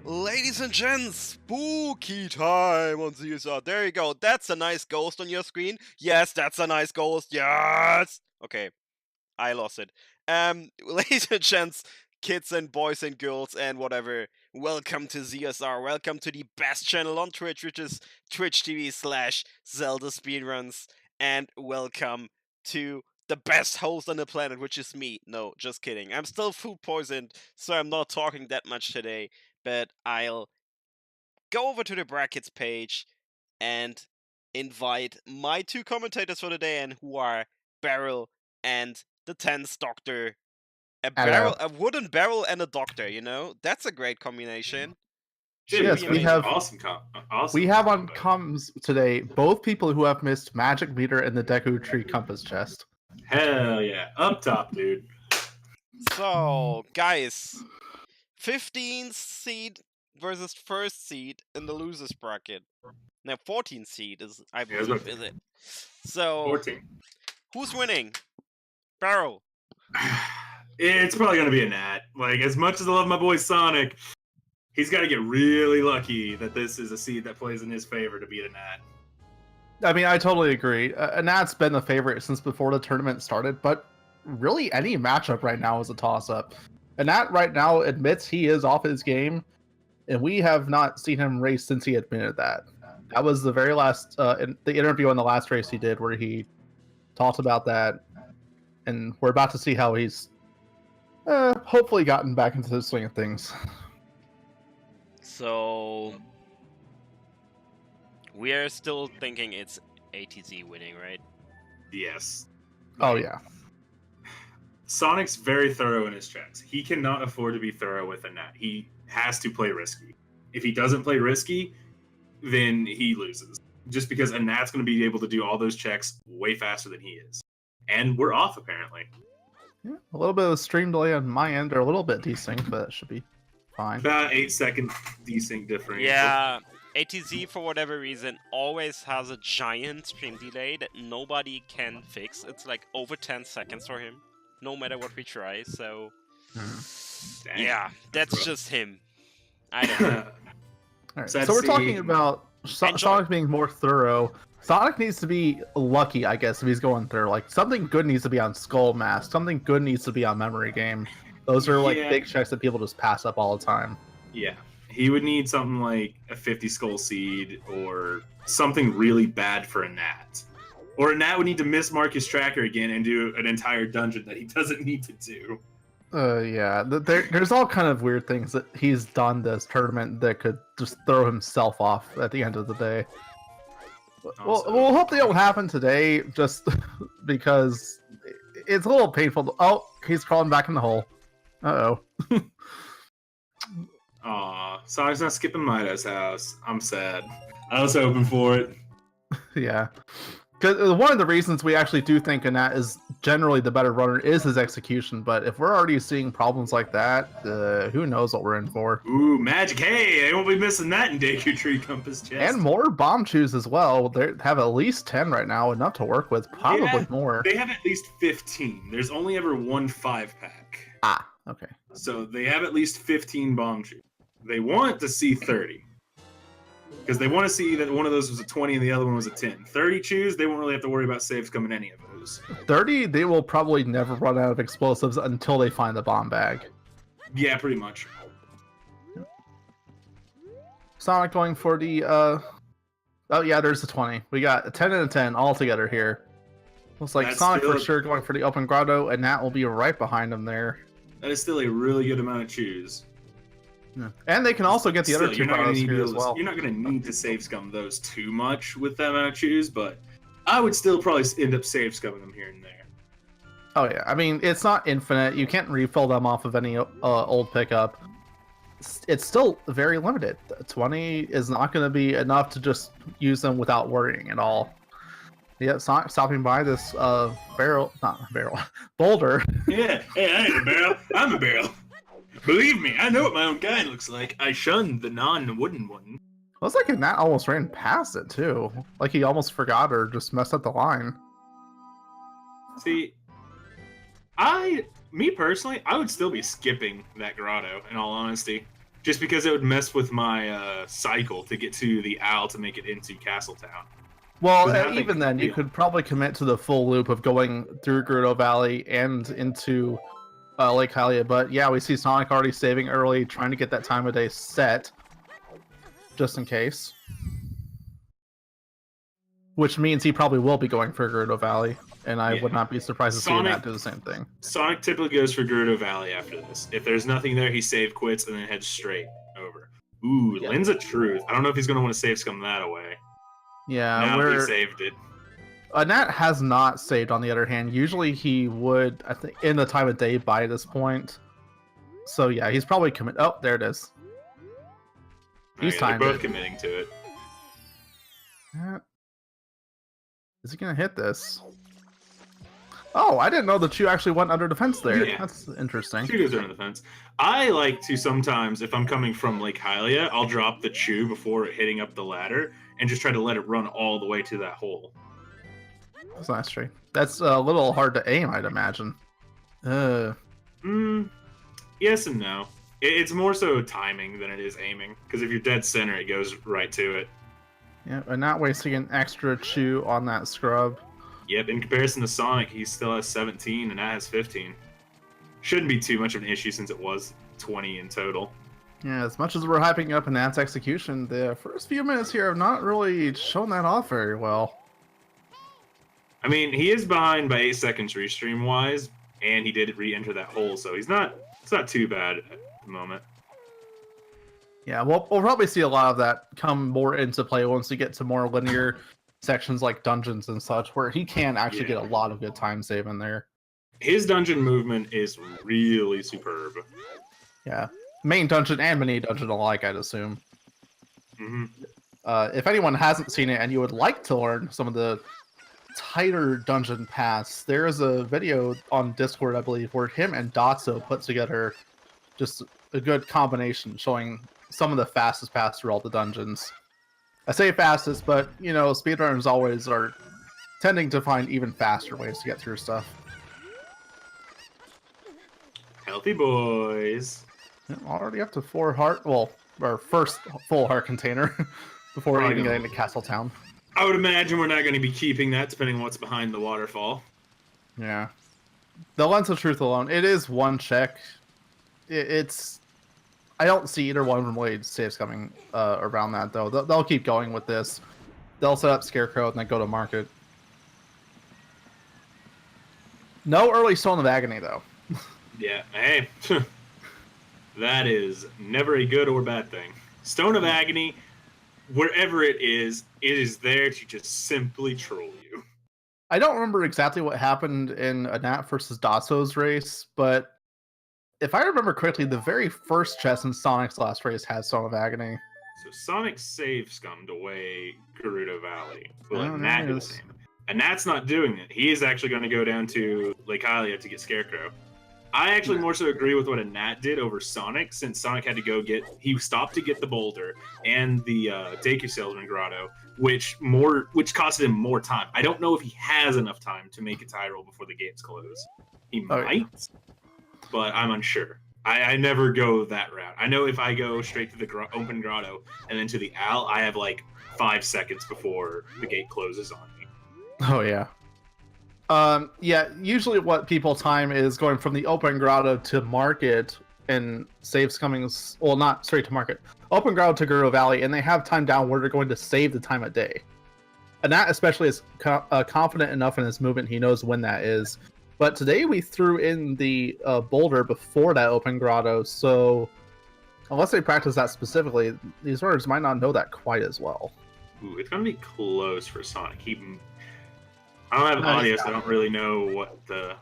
Ladies and gents, spooky time on ZSR. There you go. That's a nice ghost on your screen. Yes, that's a nice ghost. Yes. Okay, I lost it. Ladies and gents, kids and boys and girls and whatever, welcome to ZSR. Welcome to the best channel on Twitch, which is Twitch TV/ZeldaSpeedRuns. And welcome to the best host on the planet, which is me. No, just kidding. I'm still food poisoned, so I'm not talking that much today. But I'll go over to the brackets page and invite my two commentators for the day, and who are Barrel and the 10th Doctor. A wooden barrel and a doctor, you know? That's a great combination. Dude, yes, we have awesome. We have on comms today both people who have missed Magic Meter and the Deku Tree Compass chest. Hell yeah. Up top, dude. So, guys, 15th seed versus first seed in the losers bracket. Now, 14th seed is, I believe, is it? So, 14. Who's winning? Barrel. It's probably going to be a Nat. Like, as much as I love my boy Sonic, he's got to get really lucky that this is a seed that plays in his favor to beat a Nat. I mean, I totally agree. A Nat's been the favorite since before the tournament started, but really any matchup right now is a toss-up. A Nat right now admits he is off his game, and we have not seen him race since he admitted that. That was the very last, the interview on the last race he did where he talked about that, and we're about to see how he's hopefully gotten back into the swing of things. So, we are still thinking it's ATZ winning, right? Yes. Oh, yeah. Sonic's very thorough in his checks. He cannot afford to be thorough with a Nat. He has to play risky. If he doesn't play risky, then he loses. Just because a Nat's going to be able to do all those checks way faster than he is. And we're off, apparently. Yeah, a little bit of stream delay on my end, or a little bit desync, but it should be fine. About 8-second desync difference. Yeah, ATZ, for whatever reason, always has a giant stream delay that nobody can fix. It's like over 10 seconds for him, no matter what we try, so... Dang. Yeah, that's just him. I don't know. Alright, so we're talking about Sonic being more thorough. Sonic needs to be lucky, I guess, if he's going through. Like, something good needs to be on Skull Mask. Something good needs to be on Memory Game. Those are, like, big checks that people just pass up all the time. Yeah. He would need something like a 50 Skull Seed or something really bad for a Nat. Or a Nat would need to mismark his tracker again and do an entire dungeon that he doesn't need to do. Yeah. There's all kind of weird things that he's done this tournament that could just throw himself off at the end of the day. Well, we'll hope they don't happen today, just because it's a little painful. Oh, he's crawling back in the hole. Uh-oh. Aw, Sonic's not skipping Mida's house. I'm sad. I was hoping for it. Yeah. Because one of the reasons we actually do think Anat is generally the better runner is his execution, but if we're already seeing problems like that, who knows what we're in for. Ooh, magic. Hey, they won't be missing that in Deku Tree Compass chest. And more bomb chews as well. They have at least 10 right now, enough to work with, probably more. They have at least 15. There's only ever one 5-pack. Ah, okay. So they have at least 15 bomb chews. They want to see 30. Because they want to see that one of those was a 20 and the other one was a 10. 30 chews, they won't really have to worry about saves coming any of those. 30, they will probably never run out of explosives until they find the bomb bag. Yeah, pretty much. Sonic going for the, oh yeah, there's the 20. We got a 10 and a 10 all together here. Looks like That's Sonic still for sure going for the open grotto, and Nat will be right behind him there. That is still a really good amount of chews. Yeah. And they can also get the other two grottos here as well. You're not going to need to save scum those too much with that amount of chews, but I would still probably end up save scumming them here and there. Oh yeah, I mean, it's not infinite. You can't refill them off of any old pickup. It's still very limited. 20 is not going to be enough to just use them without worrying at all. Yeah, Sonic stopping by this boulder. Yeah, hey, I ain't a barrel. I'm a barrel. Believe me, I know what my own kind looks like. I shunned the non-wooden one. Looks like Nat almost ran past it too. Like he almost forgot or just messed up the line. See, me personally, I would still be skipping that grotto, in all honesty. just because it would mess with my cycle to get to the owl to make it into Castletown. Well, even then, you could probably commit to the full loop of going through Gerudo Valley and into Lake Hylia. But yeah, we see Sonic already saving early, trying to get that time of day set, just in case. Which means he probably will be going for Gerudo Valley, and I would not be surprised to see that do the same thing. Sonic typically goes for Gerudo Valley after this. If there's nothing there, he save quits and then heads straight over. Ooh, Yeah. Lens of Truth. I don't know if he's going to want to save scum that away. Yeah, Now he saved it. Nat has not saved, on the other hand. Usually he would, I think, in the time of day by this point. So yeah, he's probably committed. Oh, there it is. He's timed they're both it. committing to it. Is he gonna hit this? Oh, I didn't know that you actually went under defense there. Yeah. That's interesting. Two goes under the fence. I like to sometimes, if I'm coming from Lake Hylia, I'll drop the chew before hitting up the ladder and just try to let it run all the way to that hole. That's nice, Trey. That's a little hard to aim, I'd imagine. Yes and no. It's more so timing than it is aiming, because if you're dead center, it goes right to it. Yeah, and not wasting an extra chew on that scrub. Yep, in comparison to Sonic, he still has 17 and that has 15. Shouldn't be too much of an issue since it was 20 in total. Yeah, as much as we're hyping up Nat's execution, the first few minutes here have not really shown that off very well. I mean, he is behind by 8 seconds restream-wise, and he did re-enter that hole, so it's not too bad at the moment. Yeah, we'll probably see a lot of that come more into play once we get to more linear sections like dungeons and such, where he can actually get a lot of good time save in there. His dungeon movement is really superb. Yeah, main dungeon and mini dungeon alike, I'd assume. Mm-hmm. If anyone hasn't seen it and you would like to learn some of the tighter dungeon paths, there is a video on Discord, I believe, where him and Dotso put together just a good combination showing some of the fastest paths through all the dungeons. I say fastest, but you know, speedrunners always are tending to find even faster ways to get through stuff. Healthy boys. Already up to 4 heart, well, our first full heart container before even getting to Castletown. I would imagine we're not going to be keeping that, depending on what's behind the waterfall. Yeah. The Lens of Truth alone, it is one check. It's... I don't see either one of them really saves coming around that, though. They'll keep going with this. They'll set up Scarecrow and then go to market. No early Stone of Agony, though. Yeah, hey. That is never a good or bad thing. Stone of Agony, wherever it is there to just simply troll you. I don't remember exactly what happened in a Nat versus Dotso's race, but if I remember correctly, the very first chest in Sonic's last race had Stone of Agony. So Sonic save scummed away Gerudo Valley. Will Oh, Nat do the nice. same? And Nat's not doing it. He is actually going to go down to Lake Hylia to get Scarecrow. I actually more so agree with what a Nat did over Sonic, since Sonic had to go he stopped to get the boulder and the Deku Salesman Grotto, which costed him more time. I don't know if he has enough time to make a tie roll before the gates close. He might, but I'm unsure. I never go that route. I know if I go straight to the open grotto and then to the owl, I have like 5 seconds before the gate closes on me. Oh, yeah. Yeah, usually what people time is going from the open grotto to market and saves coming, well, not straight to market. Open grotto to Gerudo Valley, and they have time down where they're going to save the time of day. And that especially is confident enough in his movement, he knows when that is. But today we threw in the boulder before that open grotto, so unless they practice that specifically, these runners might not know that quite as well. Ooh, it's going to be close for Sonic. I don't have audio, so I don't really know what the...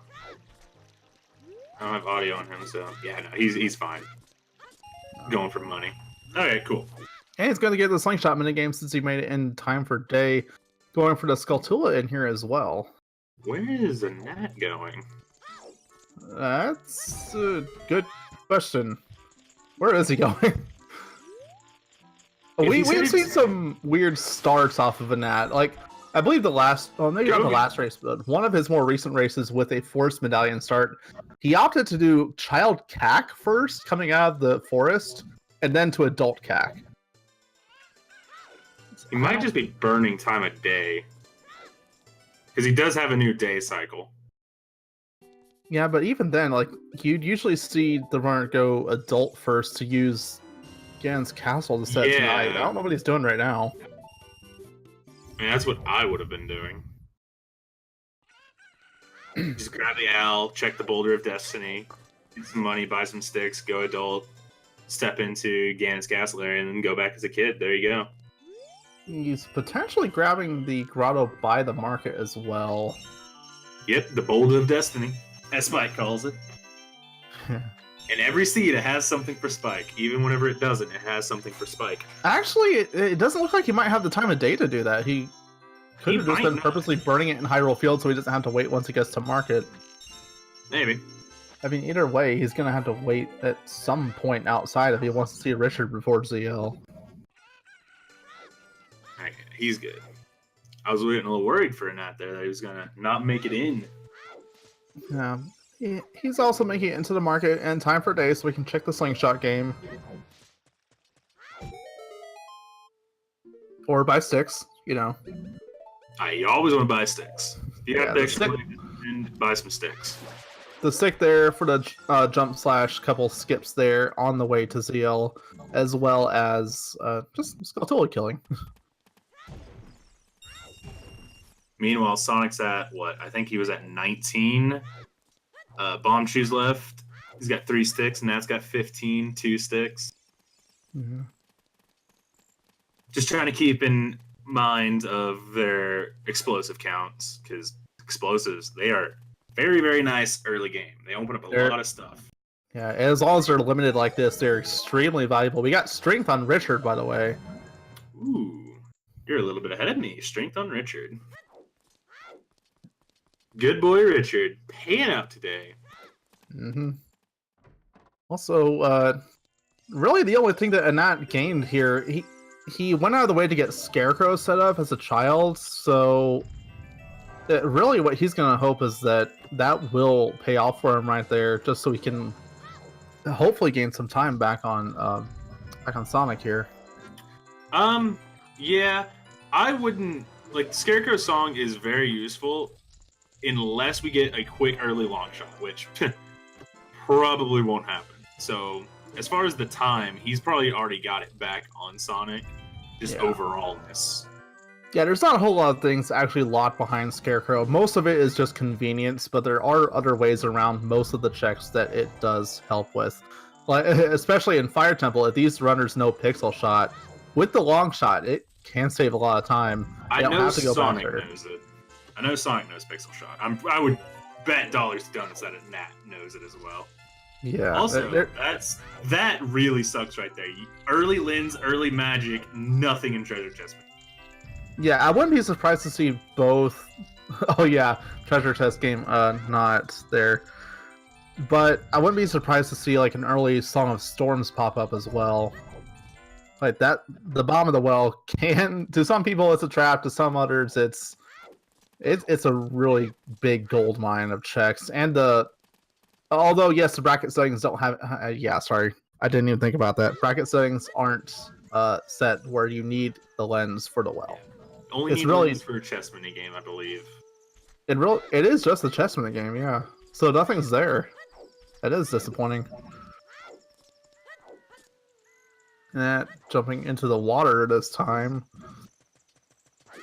I don't have audio on him, so yeah, no, he's fine. Going for money. Okay, cool. And he's going to get the slingshot minigame since he made it in time for day. Going for the Skulltula in here as well. Where is the Nat going? That's a good question. Where is he going? We've seen some weird starts off of a Nat. Like, I believe the last, well, maybe not the last race, but one of his more recent races with a forest medallion start, he opted to do Child Cack first, coming out of the forest, and then to adult CAC. He might just be burning time a day. Because he does have a new day cycle. Yeah, but even then, like, you'd usually see the runner go adult first to use Ganon's castle to set tonight. I don't know what he's doing right now. I mean, that's what I would have been doing. Just grab the owl, check the Boulder of Destiny, get some money, buy some sticks, go adult, step into Ganon's castle area, and then go back as a kid. There you go. He's potentially grabbing the grotto by the market as well. Yep, the Boulder of Destiny, as Spike calls it. And every seed, it has something for Spike. Even whenever it doesn't, it has something for Spike. Actually, it doesn't look like he might have the time of day to do that. He could have just been purposely burning it in Hyrule Field so he doesn't have to wait once he gets to market. Maybe. I mean, either way, he's going to have to wait at some point outside if he wants to see Richard before ZL. Okay, he's good. I was getting a little worried for a Nat there that he was going to not make it in. Yeah. He's also making it into the market in time for day so we can check the slingshot game. Or buy sticks, you know. You always want to buy sticks. If you have the extra stick, money, and buy some sticks. The stick there for the jump slash couple skips there on the way to ZL, as well as just totally killing. Meanwhile, Sonic's at, what? I think he was at 19 bomb shoes left. He's got 3 sticks, and Nat's got 15, 2 sticks. Mm-hmm. Just trying to keep in mind of their explosive counts, because explosives, they are very, very nice early game. They open up a lot of stuff. Yeah, as long as they're limited like this, they're extremely valuable. We got strength on Richard, by the way. Ooh, you're a little bit ahead of me. Strength on Richard. Good boy, Richard. Paying out today. Mm-hmm. Also, really the only thing that Anat gained here, he went out of the way to get Scarecrow set up as a child, so really what he's going to hope is that will pay off for him right there, just so he can hopefully gain some time back on Sonic here. Yeah, I wouldn't... Like, Scarecrow's song is very useful, unless we get a quick early long shot, which probably won't happen. So, as far as the time, he's probably already got it back on Sonic, just overallness. Yeah, there's not a whole lot of things actually locked behind Scarecrow. Most of it is just convenience, but there are other ways around most of the checks that it does help with. Like, especially in Fire Temple, if these runners know Pixel Shot, with the long shot, it can save a lot of time. I know Sonic knows it. I know Sonic knows Pixel Shot. I would bet dollars to donuts that a Nat knows it as well. Yeah. Also, that really sucks right there. Early Lens, early Magic, nothing in Treasure Chest. Yeah, I wouldn't be surprised to see both. Oh yeah, Treasure Chest game not there. But I wouldn't be surprised to see like an early Song of Storms pop up as well. Like that, the Bomb of the Well can, to some people it's a trap, to some others it's a really big gold mine of checks. And although yes, the bracket settings don't have sorry, I didn't even think about that. Bracket settings aren't set where you need the lens for the well. Only need lens for a chess mini game, I believe. It is just a chess mini game, yeah. So nothing's there. That is disappointing. And jumping into the water this time.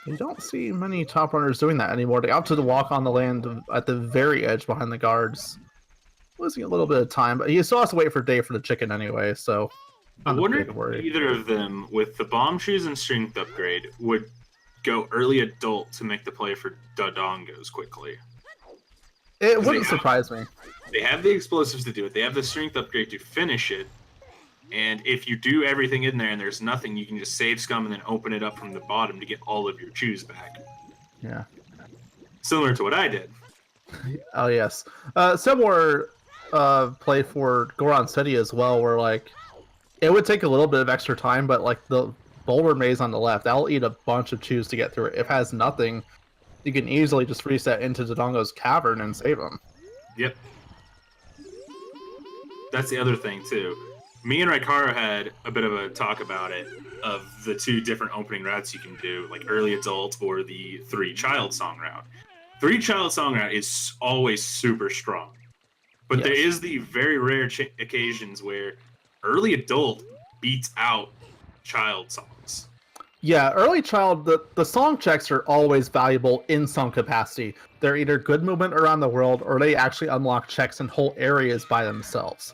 You don't see many top runners doing that anymore. They opt to walk on the land at the very edge behind the guards. Losing a little bit of time, but he still has to wait for day for the chicken anyway, so... I wonder if either of them, with the bomb shoes and strength upgrade, would go early adult to make the play for Dodongos quickly. It wouldn't surprise me. They have the explosives to do it. They have the strength upgrade to finish it. And if you do everything in there and there's nothing, you can just save scum and then open it up from the bottom to get all of your chews back. Yeah. Similar to what I did. Oh, yes. Similar play for Goron City as well, where, like, it would take a little bit of extra time, but, like, the boulder maze on the left, that'll eat a bunch of chews to get through it. If it has nothing, you can easily just reset into Dodongo's cavern and save them. Yep. That's the other thing, too. Me and Raikara had a bit of a talk about it, of the two different opening routes you can do, like early adult or the 3-child song route. 3-child song route is always super strong. But there is the very rare occasions where early adult beats out child songs. Yeah, early child, the song checks are always valuable in some capacity. They're either good movement around the world, or they actually unlock checks in whole areas by themselves.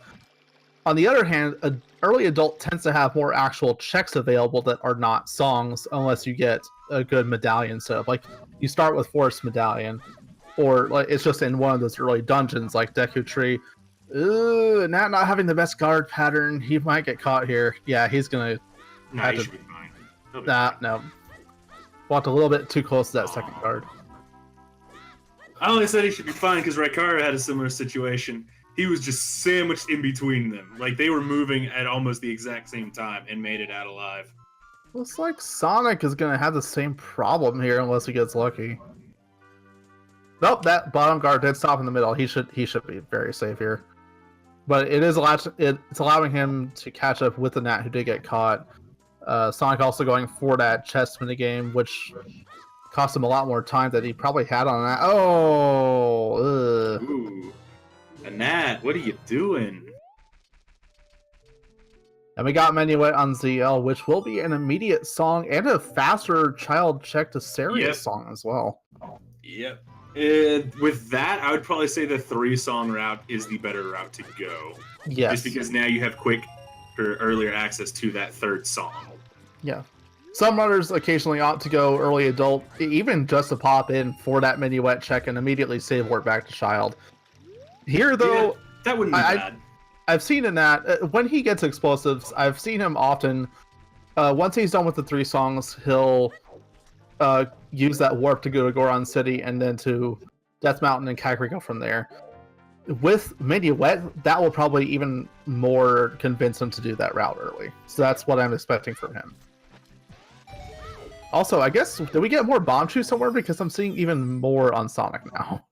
On the other hand, an early adult tends to have more actual checks available that are not songs, unless you get a good medallion setup. Like, you start with Forest Medallion, or like it's just in one of those early dungeons, like Deku Tree. Ooh, not having the best guard pattern, he might get caught here. Yeah, he's gonna Nah, he should be fine. no. Walked a little bit too close to that second guard. I only said he should be fine because Raikara had a similar situation. He was just sandwiched in between them. Like, they were moving at almost the exact same time and made it out alive. Looks like Sonic is gonna have the same problem here unless he gets lucky. Nope, that bottom guard did stop in the middle. He should be very safe here. But it's allowing him to catch up with the Gnat who did get caught. Sonic also going for that chest minigame, which cost him a lot more time that he probably had on that. Oh! Ugh. Ooh. A Gnat, what are you doing? And we got Menuet on ZL, which will be an immediate song and a faster child check to Serious song as well. Yep. With that, I would probably say the 3-song route is the better route to go. Yes. Just because now you have quick or earlier access to that 3rd song. Yeah. Some runners occasionally opt to go early adult, even just to pop in for that Minuet check and immediately save word back to child. Here, though, yeah, that wouldn't be bad. I've seen in that, when he gets explosives, I've seen him often, once he's done with the 3 songs, he'll use that warp to go to Goron City and then to Death Mountain and Kakariko from there. With Minuet, that will probably even more convince him to do that route early. So that's what I'm expecting from him. Also, I guess, did we get more Bombchu somewhere? Because I'm seeing even more on Sonic now.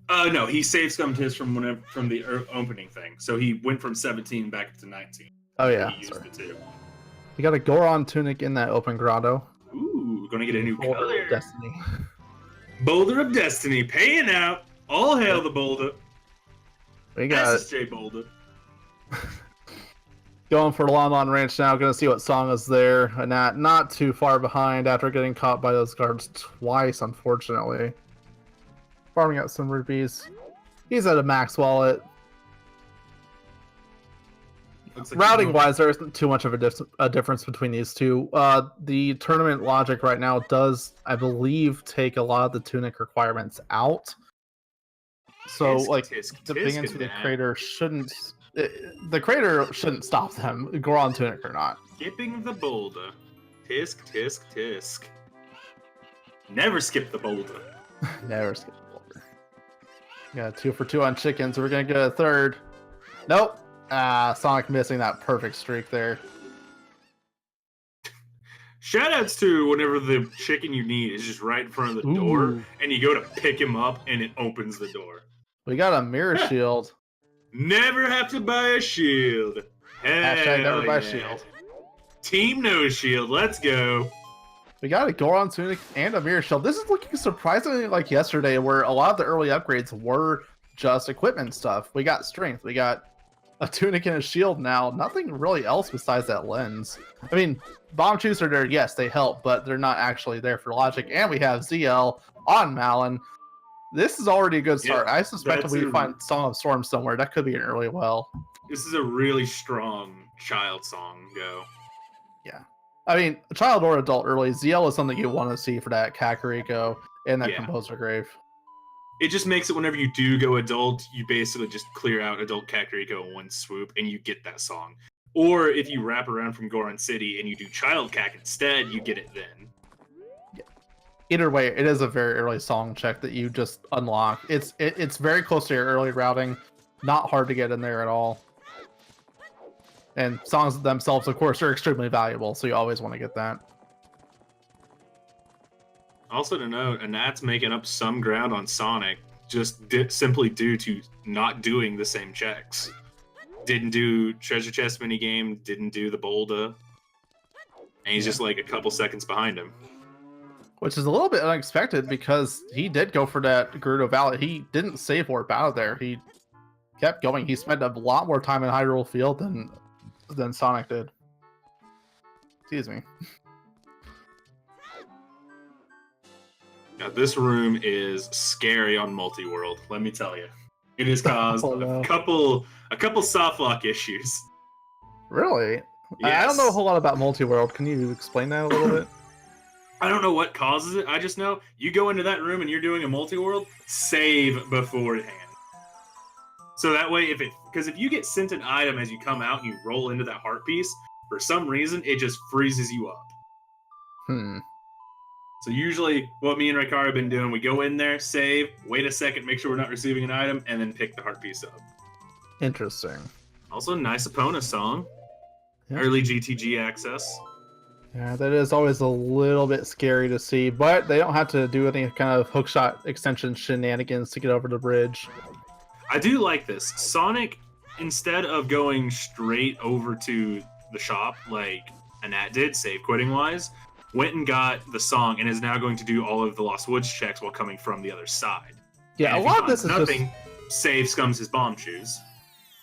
No, he saved some of his from the opening thing. So he went from 17 back to 19. Oh yeah, he used the 2. You got a Goron tunic in that open grotto. Ooh, gonna get a new Boulder color. of Destiny. Boulder of Destiny, paying out. All hail the Boulder. We got SSJ Boulder. going for Lon Lon Ranch now. Gonna see what song is there. And not too far behind after getting caught by those guards twice, unfortunately. Farming out some rupees. He's at a max wallet. Like Routing wise, there isn't too much of a difference between these two. The tournament logic right now does, I believe, take a lot of the tunic requirements out. So, the big into the crater shouldn't. The crater shouldn't stop them, Goron tunic or not. Skipping the boulder. Tisk, tisk, tisk. Never skip the boulder. Never skip the boulder. Got 2 for 2 on chickens. We're gonna get a third. Nope. Sonic missing that perfect streak there. Shoutouts to whenever the chicken you need is just right in front of the door, and you go to pick him up, and it opens the door. We got a mirror shield. Never have to buy a shield. Hashtag never buy a shield. Team no shield. Let's go. We got a Goron tunic and a mirror shield. This is looking surprisingly like yesterday, where a lot of the early upgrades were just equipment stuff. We got strength. We got a tunic and a shield now. Nothing really else besides that lens. I mean, bomb chews are there. Yes, they help, but they're not actually there for logic. And we have ZL on Malin. This is already a good start. I suspect if we find Song of Storm somewhere, that could be an early well. This is a really strong child song go. Yeah. I mean, child or adult early, ZL is something you want to see for that Kakariko and that Composer Grave. It just makes it whenever you do go adult, you basically just clear out adult Kakariko in one swoop and you get that song. Or if you wrap around from Goron City and you do Child Kak instead, you get it then. Yeah. Either way, it is a very early song check that you just unlock. It's very close to your early routing. Not hard to get in there at all. And songs themselves, of course, are extremely valuable, so you always want to get that. Also to note, Anat's making up some ground on Sonic, just simply due to not doing the same checks. Didn't do treasure chest minigame, didn't do the Bolda. And he's just like a couple seconds behind him. Which is a little bit unexpected because he did go for that Gerudo Valley. He didn't save warp out of there. He kept going. He spent a lot more time in Hyrule Field than Sonic did. Excuse me. Now this room is scary on multi-world, let me tell you. It has caused a couple soft lock issues. Really? Yes. I don't know a whole lot about multi-world. Can you explain that a little bit? I don't know what causes it. I just know you go into that room and you're doing a multi-world, save beforehand. So that way, because if you get sent an item as you come out and you roll into that heart piece, for some reason, it just freezes you up. So usually what me and Ricard have been doing, we go in there, save, wait a second, make sure we're not receiving an item, and then pick the heart piece up. Interesting. Also, nice Epona song. Yeah. Early GTG access. Yeah, that is always a little bit scary to see, but they don't have to do any kind of hookshot extension shenanigans to get over the bridge. I do like this. Sonic, instead of going straight over to the shop like Anat did, save quitting wise, went and got the song and is now going to do all of the Lost Woods checks while coming from the other side. Yeah, a lot of this is nothing. Just... Save scums his bomb shoes.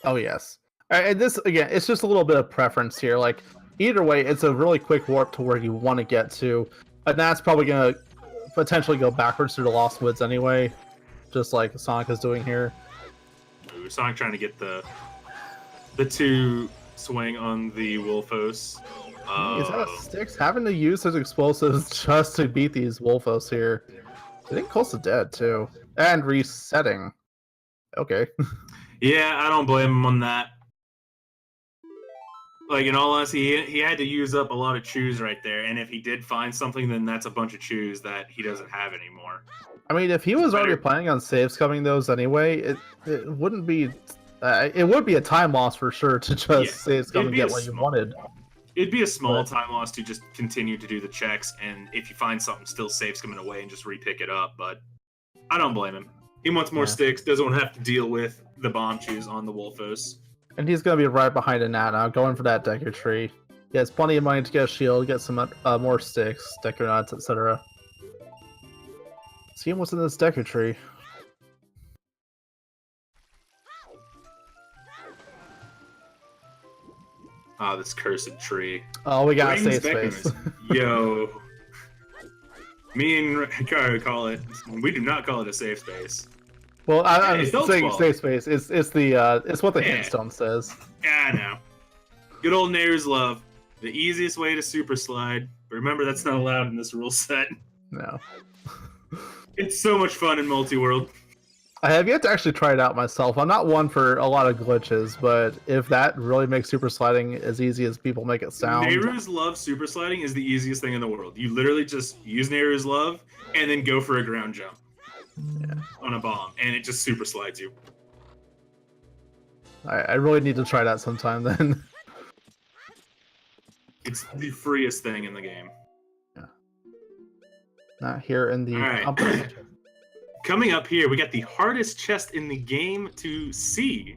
Oh yes, and this again, it's just a little bit of preference here. Like either way, it's a really quick warp to where you want to get to, and that's probably gonna potentially go backwards through the Lost Woods anyway, just like Sonic is doing here. Ooh, Sonic trying to get the 2 swing on the Wolfos. Is that Styx having to use his explosives just to beat these Wolfos here? I think close to dead too, and resetting. Okay. Yeah, I don't blame him on that. Like, in all honesty, he had to use up a lot of chews right there, and if he did find something, then that's a bunch of chews that he doesn't have anymore. I mean, if he was already planning on saves coming those anyway, it wouldn't be... it would be a time loss for sure to just saves come and get what you wanted. It'd be a small time loss to just continue to do the checks, and if you find something, still saves coming away and just re-pick it up, but I don't blame him. He wants more sticks, doesn't want to have to deal with the bomb chews on the Wolfos. And he's going to be right behind it now, going for that Decker Tree. He has plenty of money to get a shield, get some more sticks, Decker Nuts, etc. See what's in this Decker Tree. Ah, this cursed tree. Oh, we got a safe space. Yo. Me and Ricardo call it. We do not call it a safe space. Well, I'm saying safe space. It's what the hintstone says. Yeah, I know. Good old Nehru's Love. The easiest way to super slide. But remember, that's not allowed in this rule set. No. It's so much fun in multi-world. I have yet to actually try it out myself. I'm not one for a lot of glitches, but if that really makes super sliding as easy as people make it sound... Nehru's Love super sliding is the easiest thing in the world. You literally just use Nehru's Love and then go for a ground jump on a bomb, and it just super slides you. I really need to try that sometime then. It's the freest thing in the game. Yeah. Not here in the... All right. Coming up here, we got the hardest chest in the game to see.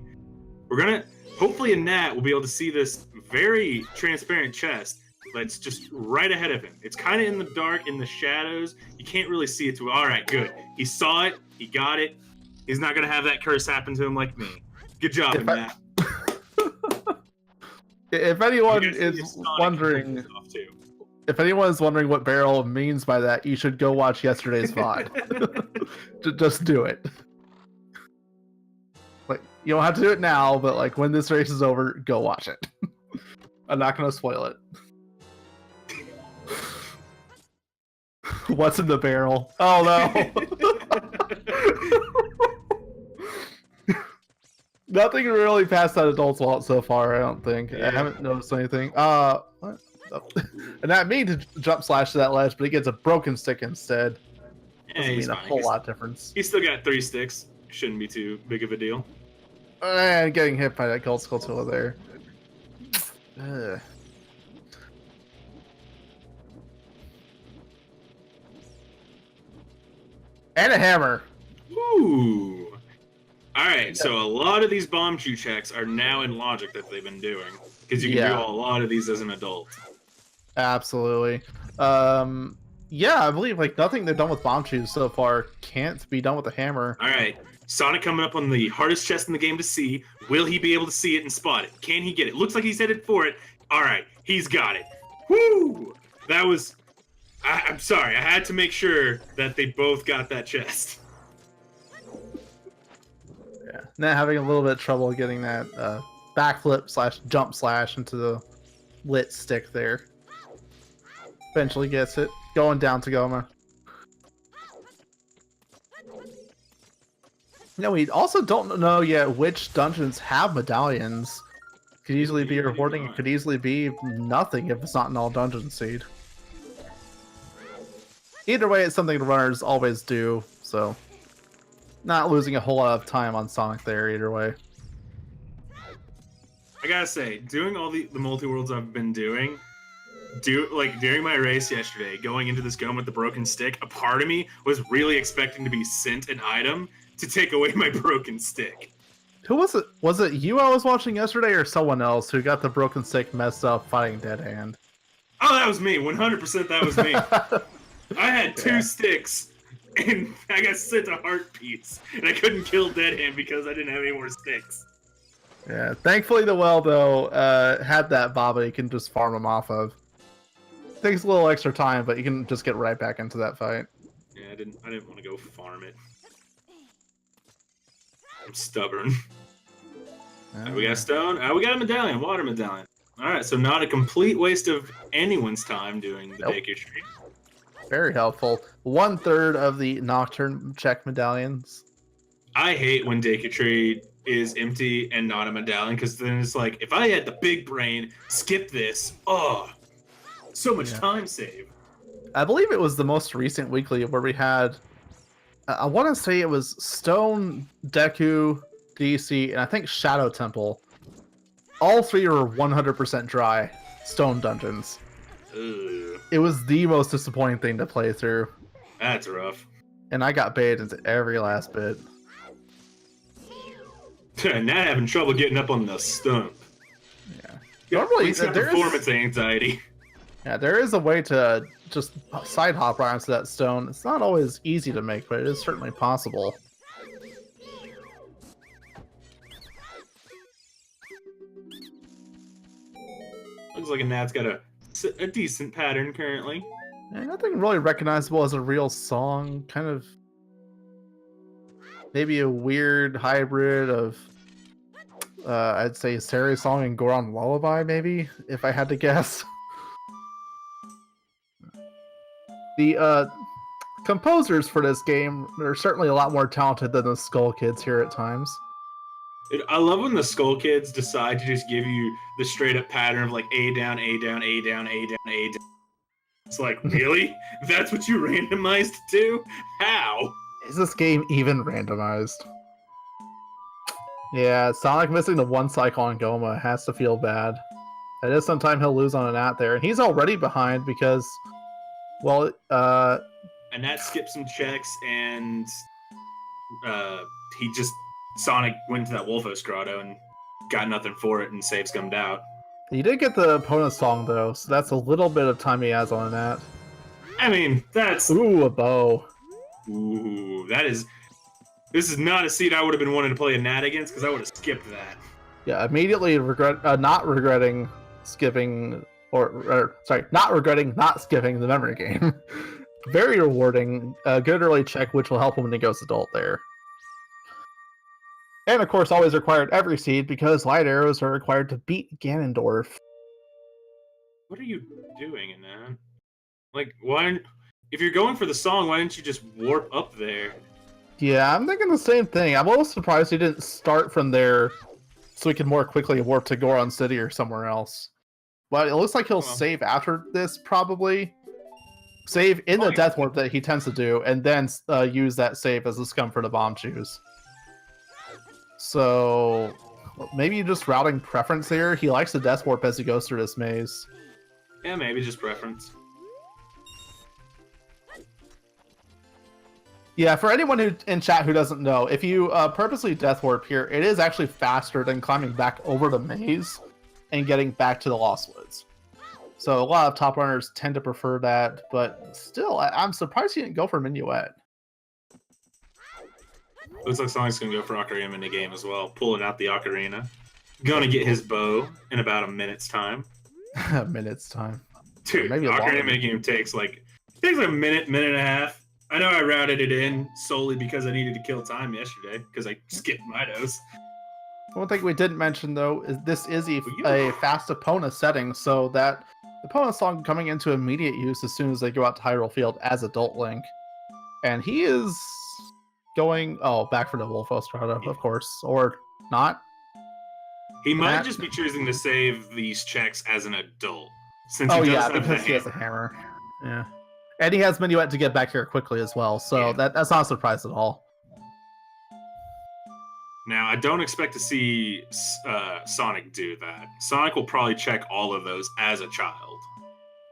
We're gonna, hopefully in Nat, we'll be able to see this very transparent chest that's just right ahead of him. It's kind of in the dark, in the shadows. You can't really see it too well. All right, good. He saw it. He got it. He's not gonna have that curse happen to him like me. Good job, Nat. If anyone is wondering... If anyone's wondering what barrel means by that, you should go watch yesterday's VOD. Just do it. Like, you don't have to do it now, but like when this race is over, go watch it. I'm not gonna spoil it. What's in the barrel? Oh no. Nothing really past that adult's wallet so far, I don't think. Yeah. I haven't noticed anything. What? And that means to jump slash to that ledge, but he gets a broken stick instead. Doesn't mean a whole lot of difference. He's still got 3 sticks. Shouldn't be too big of a deal. And getting hit by that gold skull there. And a hammer. Ooh. All right. right, so a lot of these bomb chew checks are now in logic that they've been doing because you can do a lot of these as an adult. Absolutely. Yeah, I believe like nothing they've done with bomb chews so far can't be done with a hammer. All right, Sonic coming up on the hardest chest in the game to see. Will he be able to see it and spot it? Can he get it? Looks like he's headed for it. All right, he's got it. Woo! That was. I'm sorry, I had to make sure that they both got that chest. Yeah, now having a little bit of trouble getting that backflip slash jump slash into the lit stick there. Eventually gets it. Going down to Goma. No, we also don't know yet which dungeons have medallions. Could easily be rewarding. It could easily be nothing if it's not an all dungeon seed. Either way, it's something the runners always do, so not losing a whole lot of time on Sonic there either way. I gotta say, doing all the multi-worlds I've been doing, during my race yesterday, going into this gun with the broken stick, a part of me was really expecting to be sent an item to take away my broken stick. Who was it? Was it you I was watching yesterday or someone else who got the broken stick messed up fighting Dead Hand? Oh, that was me. 100% that was me. I had two sticks, and I got sent a heart piece, and I couldn't kill Dead Hand because I didn't have any more sticks. Yeah, thankfully the well though had that Baba you can just farm him off of. Takes a little extra time, but you can just get right back into that fight. Yeah, I didn't want to go farm it. I'm stubborn. We got a stone. We got a medallion, water medallion. All right, so not a complete waste of anyone's time doing the Deku Tree. Very helpful. 1/3 of the Nocturne check medallions. I hate when Deku Tree is empty and not a medallion, because then it's like, if I had the big brain, skip this. Oh, so much time saved. I believe it was the most recent weekly where we had, I want to say it was Stone, Deku, DC, and I think Shadow Temple. All three were 100% dry stone dungeons. Ugh. It was the most disappointing thing to play through. That's rough. And I got baited into every last bit. Not having trouble getting up on the stump. Yeah. Normally, it's performance anxiety. Yeah, there is a way to just side hop right onto that stone. It's not always easy to make, but it is certainly possible. Looks like a Nat's got a decent pattern currently. Yeah, nothing really recognizable as a real song. Kind of maybe a weird hybrid of, I'd say, Sari Song and Goron Lullaby, maybe, if I had to guess. The composers for this game are certainly a lot more talented than the Skull Kids here at times. I love when the Skull Kids decide to just give you the straight up pattern of like A down, A down, A down, A down, A down. It's like, really? That's what you randomized to? How? Is this game even randomized? Yeah, Sonic missing the one cycle on Goma has to feel bad. That is sometime he'll lose on an at there, and he's already behind because, well, and that skipped some checks, and Sonic went to that Wolfos Grotto and got nothing for it, and save scummed out. You did get the opponent song though, so that's a little bit of time he has on that. I mean, that's ooh, a bow. Ooh, this is not a seed I would have been wanting to play a Nat against, because I would have skipped that. Yeah, immediately not regretting skipping, not regretting not skipping the memory game. Very rewarding. Good early check, which will help him when he goes adult there. And of course, always required every seed because light arrows are required to beat Ganondorf. What are you doing in that? Like, why? If you're going for the song, why didn't you just warp up there? Yeah, I'm thinking the same thing. I'm a little surprised he didn't start from there so he could more quickly warp to Goron City or somewhere else. But it looks like he'll save after this, probably. Save in the Death Warp that he tends to do, and then use that save as a scum for the bomb choose. So, maybe just routing preference here. He likes the Death Warp as he goes through this maze. Yeah, maybe just preference. Yeah, for anyone who in chat who doesn't know, if you purposely death warp here, it is actually faster than climbing back over the maze and getting back to the Lost Woods. So a lot of top runners tend to prefer that, but still, I'm surprised he didn't go for Minuet. Looks like Sonic's gonna go for Ocarina in the game as well, pulling out the Ocarina. Gonna get his bow in about a minute's time. A minute's time. Dude, Maybe Ocarina minigame takes a minute, minute and a half. I know I routed it in solely because I needed to kill time yesterday, because I skipped my dose. One thing we didn't mention, though, is this is a fast Epona setting, so that Epona song coming into immediate use as soon as they go out to Hyrule Field as Adult Link. And he is going, back for the Wolf Ostrada, of course, or not. He might just be choosing to save these checks as an adult. Since he does have because he has a hammer. Yeah. And he has Minuet to get back here quickly as well, so that's not a surprise at all. Now, I don't expect to see Sonic do that. Sonic will probably check all of those as a child.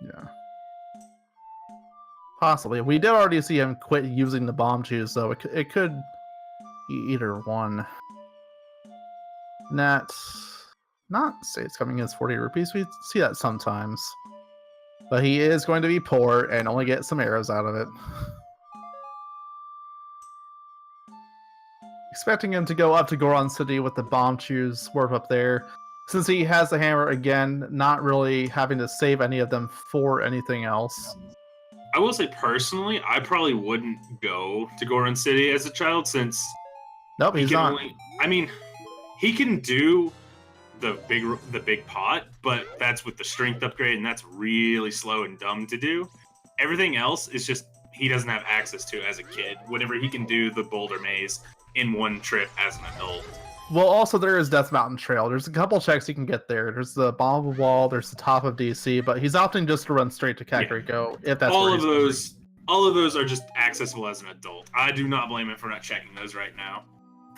Yeah. Possibly. We did already see him quit using the bomb juice, so it could be either one. Not say it's coming as 40 rupees. We see that sometimes. But he is going to be poor and only get some arrows out of it. Expecting him to go up to Goron City with the bomb choose warp up there. Since he has the hammer again, not really having to save any of them for anything else. I will say personally, I probably wouldn't go to Goron City as a child since nope, he's not. He can do the big pot, but that's with the strength upgrade, and that's really slow and dumb to do. Everything else is just he doesn't have access to as a kid. Whenever he can do the Boulder Maze in one trip as an adult. Well, also there is Death Mountain Trail. There's a couple checks you can get there. There's the Bomb of Wall. There's the top of DC, but he's opting just to run straight to Kakariko. If that's all of those are just accessible as an adult. I do not blame him for not checking those right now.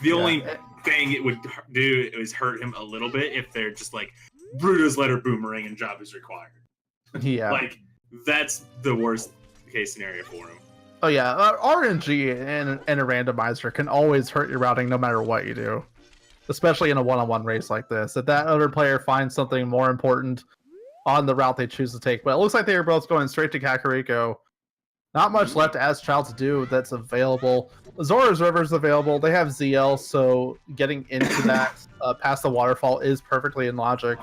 The only thing it would do is hurt him a little bit if they're just like Bruto's letter boomerang and job is required. Yeah, like that's the worst case scenario for him. Oh yeah, RNG and a randomizer can always hurt your routing no matter what you do, especially in a one-on-one race like this. If that other player finds something more important on the route they choose to take, but it looks like they are both going straight to Kakariko. Not much left as child to do that's available. Zora's River is available. They have ZL, so getting into that past the waterfall is perfectly in logic.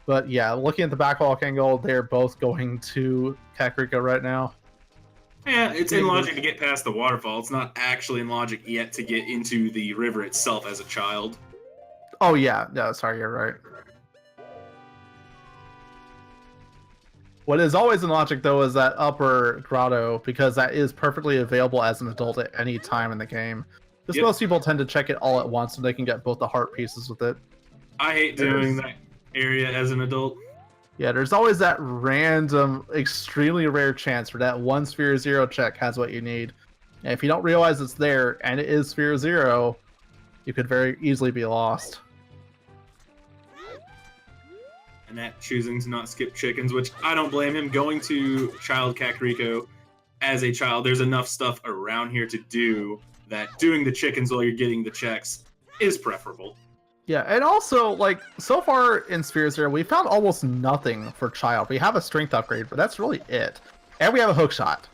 But yeah, looking at the backwalk angle, they're both going to Kakariko right now. Yeah, it's in logic to get past the waterfall. It's not actually in logic yet to get into the river itself as a child. Oh yeah, no, sorry, you're right. What is always in logic, though, is that upper grotto, because that is perfectly available as an adult at any time in the game. Because most people tend to check it all at once so they can get both the heart pieces with it. I hate doing that area as an adult. Yeah, there's always that random, extremely rare chance where that one Sphere Zero check has what you need. And if you don't realize it's there, and it is Sphere Zero, you could very easily be lost. And that choosing to not skip chickens, which I don't blame him. Going to Child Kakariko as a child, there's enough stuff around here to do that doing the chickens while you're getting the checks is preferable. Yeah, and also, like, so far in Sphere Zero, we found almost nothing for child. We have a strength upgrade, but that's really it. And we have a hook shot.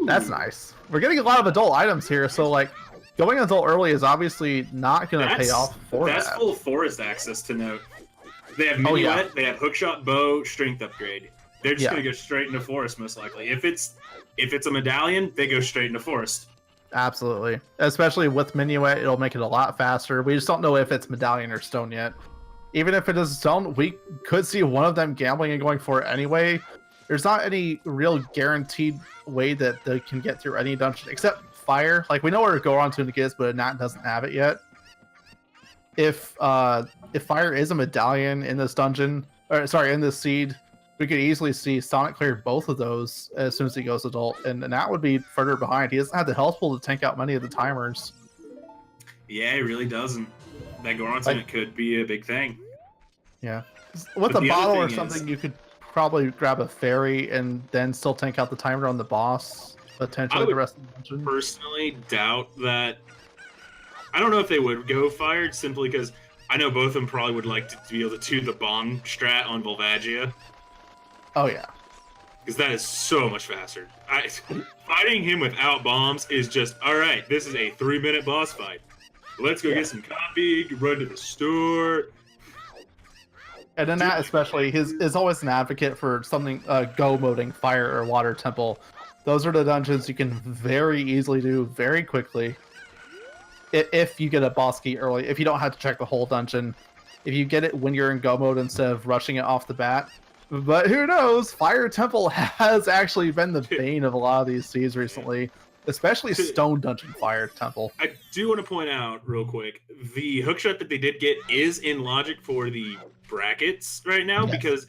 That's nice. We're getting a lot of adult items here, so, like, going adult early is obviously not going to pay off for that. That's full forest access to note. They have Minuet, they have hookshot, bow, strength upgrade. They're just going to go straight into forest, most likely. If it's a medallion, they go straight into forest. Absolutely. Especially with Minuet, it'll make it a lot faster. We just don't know if it's medallion or stone yet. Even if it is stone, we could see one of them gambling and going for it anyway. There's not any real guaranteed way that they can get through any dungeon, except fire. Like, we know where Goron Tunic is, but Nat doesn't have it yet. If fire is a medallion in this dungeon, or sorry, in this seed, we could easily see Sonic clear both of those as soon as he goes adult, and that would be further behind. He doesn't have the health pool to tank out many of the timers. Yeah, he really doesn't. That Goron Tunic could be a big thing. Yeah. With a bottle or something, you could probably grab a fairy and then still tank out the timer on the boss. potentially the rest of the dungeon. Personally doubt that. I don't know if they would go fire simply because I know both of them probably would like to be able to do the bomb strat on Volvagia. Oh yeah, because that is so much faster. Fighting him without bombs is just all right. This is a 3-minute boss fight. Let's go get some coffee. Run to the store. And then that especially is always an advocate for something go moding fire or water temple. Those are the dungeons you can very easily do very quickly. If you get a boss key early, if you don't have to check the whole dungeon, if you get it when you're in go mode instead of rushing it off the bat. But who knows? Fire Temple has actually been the bane of a lot of these seeds recently, especially Stone Dungeon Fire Temple. I do want to point out real quick, the hookshot that they did get is in logic for the brackets right now because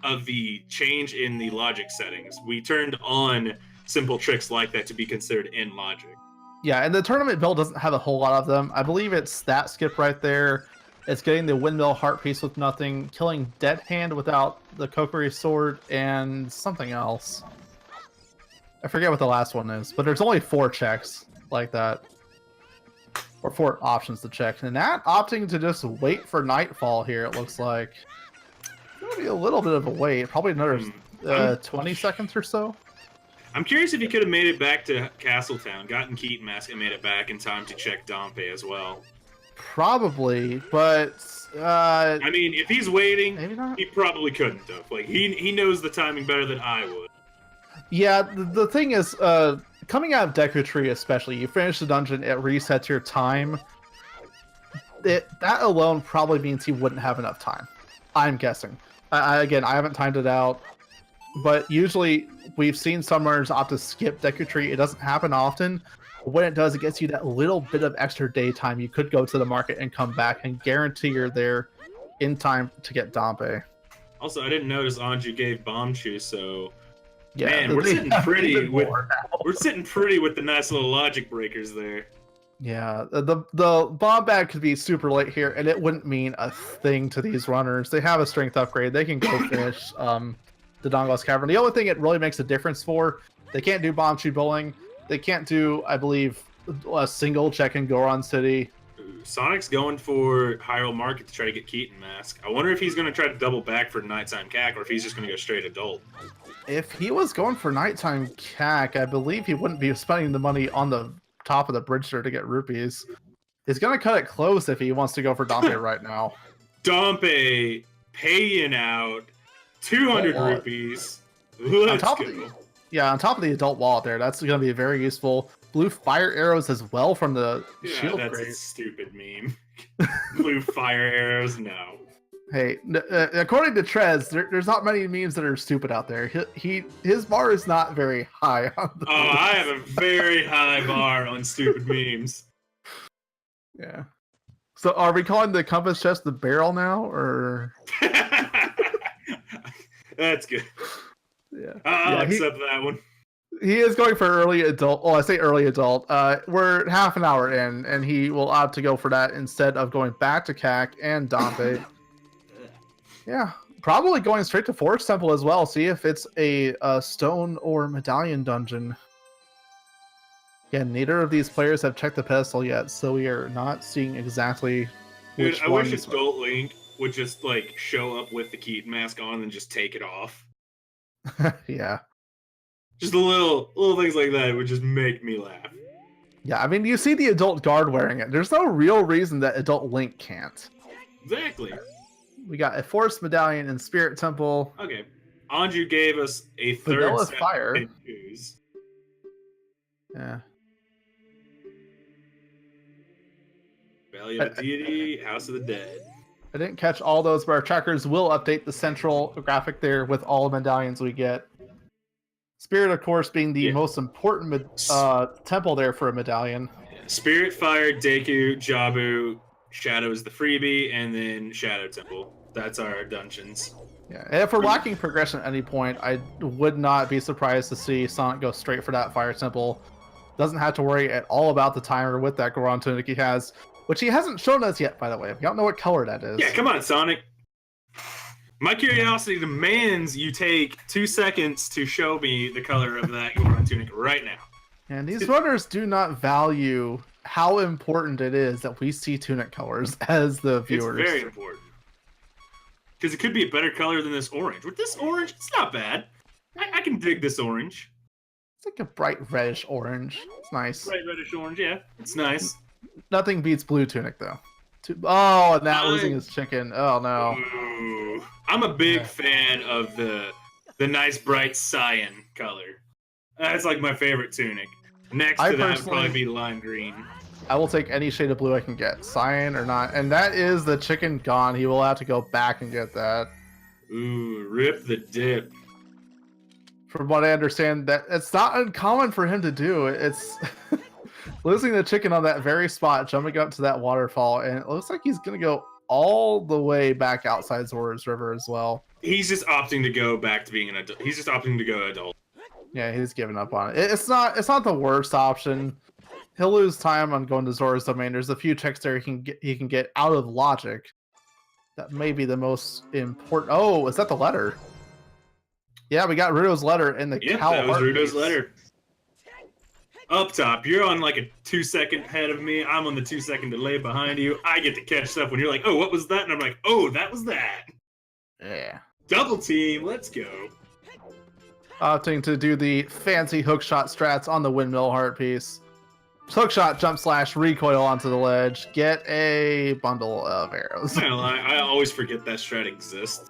of the change in the logic settings. We turned on simple tricks like that to be considered in logic. Yeah, and the tournament build doesn't have a whole lot of them. I believe it's that skip right there. It's getting the windmill heart piece with nothing, killing Dead Hand without the Kokiri sword, and something else. I forget what the last one is, but there's only 4 checks like that. Or 4 options to check. And that opting to just wait for nightfall here, it looks like. It's going to be a little bit of a wait. Probably another 20 seconds or so. I'm curious if he could have made it back to Castletown, gotten Keaton Mask, and made it back in time to check Dompe as well. Probably, but I mean, if he's waiting, maybe not. He probably couldn't have. Like he knows the timing better than I would. Yeah, the thing is, coming out of Deku Tree especially, you finish the dungeon, it resets your time. That alone probably means he wouldn't have enough time. I'm guessing. Again, I haven't timed it out, but usually we've seen some runners opt to skip Deku Tree. It doesn't happen often. When it does, it gets you that little bit of extra daytime. You could go to the market and come back and guarantee you're there in time to get Dompe. Also, I didn't notice Anju gave Bomb Chew, so yeah, man, we're sitting pretty with the nice little logic breakers there. Yeah, the bomb bag could be super late here, and it wouldn't mean a thing to these runners. They have a strength upgrade. They can go finish the Dongos Cavern. The only thing it really makes a difference for, they can't do Bomb Chew Bowling. They can't do, I believe, a single check in Goron City. Sonic's going for Hyrule Market to try to get Keaton Mask. I wonder if he's going to try to double back for Nighttime CAC, or if he's just going to go straight adult. If he was going for Nighttime CAC, I believe he wouldn't be spending the money on the top of the bridge there to get rupees. He's going to cut it close if he wants to go for Dompe right now. Dompe paying out 200 rupees. Let's go. Yeah, on top of the adult wallet there, that's going to be very useful. Blue fire arrows as well from the shield that's crate. a stupid meme. Blue fire arrows, no. Hey, according to Trez, there's not many memes that are stupid out there. His bar is not very high. I have a very high bar on stupid memes. Yeah. So are we calling the compass chest the barrel now, or? That's good. Yeah, I'll accept that one. He is going for early adult. Well, I say early adult. We're half an hour in, and he will opt to go for that instead of going back to CAC and Dompe. Yeah, probably going straight to Forest Temple as well. See if it's a stone or medallion dungeon. Again, neither of these players have checked the pedestal yet, so we are not seeing exactly which I ones. wish Adult Link would just like show up with the Keaton mask on and just take it off. Yeah. Just the little things like that would just make me laugh. Yeah, I mean, you see the adult guard wearing it. There's no real reason that adult Link can't. Exactly. We got a Forest Medallion and Spirit Temple. Okay. Anju gave us a third Vanilla set Fire. to choose. Yeah. Valley of the Deity, House of the Dead. I didn't catch all those, but our trackers will update the central graphic there with all the medallions we get. Spirit, of course, being the most important temple there for a medallion. Spirit, Fire, Deku, Jabu, Shadow is the freebie, and then Shadow Temple. That's our dungeons. Yeah, and if we're lacking progression at any point, I would not be surprised to see Sonic go straight for that Fire Temple. Doesn't have to worry at all about the timer with that Goron tunic he has, which he hasn't shown us yet, by the way. We don't know what color that is. Yeah, come on, Sonic. My curiosity demands you take 2 seconds to show me the color of that Goron tunic right now. And these runners do not value how important it is that we see tunic colors as the viewers. It's very important. Because it could be a better color than this orange. With this orange, it's not bad. I can dig this orange. It's like a bright reddish orange. It's nice. Bright reddish orange, yeah. It's nice. Nothing beats blue tunic, though. Oh, and now losing his chicken. Oh, no. Ooh. I'm a big fan of the nice bright cyan color. That's like my favorite tunic. Next to that would probably be lime green. I will take any shade of blue I can get, cyan or not. And that is the chicken gone. He will have to go back and get that. Ooh, rip the dip. From what I understand, that it's not uncommon for him to do. It's losing the chicken on that very spot, jumping up to that waterfall, and it looks like he's going to go all the way back outside Zora's River as well. He's just opting to go back to being an adult. He's just opting to go adult. Yeah, he's giving up on it. It's not the worst option. He'll lose time on going to Zora's Domain. There's a few checks there he can get out of logic. That may be the most important. Oh, is that the letter? Yeah, we got Rudo's letter in the cow. Yeah, that was Rudo's letter. Up top, you're on like a 2-second head of me. I'm on the 2-second delay behind you. I get to catch stuff when you're like, oh, what was that? And I'm like, oh, that was that. Yeah. Double team, let's go. Opting to do the fancy hookshot strats on the windmill heart piece. Hookshot, jump slash, recoil onto the ledge. Get a bundle of arrows. I always forget that strat exists.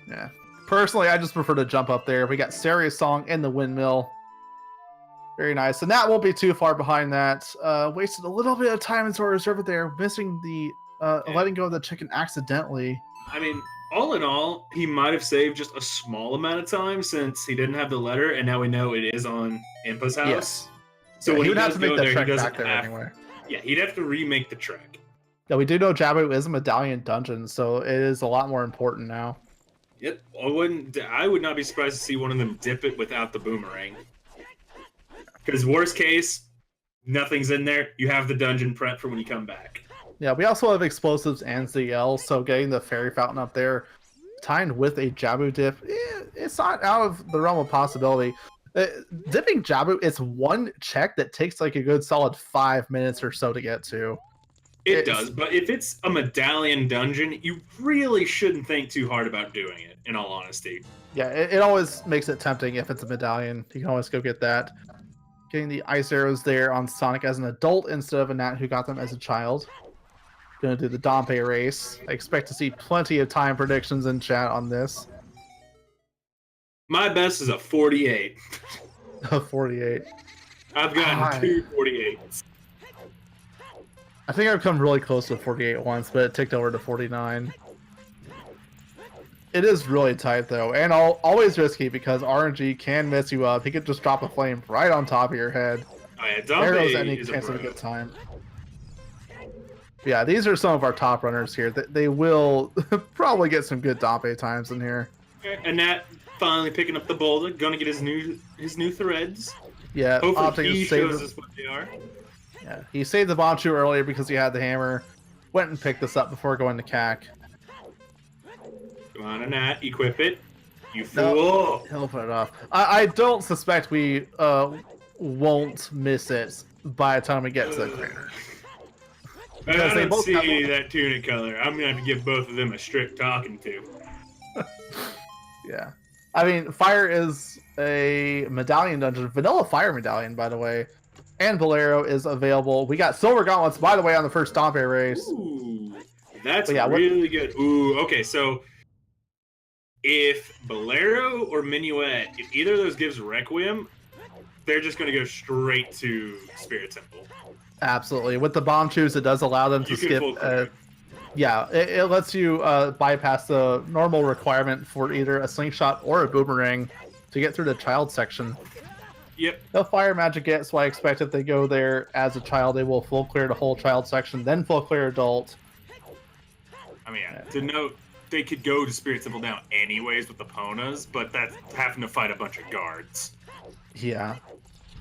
Yeah. Personally, I just prefer to jump up there. We got Saria's song in the windmill. Very nice. And that won't be too far behind that. Wasted a little bit of time in Zora's River there, missing the letting go of the chicken accidentally. I mean, all in all, he might have saved just a small amount of time since he didn't have the letter, and now we know it is on Impa's house. Yes. So yeah, when he would have to make that there, trek back there have, anyway. Yeah, he'd have to remake the trek. Yeah, we do know Jabu is a medallion dungeon, so it is a lot more important now. Yep, I would not be surprised to see one of them dip it without the boomerang. Because worst case, nothing's in there. You have the dungeon prep for when you come back. Yeah, we also have explosives and ZL, so getting the fairy fountain up there, timed with a Jabu dip, it's not out of the realm of possibility. Dipping Jabu, it's one check that takes like a good solid 5 minutes or so to get to. It does, but if it's a medallion dungeon, you really shouldn't think too hard about doing it, in all honesty. Yeah, it always makes it tempting if it's a medallion. You can always go get that. Getting the ice arrows there on Sonic as an adult instead of a Nat who got them as a child. Gonna do the Dompe race. I expect to see plenty of time predictions in chat on this. My best is a 48. A 48. I've gotten 2 48s. I think I've come really close to 48 once, but it ticked over to 49. It is really tight though, and always risky because RNG can mess you up. He could just drop a flame right on top of your head. Oh yeah, Dompe Arrows any is chance of a good time. Yeah, these are some of our top runners here. They will probably get some good Dompe times in here. Okay, and Nat finally picking up the boulder, gonna get his new threads. Yeah, hopefully he shows us what they are. Yeah, he saved the Bonchu earlier because he had the hammer. Went and picked this up before going to CAC. Come on, Nat, equip it. You fool! No, he'll put it off. I don't suspect we won't miss it by the time we get to the crater. I don't see that tunic color. I'm gonna have to give both of them a strict talking to. Yeah. I mean, Fire is a medallion dungeon. Vanilla Fire medallion, by the way. And Bolero is available. We got Silver Gauntlets, by the way, on the first Dompe race. Ooh, that's really good. Ooh, okay, so if Bolero or Minuet, if either of those gives Requiem, they're just going to go straight to Spirit Temple. Absolutely. With the bomb choose, it does allow them to skip. Yeah, it lets you bypass the normal requirement for either a slingshot or a boomerang to get through the child section. Yep. They'll fire magic it, so I expect if they go there as a child, they will full clear the whole child section, then full clear adult. I mean, to note, they could go to Spirit Temple now anyways with the Ponas, but that's having to fight a bunch of guards. Yeah.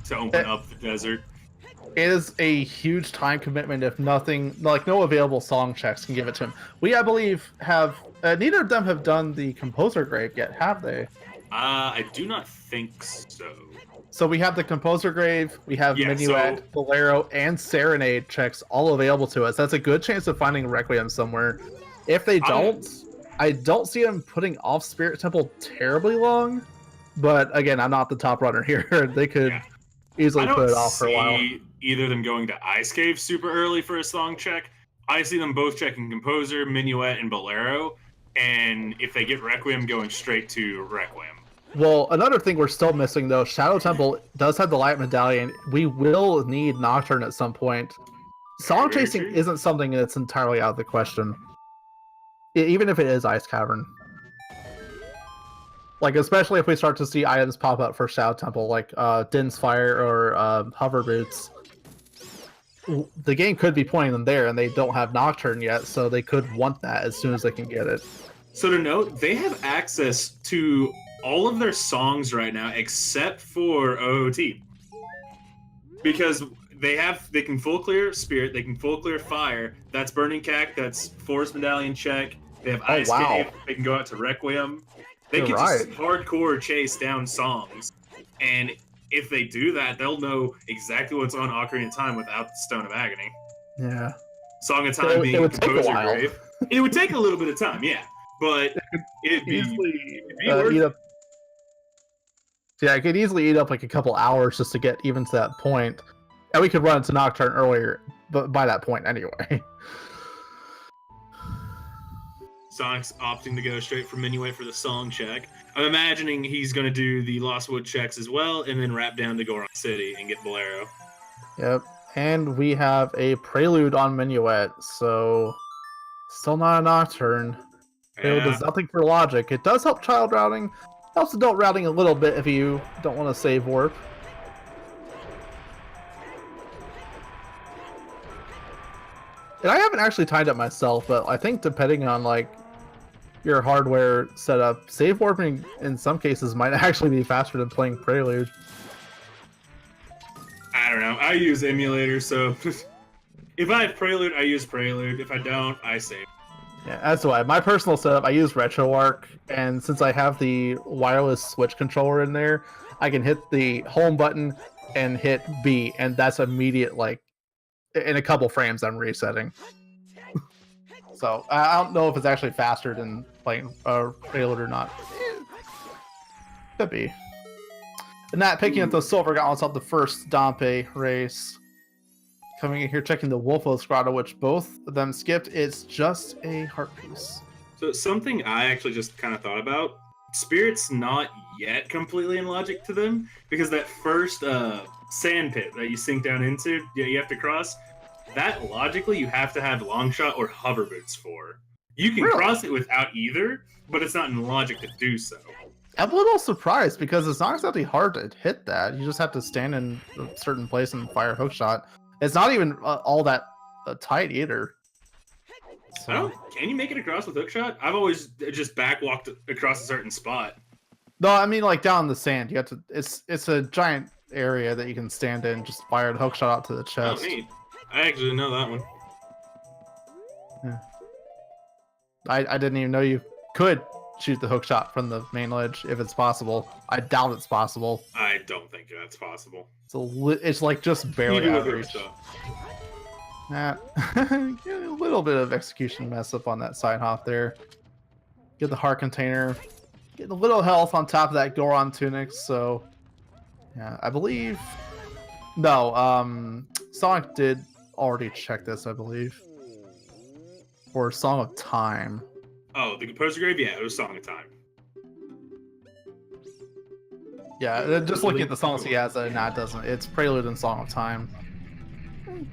To open up the desert. It is a huge time commitment if nothing, like no available song checks can give it to him. We, I believe, have Neither of them have done the Composer Grave yet, have they? I do not think so. So we have the Composer Grave, we have Yeah, Minuet, Bolero, and Serenade checks all available to us. That's a good chance of finding Requiem somewhere. If they don't, I don't see them putting off Spirit Temple terribly long. But again, I'm not the top runner here. They could easily put it off for a while. Either of them going to Ice Cave super early for a song check. I see them both checking Composer, Minuet, and Bolero. And if they get Requiem, going straight to Requiem. Well, another thing we're still missing, though, Shadow Temple does have the Light Medallion. We will need Nocturne at some point. Song chasing isn't something that's entirely out of the question. Even if it is Ice Cavern. Like, especially if we start to see items pop up for Shadow Temple, like Din's Fire or Hover Boots. The game could be pointing them there, and they don't have Nocturne yet, so they could want that as soon as they can get it. So to note, they have access to all of their songs right now except for OOT. Because they can full clear Spirit, they can full clear Fire. That's Burning Cack, that's Forest Medallion check. They have Ice Cave, they can go out to Requiem. They can just hardcore chase down songs. And if they do that, they'll know exactly what's on Ocarina of Time without the Stone of Agony. Yeah. Song of Time being a Composer Grave. It would take a little bit of time, yeah. But it'd be worth it. Yeah, I could easily eat up like a couple hours just to get even to that point. And we could run into Nocturne earlier, but by that point anyway. Sonic's opting to go straight for Minuet for the song check. I'm imagining he's going to do the Lost Wood checks as well, and then wrap down to Goron City and get Bolero. Yep, and we have a Prelude on Minuet, so still not a Nocturne. Prelude does nothing for logic. It does help child routing. Helps adult routing a little bit if you don't want to save warp. And I haven't actually timed it myself, but I think depending on like your hardware setup, save warping in some cases might actually be faster than playing Prelude. I don't know. I use emulators, so if I have Prelude, I use Prelude. If I don't, I save. Yeah, that's why. My personal setup, I use RetroArch, and since I have the wireless Switch controller in there, I can hit the home button and hit B, and that's immediate, like, in a couple frames I'm resetting. So, I don't know if it's actually faster than playing Prelude or not. Could be. And that picking up those silver gauntlets off the first Dompe race. Coming in here, checking the Wolfo Grotto, which both of them skipped. It's just a heart piece. So something I actually just kind of thought about. Spirit's not yet completely in logic to them, because that first sand pit that you sink down into, you have to cross, that logically you have to have Longshot or Hover Boots for. You can cross it without either, but it's not in logic to do so. I'm a little surprised, because it's not exactly hard to hit that. You just have to stand in a certain place and fire a hookshot. It's not even all that tight either. So. Can you make it across with hookshot? I've always just backwalked across a certain spot. No, I mean like down in the sand. You have to. It's a giant area that you can stand in. Just fire the hookshot out to the chest. Oh, neat. I actually didn't know that one. Yeah. I didn't even know you could shoot the hookshot from the main ledge if it's possible. I doubt it's possible. I don't think that's possible. It's like just barely out of reach. A little bit of execution mess up on that side hop there. Get the heart container. Get a little health on top of that Goron tunic. So, yeah, I believe. No, Sonic did already check this, I believe. For Song of Time. Oh, the Composer Grave? Yeah, it was Song of Time. Yeah, just looking at the songs he has, it doesn't. It's Prelude and Song of Time.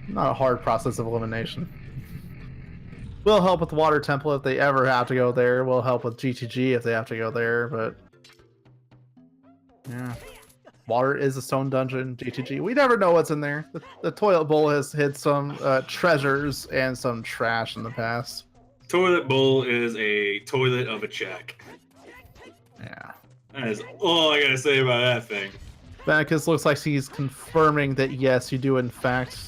Not a hard process of elimination. Will help with Water Temple if they ever have to go there. Will help with GTG if they have to go there, but... yeah. Water is a stone dungeon, GTG. We never know what's in there. The Toilet Bowl has hid some treasures and some trash in the past. Toilet Bowl is a toilet of a check. Yeah. That is all I gotta say about that thing. Vanicus looks like he's confirming that yes, you do in fact.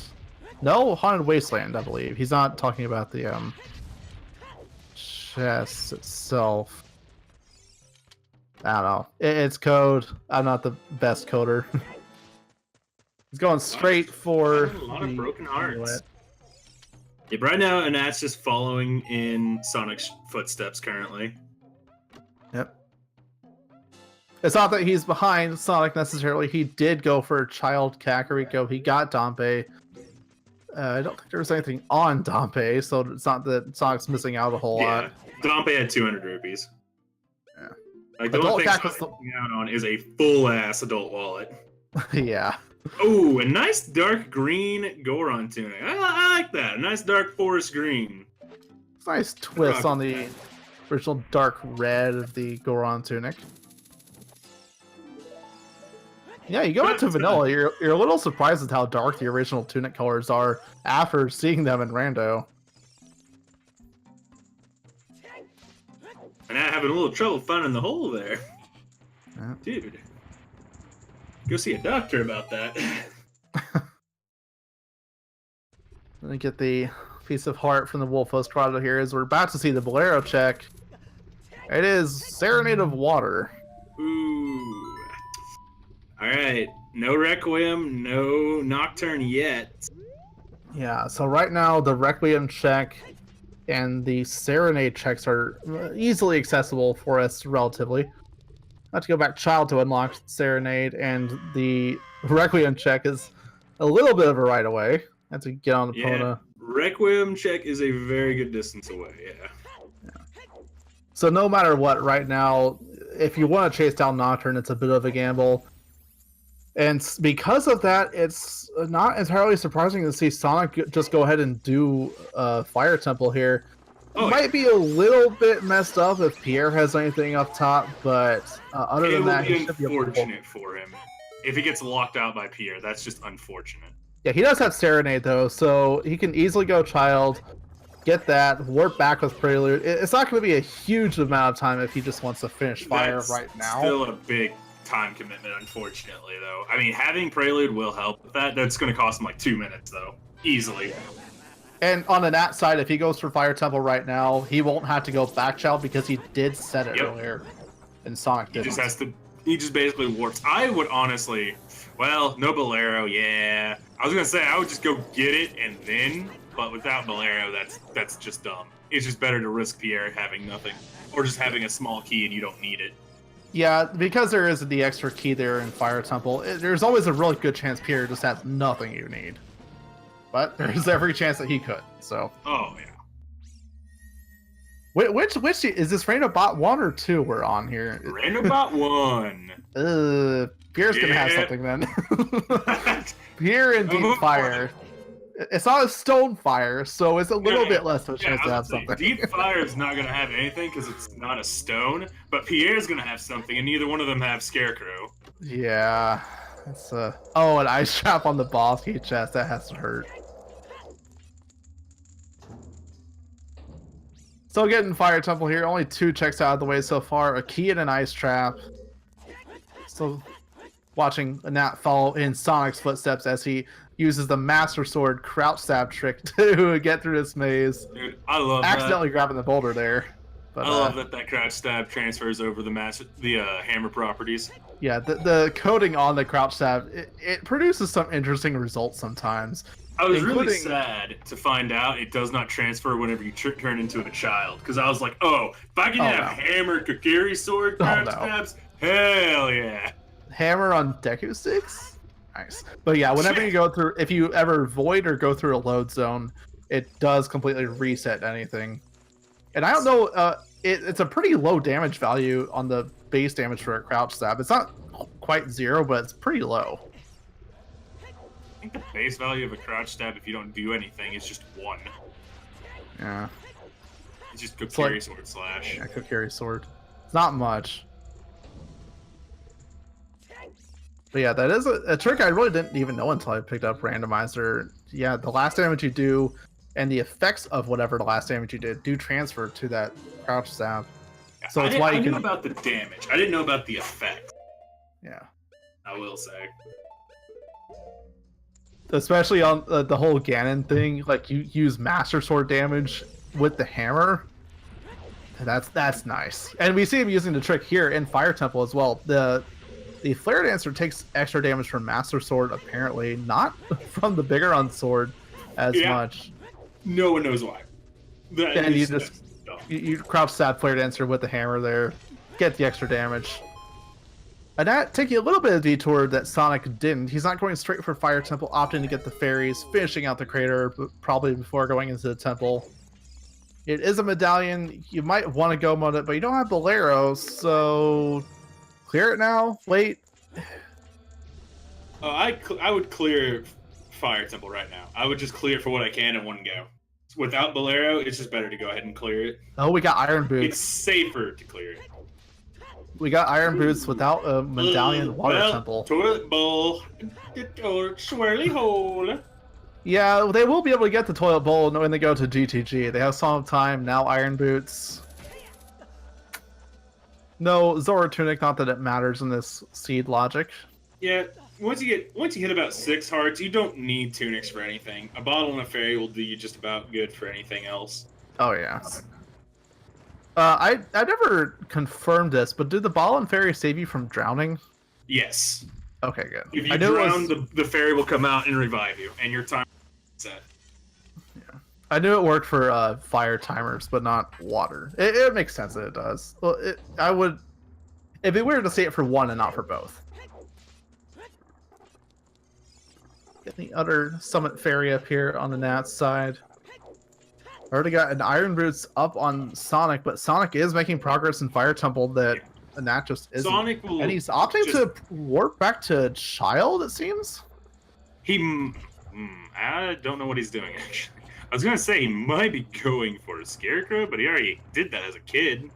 No, Haunted Wasteland, I believe. He's not talking about the chest itself. I don't know. It's code. I'm not the best coder. He's going straight for a lot of broken hearts. amulet. Yeah, right now, Anat's just following in Sonic's footsteps currently. Yep. It's not that he's behind Sonic necessarily. He did go for Child Kakariko. He got Dompe. I don't think there was anything on Dompe, so it's not that Sonic's missing out a whole lot. Dompe had 200 rupees. Yeah. Like, the only thing Sonic's missing out on is a full-ass adult wallet. Yeah. Oh, a nice dark green Goron tunic. I like that. A nice dark forest green. It's a nice twist on the original dark red of the Goron tunic. Yeah, you go into vanilla, you're a little surprised at how dark the original tunic colors are after seeing them in Rando. And I'm having a little trouble finding the hole there. Yeah. Dude. Go see a doctor about that. Let me get the piece of heart from the Wolfos Prado here as we're about to see the Bolero check. It is Serenade of Water. Ooh. Alright. No Requiem, no Nocturne yet. Yeah, so right now the Requiem check and the Serenade checks are easily accessible for us relatively. I have to go back Child to unlock Serenade, and the Requiem check is a little bit of a right away. I have to get on the Pona. Requiem check is a very good distance away, yeah. So no matter what, right now, if you want to chase down Nocturne, it's a bit of a gamble. And because of that, it's not entirely surprising to see Sonic just go ahead and do Fire Temple here. It might be a little bit messed up if Pierre has anything up top, but other than that, it would be unfortunate for him. If he gets locked out by Pierre, that's just unfortunate. Yeah, he does have Serenade, though, so he can easily go Child, get that, warp back with Prelude. It's not going to be a huge amount of time if he just wants to finish Fire right now. Still a big time commitment, unfortunately, though. I mean, having Prelude will help with that. That's going to cost him like 2 minutes, though. Easily. And on the Nat side, if he goes for Fire Temple right now, he won't have to go back Child because he did set it earlier. And Sonic didn't. He just basically warps. I would honestly, well, no Bolero, yeah. I was going to say, I would just go get it and then, but without Bolero, that's just dumb. It's just better to risk Pierre having nothing. Or just having a small key and you don't need it. Yeah, because there is the extra key there in Fire Temple, there's always a really good chance Pierre just has nothing you need. But there's every chance that he could, so. Oh, yeah. Which is this Rainobot 1 or 2 we're on here? Rainobot 1. Pierre's gonna have something then. Pierre and Deep Fire. It's not a stone fire, so it's a little bit less of a chance to have something. Deep Fire is not going to have anything because it's not a stone, but Pierre's going to have something, and neither one of them have Scarecrow. Yeah. It's oh, an ice trap on the boss key chest. That has to hurt. Still getting Fire Temple here. Only 2 checks out of the way so far. A key and an ice trap. Still watching Nat follow in Sonic's footsteps as he uses the Master Sword crouch stab trick to get through this maze. Dude, I love accidentally grabbing the boulder there. But, I love that crouch stab transfers over the hammer properties. Yeah, the coding on the crouch stab, it produces some interesting results sometimes. I was really sad to find out it does not transfer whenever you turn into a child, because I was like, oh, if I can have hammer Kokiri sword crouch stabs, hell yeah. Hammer on Deku sticks? Nice. But yeah, whenever you go through, if you ever void or go through a load zone, it does completely reset anything. And I don't know, it's a pretty low damage value on the base damage for a crouch stab. It's not quite 0, but it's pretty low. I think the base value of a crouch stab, if you don't do anything, is just 1. Yeah. It's just Kokiri sword slash. Yeah, Kokiri sword. It's not much. But yeah, that is a trick I really didn't even know until I picked up Randomizer. Yeah, the last damage you do and the effects of whatever the last damage you did do transfer to that crouch stab. So it's why you can. I knew about the damage. I didn't know about the effect. Yeah. I will say. Especially on the whole Ganon thing, like you use Master Sword damage with the hammer. That's nice. And we see him using the trick here in Fire Temple as well. The Flare Dancer takes extra damage from Master Sword, apparently, not from the Biggoron sword as much. No one knows why. And you crop stab Flare Dancer with the hammer there, get the extra damage. And that taking a little bit of detour that Sonic didn't. He's not going straight for Fire Temple, opting to get the fairies, finishing out the crater, probably before going into the temple. It is a medallion. You might want to go mode it, but you don't have Bolero, so clear it now. Wait. I would clear Fire Temple right now. I would just clear it for what I can in one go. Without Bolero, it's just better to go ahead and clear it. Oh, we got Iron Boots. It's safer to clear it. We got Iron Boots without a medallion water temple. Toilet bowl, or swirly hole. Yeah, they will be able to get the toilet bowl when they go to GTG. They have Song of Time, now Iron Boots. No, Zora Tunic, not that it matters in this seed logic. Yeah, once you hit about 6 hearts, you don't need tunics for anything. A bottle and a fairy will do you just about good for anything else. Oh yeah. I never confirmed this, but did the bottle and fairy save you from drowning? Yes. Okay, good. If you drown, the fairy will come out and revive you, and your time is set. Yeah. I knew it worked for fire timers, but not water. It makes sense that it does. Well, it'd be weird to see it for one and not for both. Get the other summit fairy up here on the Nats side. Already got an Iron Boots up on Sonic, but Sonic is making progress in Fire Temple that Nat just isn't. Sonic will and he's opting to warp back to Child, it seems? I don't know what he's doing, actually. I was going to say he might be going for a Scarecrow, but he already did that as a kid.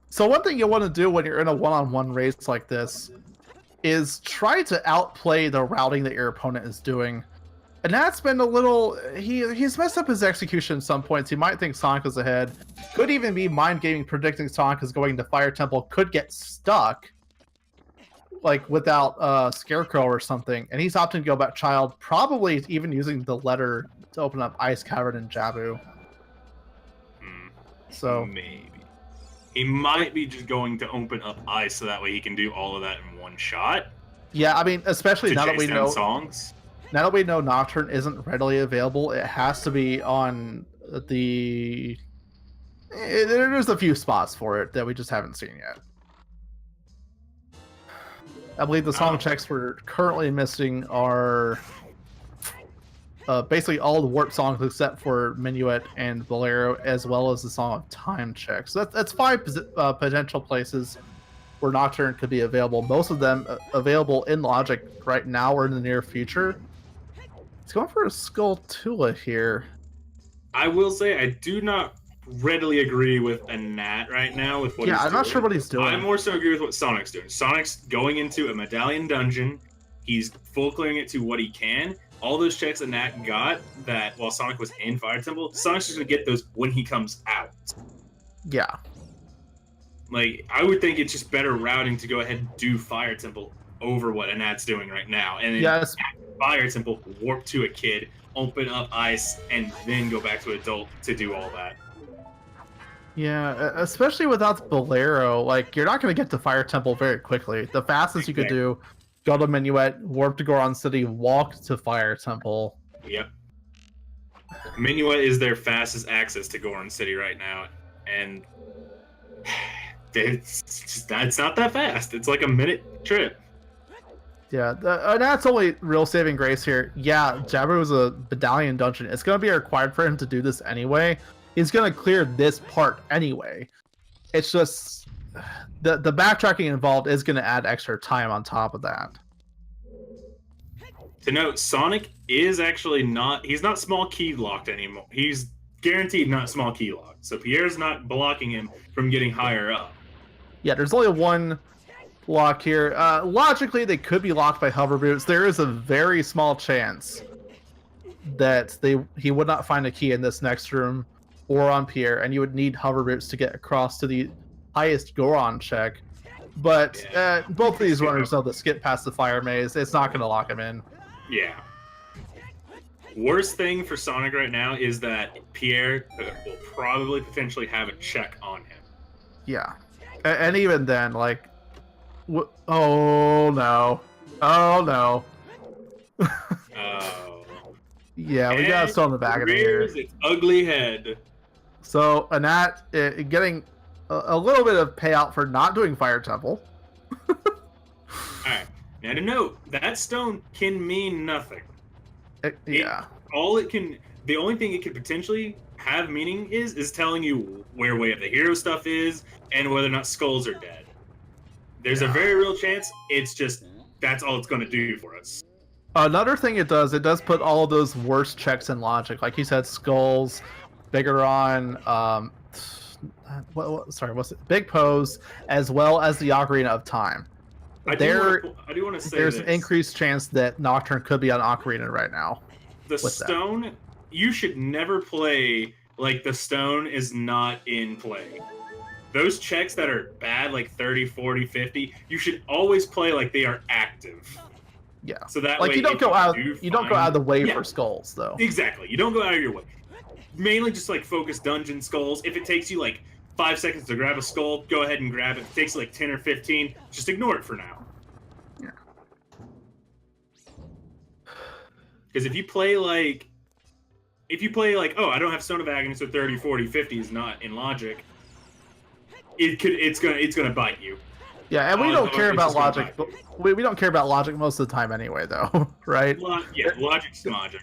So one thing you want to do when you're in a one-on-one race like this is try to outplay the routing that your opponent is doing. And that's been a little... He's messed up his execution at some points. He might think Sonic is ahead. Could even be mind gaming, predicting Sonic is going to Fire Temple. Could get stuck, like without Scarecrow or something. And he's opting to go back Child, probably even using the letter to open up Ice Cavern and Jabu. So maybe he might be just going to open up Ice so that way he can do all of that in one shot. Yeah, I mean, especially now that we know songs. Now that we know Nocturne isn't readily available, it has to be on the... There's a few spots for it that we just haven't seen yet. I believe the song checks we're currently missing are basically all the warp songs except for Minuet and Bolero, as well as the Song of Time checks. So that's 5 potential places where Nocturne could be available. Most of them available in Logic right now or in the near future. He's going for a Skulltula here. I will say I do not readily agree with a Nat right now with what he's doing. Yeah, I'm not sure what he's doing. I more so agree with what Sonic's doing. Sonic's going into a medallion dungeon. He's full clearing it to what he can. All those checks that Nat got that while Sonic was in Fire Temple, Sonic's just going to get those when he comes out. Yeah. Like, I would think it's just better routing to go ahead and do Fire Temple over what Anat's doing right now. And then Fire Temple, warp to a kid, open up Ice, and then go back to Adult to do all that. Yeah, especially without Bolero, like, you're not going to get to Fire Temple very quickly. The fastest you could do, go to Minuet, warp to Goron City, walk to Fire Temple. Yep. Minuet is their fastest access to Goron City right now, and it's not that fast. It's like a minute trip. Yeah, that's only real saving grace here. Yeah, Jabber was a medallion dungeon. It's going to be required for him to do this anyway. He's going to clear this part anyway. It's just the backtracking involved is going to add extra time on top of that. To note, Sonic is actually he's not small key locked anymore. He's guaranteed not small key locked. So Pierre's not blocking him from getting higher up. Yeah, there's only one lock here. Logically, they could be locked by hover boots. There is a very small chance that he would not find a key in this next room or on Pierre, and you would need hover boots to get across to the highest Goron check. But both of these runners know that skip past the fire maze. It's not going to lock him in. Yeah. Worst thing for Sonic right now is that Pierre will probably potentially have a check on him. Yeah. And even then, like, oh no, oh no. Oh. Yeah, we got a stone in the back of here. Rears its ugly head. So Anat getting a little bit of payout for not doing Fire Temple. Alright. Now to note, that stone can mean nothing. Yeah. The only thing it could potentially have meaning is telling you where Way of the Hero stuff is and whether or not skulls are dead. There's a very real chance that's all it's going to do for us. Another thing it does put all of those worst checks in logic. Like you said, skulls, Bigoron, what's it? Big Pose, as well as the Ocarina of Time. I do want to say there's an increased chance that Nocturne could be on Ocarina right now. The stone, you should never play like the stone is not in play. Those checks that are bad, like 30, 40, 50, you should always play like they are active. Yeah. So that like way you don't go out of the way for skulls though. Exactly. You don't go out of your way. Mainly just like focus dungeon skulls. If it takes you like 5 seconds to grab a skull, go ahead and grab it. If it takes like 10 or 15, just ignore it for now. Yeah. Because if you play like, oh, I don't have Stone of Agony, so 30, 40, 50 is not in logic, it's gonna bite you. Yeah, and we don't care about logic. We don't care about logic most of the time anyway, though, right? Logic's logic.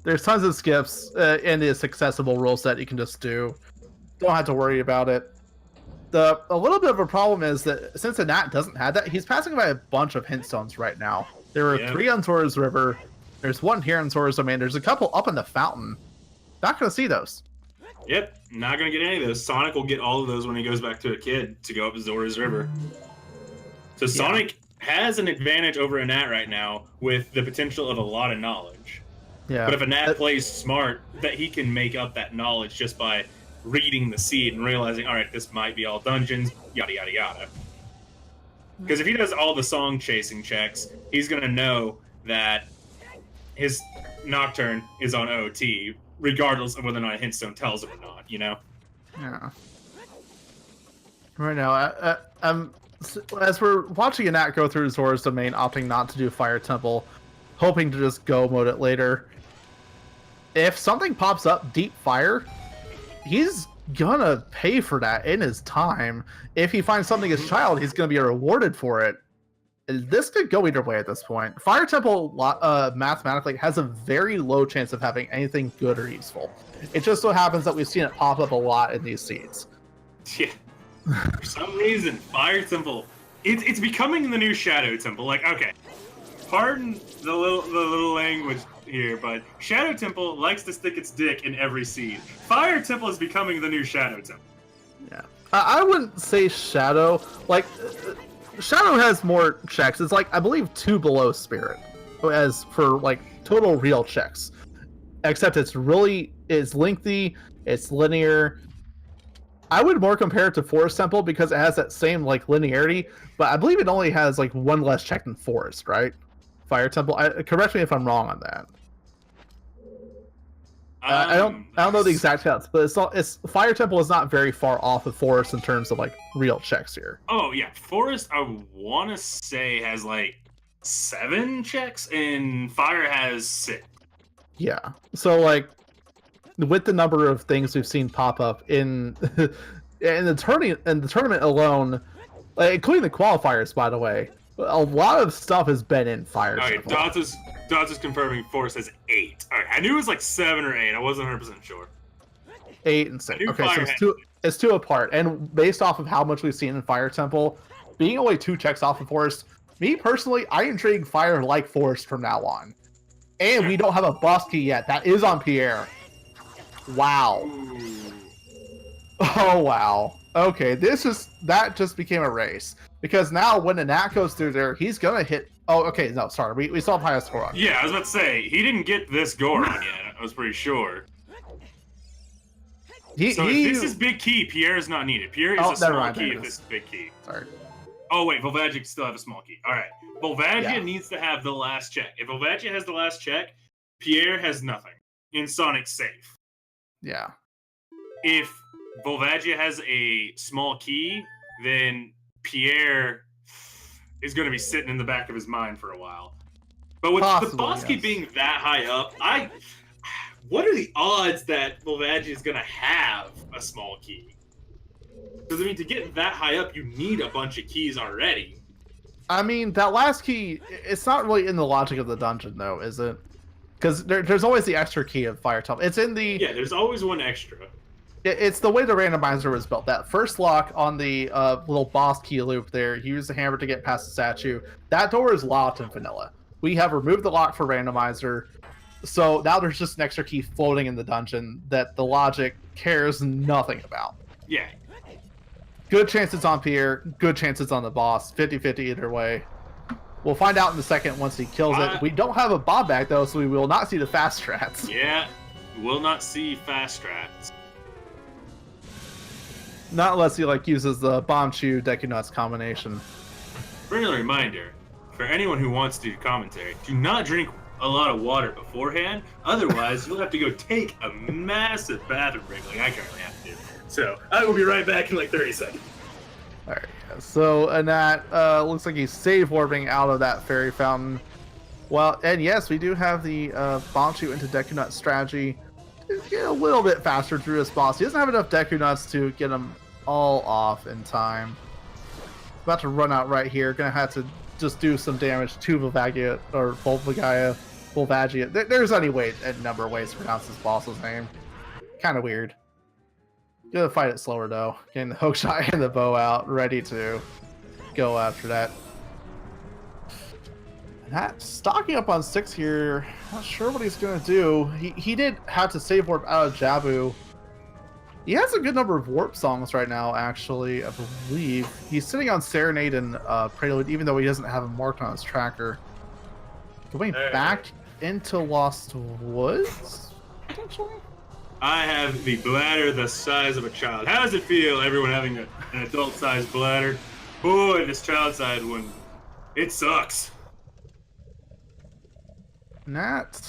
There's tons of skips in this accessible rule set you can just do. Don't have to worry about it. A little bit of a problem is that since Anat doesn't have that, he's passing by a bunch of hint stones right now. There are 3 on Sora's River. There's 1 here on Sora's Domain. There's a couple up in the fountain. Not going to see those. Yep, not going to get any of those. Sonic will get all of those when he goes back to a kid to go up Zora's River. So Sonic has an advantage over Anat right now with the potential of a lot of knowledge. Yeah. But if Anat plays smart, that he can make up that knowledge just by reading the seed and realizing, all right, this might be all dungeons, yada, yada, yada. Because if he does all the song chasing checks, he's going to know that his Nocturne is on OT, regardless of whether or not a hint stone tells him or not, you know? Yeah. Right now, as we're watching Anat go through Zora's Domain, opting not to do Fire Temple, hoping to just go mode it later. If something pops up Deep Fire, he's gonna pay for that in his time. If he finds something as child, he's gonna be rewarded for it. This could go either way at this point. Fire Temple mathematically has a very low chance of having anything good or useful. It just so happens that we've seen it pop up a lot in these seeds. Yeah. For some reason, Fire Temple, it's becoming the new Shadow Temple. Like, okay, pardon the little language here, but Shadow Temple likes to stick its dick in every seed. Fire Temple is becoming the new Shadow Temple. Yeah, I wouldn't say Shadow. Like, Shadow has more checks. It's like, I believe 2 below Spirit as for like total real checks. Except it's lengthy, it's linear. I would more compare it to Forest Temple because it has that same like linearity, but I believe it only has like 1 less check than Forest, right? Fire Temple. Correct me if I'm wrong on that. I don't know the exact counts, but Fire Temple is not very far off of Forest in terms of like real checks here. Oh yeah, Forest I want to say has like 7 checks, and Fire has 6. Yeah, so like with the number of things we've seen pop up in the tournament alone, like, including the qualifiers, by the way, a lot of stuff has been in Fire. All right, Dots is confirming Forest has 8. All right, I knew it was like 7 or 8. I wasn't 100% sure. 8 and 6. Okay, so it's 2 apart, and based off of how much we've seen in Fire Temple, being only 2 checks off of Forest, me personally, I intrigue Fire like Forest from now on. And we don't have a boss key yet. That is on Pierre. Wow. Ooh. Oh wow. Okay, that just became a race because now when the Nat goes through there, he's gonna hit. Oh, okay. No, sorry. We still have highest score on. Yeah, I was about to say he didn't get this Goron yet. I was pretty sure. If this is big key, Pierre is not needed. Pierre is a small key if this is big key. Sorry. Oh wait, Volvagia still have a small key. All right, Volvagia needs to have the last check. If Volvagia has the last check, Pierre has nothing, and Sonic's safe. Yeah. If Volvagia has a small key, then Pierre is going to be sitting in the back of his mind for a while. But with the boss key being that high up, what are the odds that Volvagia is going to have a small key? Because, I mean, to get that high up, you need a bunch of keys already. I mean, that last key, it's not really in the logic of the dungeon, though, is it? Because there's always the extra key of Fire Top. It's in the... Yeah, there's always one extra. It's the way the randomizer was built. That first lock on the little boss key loop there, you use the hammer to get past the statue. That door is locked in vanilla. We have removed the lock for randomizer, so now there's just an extra key floating in the dungeon that the logic cares nothing about. Yeah. Good chances on Pierre, good chances on the boss. 50-50 either way. We'll find out in a second once he kills it. We don't have a bomb bag, though, so we will not see the fast strats. Yeah, we will not see fast strats. Not unless he uses the bomb chew Deku Nuts combination. Friendly reminder, for anyone who wants to do commentary, do not drink a lot of water beforehand. Otherwise, you'll have to go take a massive bathroom break like I currently have to do. So, I will be right back in 30 seconds. Alright, so Anat looks like he's save warping out of that fairy fountain. Well, and yes, we do have the bomb shoot into Deku Nut strategy. Get a little bit faster through this boss. He doesn't have enough Deku Nuts to get him all off in time. About to run out right here. Gonna have to just do some damage to Volvagia or Volvagia. There's any way, a number of ways to pronounce this boss's name. Kind of weird. Gonna fight it slower though. Getting the hook shot and the bow out, ready to go after that. That stocking up on 6 here. Not sure what he's gonna do. He did have to save warp out of Jabu. He has a good number of warp songs right now, actually, I believe. He's sitting on Serenade and Prelude, even though he doesn't have them marked on his tracker. Going back into Lost Woods, potentially? I have the bladder the size of a child. How does it feel, everyone having an adult-sized bladder? Boy, this child-sized one, it sucks. Nat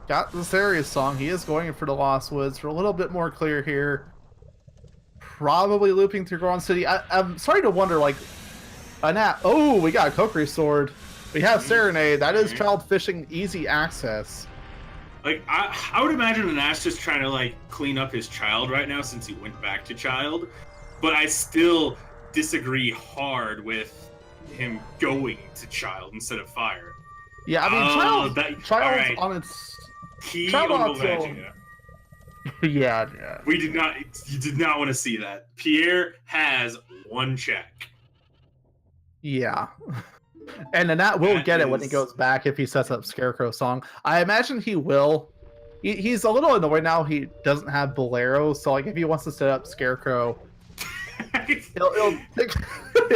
got the serious song. He is going for the Lost Woods for a little bit more clear here. Probably looping through Goron City. I'm sorry to wonder, Nat. Oh, we got a Kokiri sword. We have Serenade. That is child fishing easy access. I would imagine Anat's just trying to clean up his child right now since he went back to child, but I still disagree hard with him going to child instead of fire. Yeah, I mean, child on its key on Volvagia. Yeah. You did not want to see that. Pierre has one check. Yeah. And Nat will get it when he goes back if he sets up Scarecrow song. I imagine he will. He's a little annoyed now he doesn't have Bolero, so if he wants to set up Scarecrow, he'll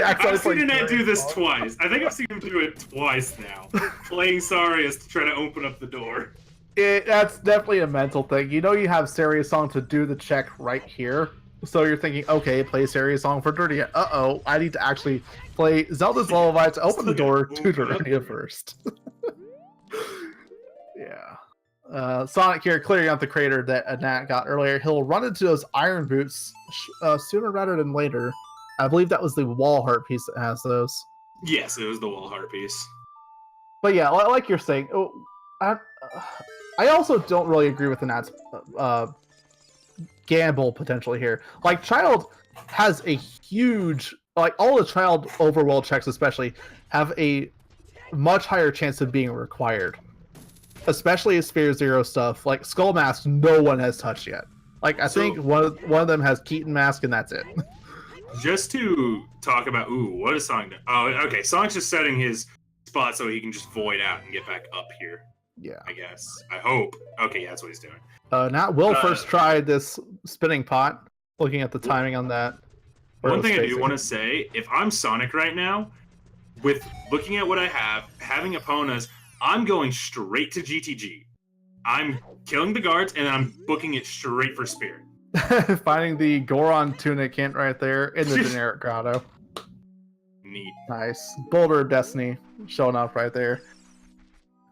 I've seen Nat do this twice. I think I've seen him do it twice now. Playing Sarius to try to open up the door. That's definitely a mental thing. You have Sarius song to do the check right here. So you're thinking, okay, play Sarius song for Dirtia. Uh-oh, I need to actually play Zelda's Lullaby to open the door to Dirtia first. Yeah. Sonic here clearing out the crater that Nat got earlier. He'll run into those iron boots sooner rather than later. I believe that was the wall heart piece that has those. Yes, it was the wall heart piece. But yeah, like you're saying, I also don't really agree with the Nat's gamble potentially here. Child has a huge, all the Child overworld checks especially have a much higher chance of being required. Especially Sphere Zero stuff. Skull Mask, no one has touched yet. I think one of them has Keaton Mask and that's it. Just to talk about, what is Sonic doing? Oh, okay, Sonic's just setting his spot so he can just void out and get back up here. Yeah. I guess. I hope. Okay, yeah, that's what he's doing. Nat will first try this spinning pot, looking at the timing on that. One thing I do want to say, if I'm Sonic right now, with looking at what I have, having Eponas, I'm going straight to GTG. I'm killing the guards, and I'm booking it straight for Spirit. Finding the Goron tunic hint right there in the generic grotto. Neat. Nice. Boulder of Destiny showing off right there.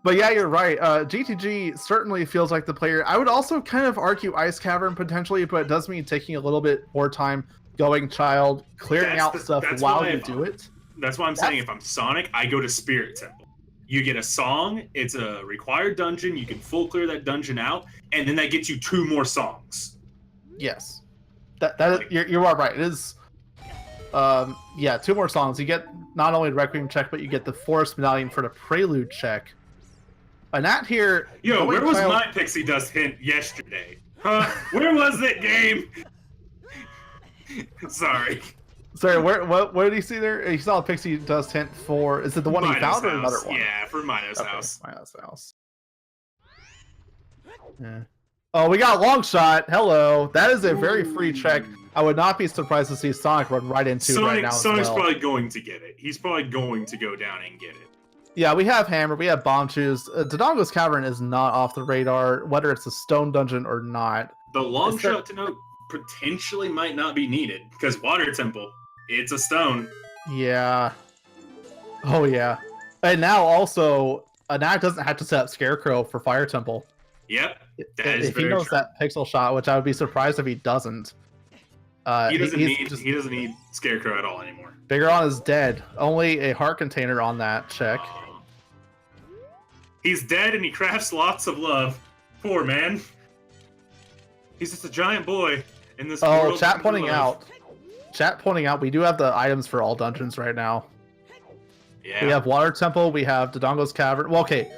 But yeah, you're right. GTG certainly feels like the player. I would also kind of argue Ice Cavern potentially, but it does mean taking a little bit more time going child, clearing out stuff while you do it. That's why I'm saying if I'm Sonic, I go to Spirit Temple. You get a song, it's a required dungeon, you can full clear that dungeon out, and then that gets you 2 more songs. Yes. You are right. It is 2 more songs. You get not only the Requiem check, but you get the Forest Medallion for the Prelude check. And that here... Yo, where was my Pixie Dust hint yesterday? Huh? Where was that game? Sorry. What did he see there? He saw a Pixie Dust hint for... Is it the one he found or another one? Yeah, for Minos House. Minos House. Yeah. Oh, we got Long Shot. Hello. That is a very free check. I would not be surprised to see Sonic run right into right now. Sonic's probably going to get it. He's probably going to go down and get it. Yeah, we have Hammer, we have Bomb Shoes. Dodongo's Cavern is not off the radar, whether it's a stone dungeon or not. The long shot to note potentially might not be needed, because Water Temple, it's a stone. Yeah. Oh, yeah. And now also, Nat doesn't have to set up Scarecrow for Fire Temple. Yep, if he knows that pixel shot, which I would be surprised if he doesn't. He doesn't need Scarecrow at all anymore. Bigeron is dead. Only a heart container on that check. He's dead and he crafts lots of love. Poor man. He's just a giant boy in this world. Chat pointing out. Chat pointing out we do have the items for all dungeons right now. Yeah. We have Water Temple, we have Dodongo's Cavern. Well, okay.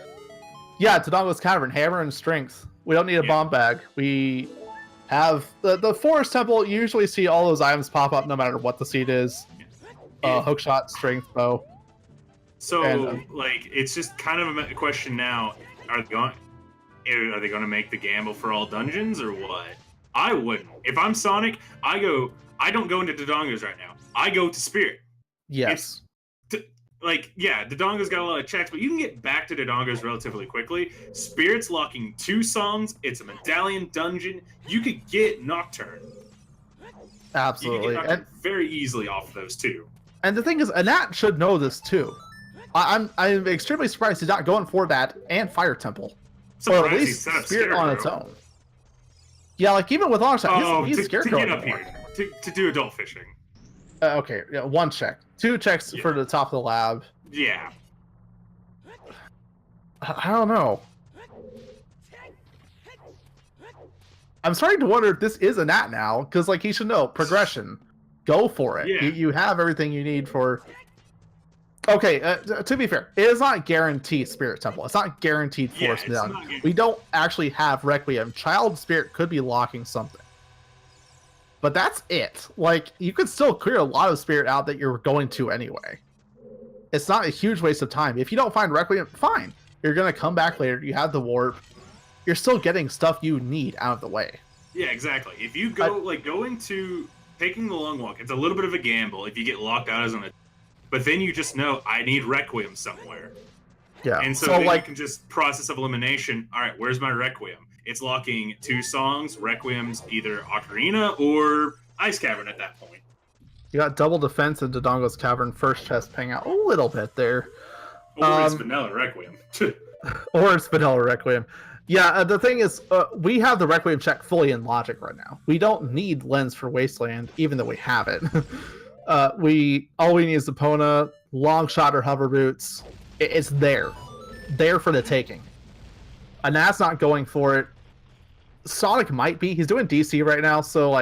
Yeah, Dodongo's Cavern, Hammer and Strength. We don't need a bomb bag. We have the Forest Temple. You usually see all those items pop up no matter what the seed is. Hookshot, Strength, Bow. So, it's just kind of a question now. Are they going to make the gamble for all dungeons or what? I wouldn't. If I'm Sonic, I don't go into Dodongo's right now. I go to Spirit. Yes. Dodongo's got a lot of checks, but you can get back to Dodongo's relatively quickly. Spirit's locking 2 songs. It's a medallion dungeon. You could get Nocturne. Absolutely. You can get Nocturne very easily off of those 2. And the thing is, Anat should know this too. I'm extremely surprised he's not going for that and Fire Temple. Or at least Spirit on its own. Yeah, like even with Longshot, he's Scarecrow. To get up here. To do adult fishing. Okay, yeah, 1 check. 2 checks for the top of the lab. Yeah. I don't know. I'm starting to wonder if this is a Nat now, because he should know progression. Go for it. Yeah. You have everything you need for. Okay, to be fair, it is not guaranteed Spirit Temple. It's not guaranteed Forest Medallion. We don't actually have Requiem. Child Spirit could be locking something. But that's it. You could still clear a lot of Spirit out that you're going to anyway. It's not a huge waste of time. If you don't find Requiem, fine. You're going to come back later. You have the warp. You're still getting stuff you need out of the way. Yeah, exactly. If you go, taking the long walk, it's a little bit of a gamble if you get locked out as an... But then you just know, I need Requiem somewhere. Yeah. And so then you can just process of elimination. All right, where's my Requiem? It's locking 2 songs. Requiem's either Ocarina or Ice Cavern at that point. You got double defense in Dodongo's Cavern. First chest paying out a little bit there. Or it's Vanilla Requiem. Or it's Vanilla Requiem. Yeah, the thing is, we have the Requiem check fully in logic right now. We don't need Lens for Wasteland, even though we have it. All we need is Epona, Long Shot, or Hover Boots. It's there for the taking. Anat's not going for it. Sonic might be. He's doing DC right now, so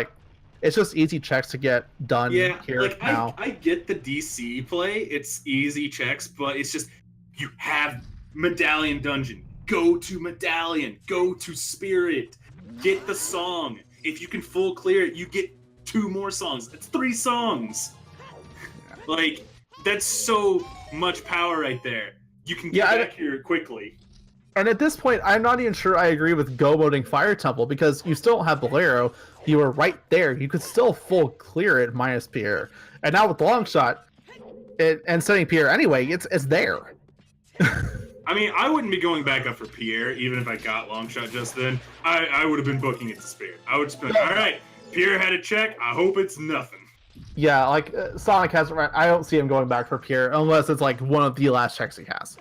it's just easy checks to get done here now. I get the DC play. It's easy checks, but it's just you have Medallion Dungeon. Go to Medallion. Go to Spirit. Get the song. If you can full clear it, you get 2 more songs. It's 3 songs. That's so much power right there. You can get back here quickly. And at this point, I'm not even sure I agree with go-moding Fire Temple, because you still have Bolero. You were right there. You could still full clear it minus Pierre. And now with Long Shot and setting Pierre anyway, it's there. I mean, I wouldn't be going back up for Pierre, even if I got Long Shot just then. I would have been booking it to Spirit. I would just be all right, Pierre had a check. I hope it's nothing. Yeah, Sonic hasn't run. I don't see him going back for Pierre unless it's one of the last checks he has.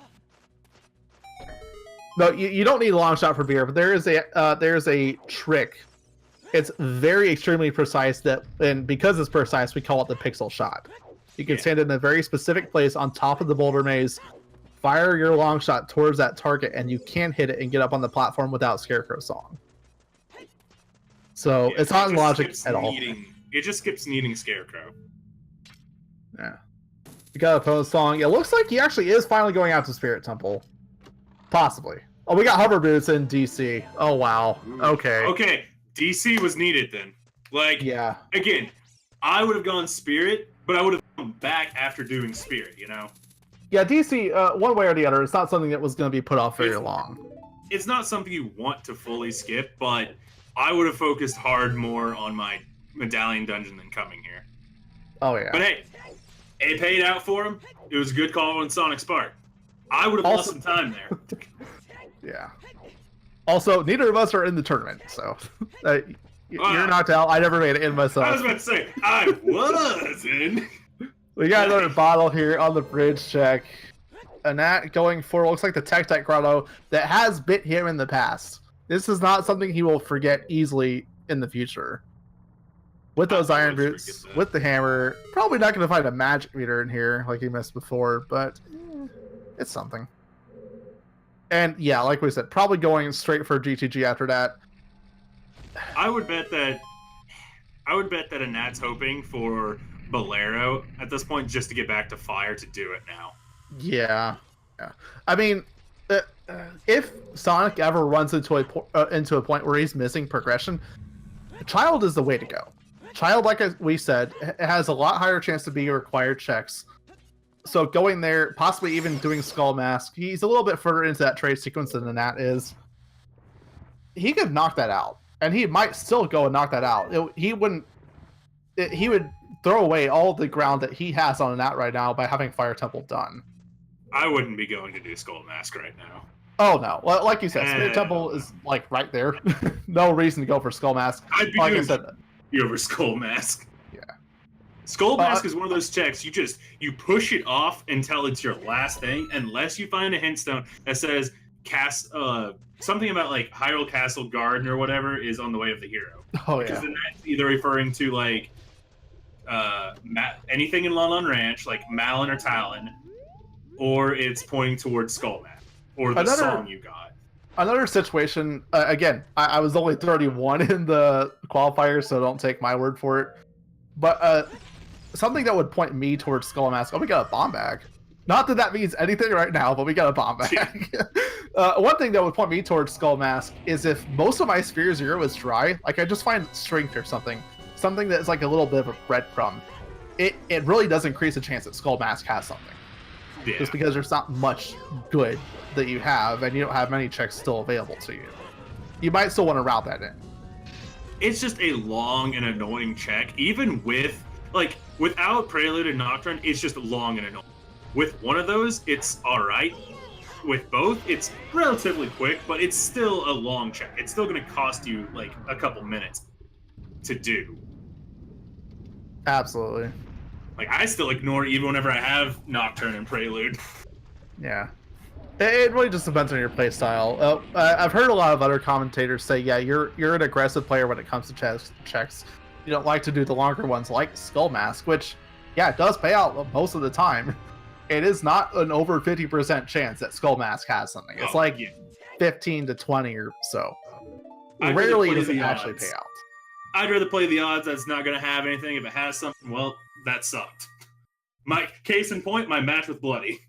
No, you don't need a long shot for beer, but there's a trick. It's very extremely precise and because it's precise, we call it the pixel shot. You can stand in a very specific place on top of the boulder maze, fire your long shot towards that target, and you can hit it and get up on the platform without Scarecrow Song. So it's not logic at all. It just skips needing Scarecrow. Yeah. You got a opponent's song. It looks like he actually is finally going out to Spirit Temple. Possibly. Oh, we got hover boots in DC. Oh, wow. Okay. Okay. DC was needed then. Like, yeah. Again, I would have gone Spirit, but I would have come back after doing Spirit, you know? Yeah, DC, one way or the other, it's not something that was going to be put off very long. It's not something you want to fully skip, but I would have focused hard more on my medallion dungeon than coming here. Oh, yeah. But hey, it paid out for him. It was a good call on Sonic Spark. I would have lost some time there. Yeah. Also, neither of us are in the tournament, so you're knocked out. I never made it in myself. I was about to say, I was in. We got another bottle here on the bridge check. And that going for looks like the Tech Grotto that has bit him in the past. This is not something he will forget easily in the future. With those iron boots, with the hammer, probably not going to find a magic meter in here like he missed before, but it's something. And yeah, like we said, probably going straight for GTG after that. I would bet that Anat's hoping for Bolero at this point just to get back to fire to do it now. Yeah. I mean, if Sonic ever runs into a point where he's missing progression, Child is the way to go. Child, like we said, has a lot higher chance to be required checks. So going there, possibly even doing Skull Mask, he's a little bit further into that trade sequence than Anat is. He could knock that out, and he might still go and knock that out. He would throw away all the ground that he has on Anat right now by having Fire Temple done. I wouldn't be going to do Skull Mask right now. Oh no! Well, like you said, Spirit Temple is like right there. No reason to go for Skull Mask. I'd be like doing I said, over Skull Mask. Yeah. Skull Mask is one of those checks you push it off until it's your last thing, unless you find a hint stone that says cast something about like Hyrule Castle Garden or whatever is on the way of the hero. Oh yeah. Because then that's either referring to like anything in Lon Lon Ranch, like Malin or Talon, or it's pointing towards Skull Mask or the song you got. Another situation, again, I was only 31 in the qualifier, so don't take my word for it. But something that would point me towards Skull Mask, we got a bomb bag. Not that that means anything right now, but we got a bomb bag. One thing that would point me towards Skull Mask is if most of my Sphere Zero is dry, like I just find strength or something that's like a little bit of a breadcrumb. It really does increase the chance that Skull Mask has something. Yeah. Just because there's not much good that you have, and you don't have many checks still available to you. You might still want to route that in. It's just a long and annoying check. Even without Prelude and Nocturne, it's just long and annoying. With one of those, it's alright. With both, it's relatively quick, but it's still a long check. It's still going to cost you like a couple minutes to do. Absolutely. Like, I still ignore it even whenever I have Nocturne and Prelude. Yeah. It really just depends on your play style. I've heard a lot of other commentators say, yeah, you're an aggressive player when it comes to checks. You don't like to do the longer ones like Skull Mask, which, yeah, it does pay out most of the time. It is not an over 50% chance that Skull Mask has something. It's 15 to 20 or so. Rarely does it actually pay out. I'd rather play the odds that's not going to have anything. If it has something, well, that sucked. My case in point, my match with Bloody.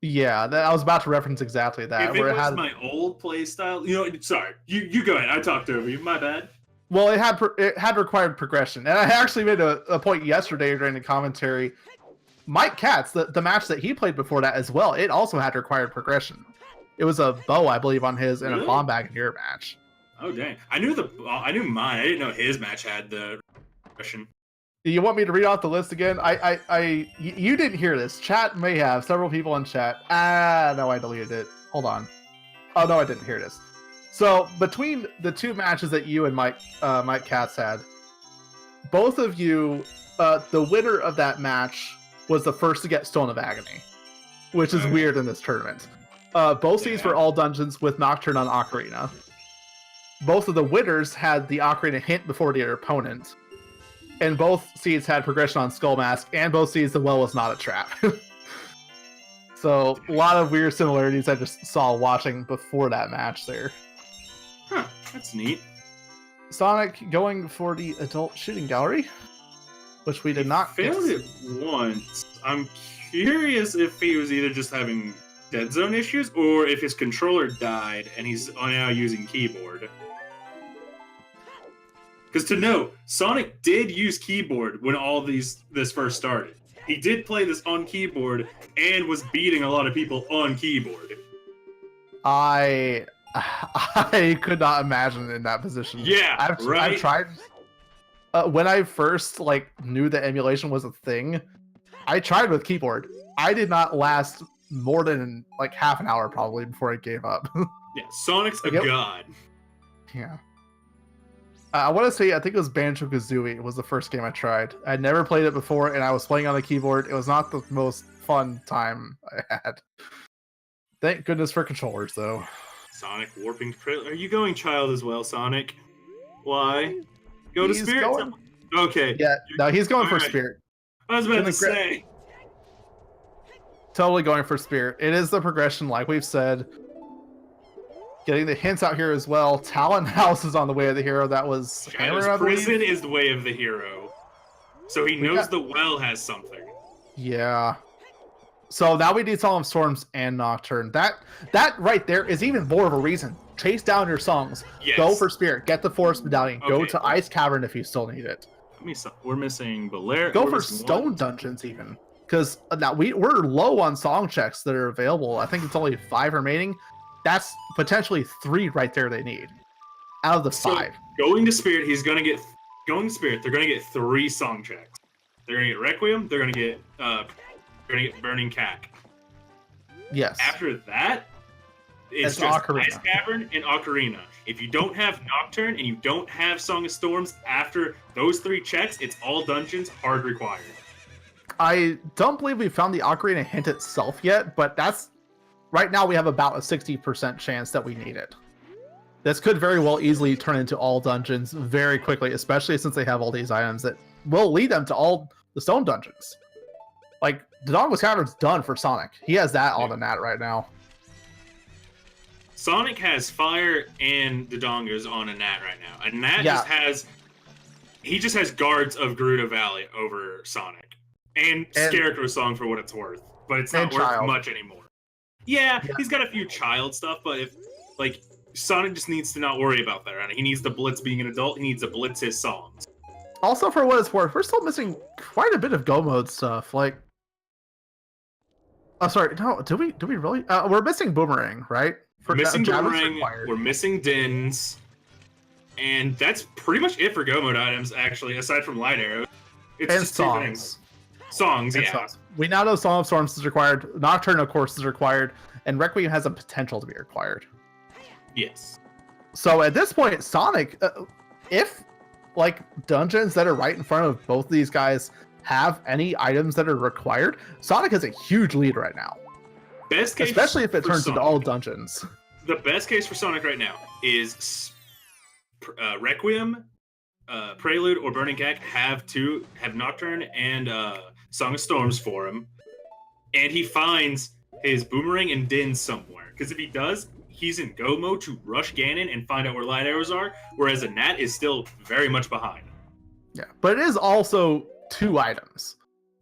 Yeah, I was about to reference exactly that. If it was my old play style, sorry, you go ahead. I talked over you. My bad. Well, it had required progression, and I actually made a point yesterday during the commentary. Mike Katz, the match that he played before that as well, it also had required progression. It was a bow, I believe, on his and a bomb bag in your match. Oh dang! I knew mine. I didn't know his match had the progression. You want me to read off the list again? You didn't hear this. Chat may have. Several people in chat. No, I deleted it. Hold on. Oh, no, I didn't hear this. So, between the two matches that you and Mike Katz had, both of you, the winner of that match was the first to get Stone of Agony, which is weird in this tournament. Both seeds for all dungeons with Nocturne on Ocarina. Both of the winners had the Ocarina hint before their opponent. And both seeds had progression on Skull Mask, and both seeds the well was not a trap. So, a lot of weird similarities I just saw watching before that match there. Huh, that's neat. Sonic going for the adult shooting gallery, which we did not failed it once. I'm curious if he was either just having dead zone issues or if his controller died and he's now using keyboard. Because to note, Sonic did use keyboard when all this first started. He did play this on keyboard and was beating a lot of people on keyboard. I could not imagine in that position. Yeah, I've tried. When I first knew that emulation was a thing, I tried with keyboard. I did not last more than half an hour probably before I gave up. Yeah, Sonic's a god. Yeah. I want to say, I think it was Banjo-Kazooie was the first game I tried. I'd never played it before, and I was playing on the keyboard. It was not the most fun time I had. Thank goodness for controllers, though. Sonic warping. Are you going child as well, Sonic? Why? Go to Spirit? Okay. Yeah, no, he's going for Spirit. I was about to say. Totally going for Spirit. It is the progression, like we've said. Getting the hints out here as well. Talon House is on the way of the hero. That was Hammer, Prison is the way of the hero. So he knows the well has something. Yeah. So now we need Song of Storms and Nocturne. That right there is even more of a reason. Chase down your songs. Yes. Go for Spirit. Get the Forest Medallion. Okay. Go to Ice Cavern if you still need it. We're missing Belair. Go for Stone Dungeons even. Because now we're low on song checks that are available. I think it's only 5 remaining. That's potentially 3 right there they need out of the 5. Going to Spirit, they're going to get 3 song checks. They're going to get Requiem. They're going to get Burning Cack. Yes. After that, it's just Ocarina. Ice Cavern and Ocarina. If you don't have Nocturne and you don't have Song of Storms after those 3 checks, it's all dungeons, hard required. I don't believe we found the Ocarina hint itself yet, but that's right now we have about a 60% chance that we need it. This could very well easily turn into all dungeons very quickly, especially since they have all these items that will lead them to all the stone dungeons. Like, Dodongo's Cavern's done for Sonic. He has that on the mat right now. Sonic has Fire and Dodongo's on a Nat right now. A Nat just has guards of Gerudo Valley over Sonic. And Scarecrow Song for what it's worth. But it's not worth much anymore. Yeah, he's got a few child stuff, but if Sonic just needs to not worry about that. Right? He needs to blitz being an adult. He needs to blitz his songs. Also, for what it's worth, we're still missing quite a bit of Go Mode stuff. Sorry, no, do we really? We're missing Boomerang, right? We're missing Boomerang. We're missing Dins, and that's pretty much it for Go Mode items. Actually, aside from Light Arrow, it's and just songs. 2 things. Songs, yeah. Songs. We now know Song of Storms is required. Nocturne, of course, is required, and Requiem has a potential to be required. Yes. So at this point, Sonic, if dungeons that are right in front of both of these guys have any items that are required, Sonic has a huge lead right now. Best case, especially if it turns into all dungeons. The best case for Sonic right now is Requiem, Prelude, or Burning Cack have Nocturne and Song of Storms for him, and he finds his Boomerang and Din somewhere. Because if he does, he's in Go Mode to rush Ganon and find out where Light Arrows are, whereas a Nat is still very much behind. Yeah, but it is also 2 items.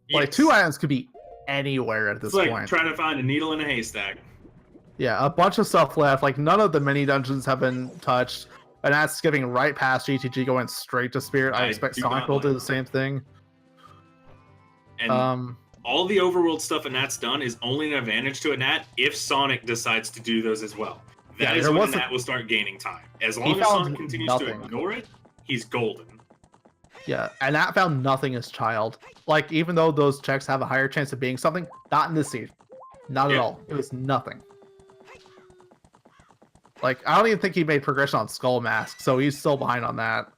Yes. 2 items could be anywhere at this point. It's trying to find a needle in a haystack. Yeah, a bunch of stuff left. None of the mini dungeons have been touched, and that's skipping right past GTG, going straight to Spirit. I expect Sonic will do the same thing. And all the overworld stuff a Nat's done is only an advantage to a Nat if Sonic decides to do those as well. That is when a Nat will start gaining time. As long as Sonic continues to ignore it, he's golden. Yeah, and Nat found nothing as child. Even though those checks have a higher chance of being something, not in this seed. Not at all. It was nothing. I don't even think he made progression on Skull Mask, so he's still behind on that.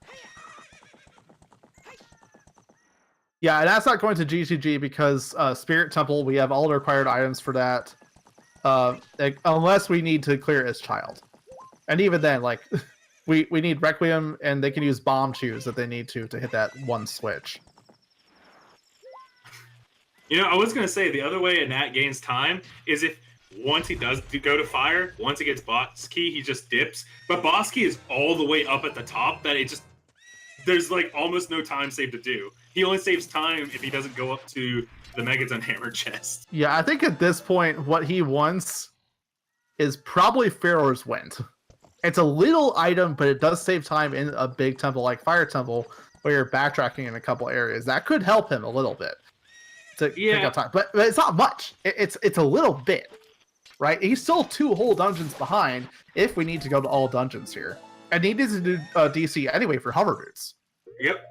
Yeah, and that's not going to GTG because Spirit Temple, we have all the required items for that. Like, unless we need to clear it as child, and even then, like, we need Requiem, and they can use bomb shoes if they need to hit that one switch. You know, I was gonna say the other way a Nat gains time is if once he does go to fire, once he gets boss key, he just dips. But boss key is all the way up at the top that it just there's like almost no time save to do. He only saves time if he doesn't go up to the Megaton Hammer chest. Yeah, I think at this point, what he wants is probably Pharaoh's Wind. It's a little item, but it does save time in a big temple like Fire Temple, where you're backtracking in a couple areas. That could help him a little bit to pick up time, but it's not much. It's a little bit, right? He's still 2 whole dungeons behind if we need to go to all dungeons here, and he needs to do DC anyway for hover boots. Yep.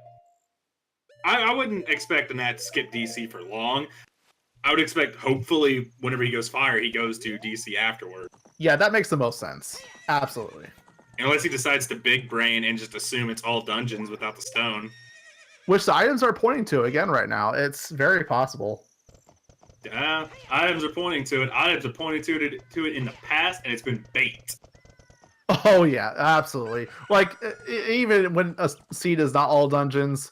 I wouldn't expect the Nat to skip DC for long. I would expect, hopefully, whenever he goes fire, he goes to DC afterward. Yeah, that makes the most sense. Absolutely. Unless he decides to big brain and just assume it's all dungeons without the stone. Which the items are pointing to again right now. It's very possible. Yeah, items are pointing to it. Items are pointing to it in the past, and it's been bait. Oh yeah, absolutely. Like even when a seed is not all dungeons,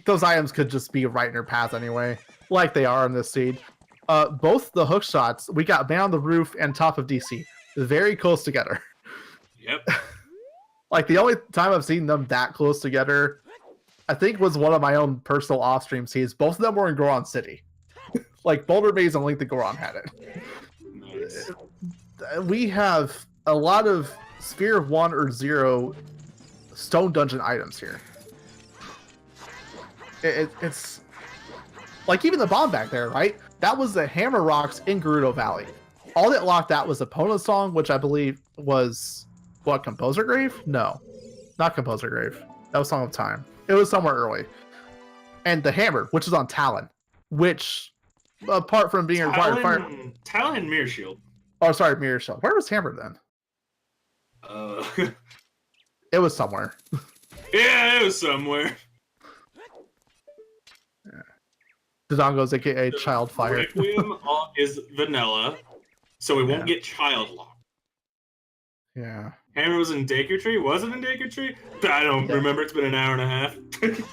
those items could just be right in your path anyway, like they are in this seed. Both the hook shots, we got Man on the Roof and top of DC, very close together. Yep. Like the only time I've seen them that close together, I think, was one of my own personal off-stream seeds. Both of them were in Goron City. Like Boulder Maze and Link the Goron had it. Nice. We have a lot of Sphere of 1 or 0 stone dungeon items here. It's like even the bomb back there, right? That was the Hammer Rocks in Gerudo Valley. All that locked that was Epona's song, which I believe was what, Composer Grave? No, not Composer Grave. That was Song of Time. It was somewhere early. And the Hammer, which is on Talon, which apart from being required fire. Talon and Mirror Shield. Oh, sorry, Mirror Shield. Where was Hammer then? It was somewhere. Yeah, it was somewhere. Dodongo's aka Child Fire. Requiem is vanilla, so we won't get Child Lock. Yeah. Hammer was in Dacre Tree? Was it in Dacre Tree? I don't remember. It's been an hour and a half.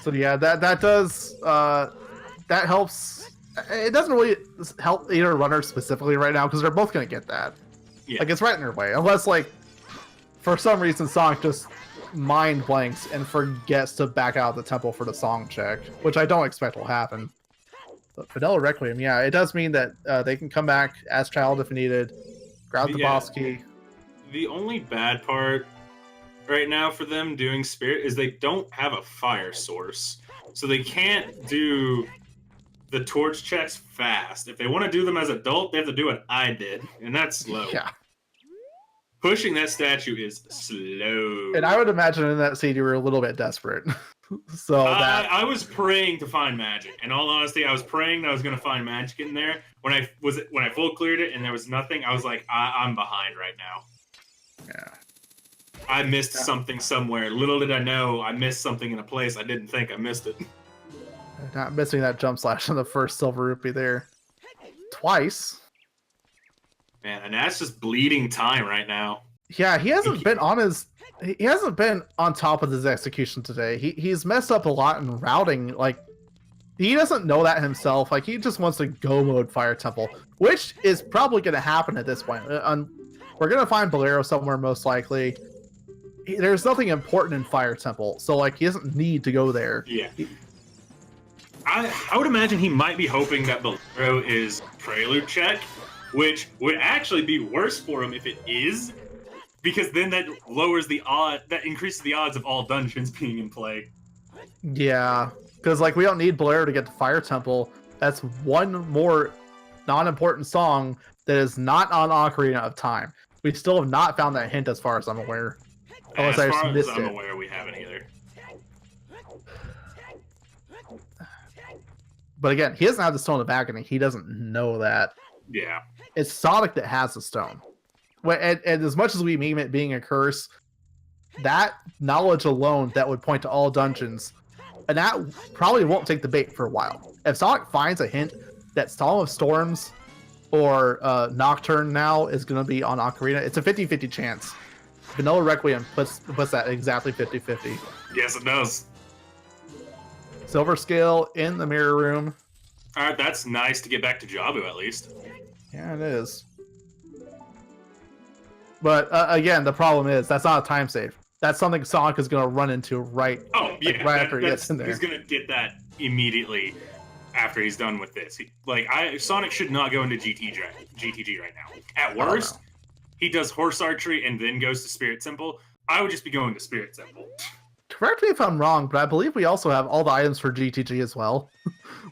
So yeah, that does that helps. It doesn't really help either runner specifically right now because they're both gonna get that. Yeah. Like it's right in their way, unless like for some reason Sonic just mind blanks and forgets to back out of the temple for the song check, which I don't expect will happen. But Vanilla Requiem, yeah, it does mean that they can come back as child if needed, grab the boss key. The only bad part right now for them doing Spirit is they don't have a fire source. So they can't do the torch checks fast. If they want to do them as adult, they have to do what I did, and that's slow. Yeah. Pushing that statue is slow. And I would imagine in that scene you were a little bit desperate. So I was praying to find magic. In all honesty, I was praying that I was going to find magic in there. When I full cleared it and there was nothing, I was like, I'm behind right now. Yeah. I missed something somewhere. Little did I know, I missed something in a place I didn't think I missed it. Not missing that jump slash on the first silver rupee there. Twice. Man, and that's just bleeding time right now. Yeah, he hasn't been on top of his execution today. He's messed up a lot in routing. Like, he doesn't know that himself. Like, he just wants to go mode Fire Temple, which is probably going to happen at this point. We're going to find Bolero somewhere most likely. There's nothing important in Fire Temple, so like he doesn't need to go there. Yeah. I would imagine he might be hoping that Bolero is Prelude check, which would actually be worse for him if it is, because then that lowers the that increases the odds of all dungeons being in play. Yeah, because like we don't need Bolero to get to Fire Temple. That's one more non-important song that is not on Ocarina of Time. We still have not found that hint as far as I'm aware. As far as I'm aware, we haven't either. But again, he doesn't have the stone of agony. He doesn't know that. Yeah. It's Sonic that has the stone. And as much as we meme it being a curse, that knowledge alone that would point to all dungeons, and that probably won't take the bait for a while. If Sonic finds a hint that Storm of Storms or Nocturne now is going to be on Ocarina. It's a 50-50 chance. Vanilla Requiem puts that exactly 50-50. Yes, it does. Silver Scale in the mirror room. All right, that's nice to get back to Jabu at least. Yeah, it is. But again, the problem is that's not a time save. That's something Sonic is going to run into right after he gets in there. He's going to get that immediately after he's done with this. Sonic should not go into GTG right now. At worst, he does Horse Archery and then goes to Spirit Temple. I would just be going to Spirit Temple. Correct me if I'm wrong, but I believe we also have all the items for GTG as well.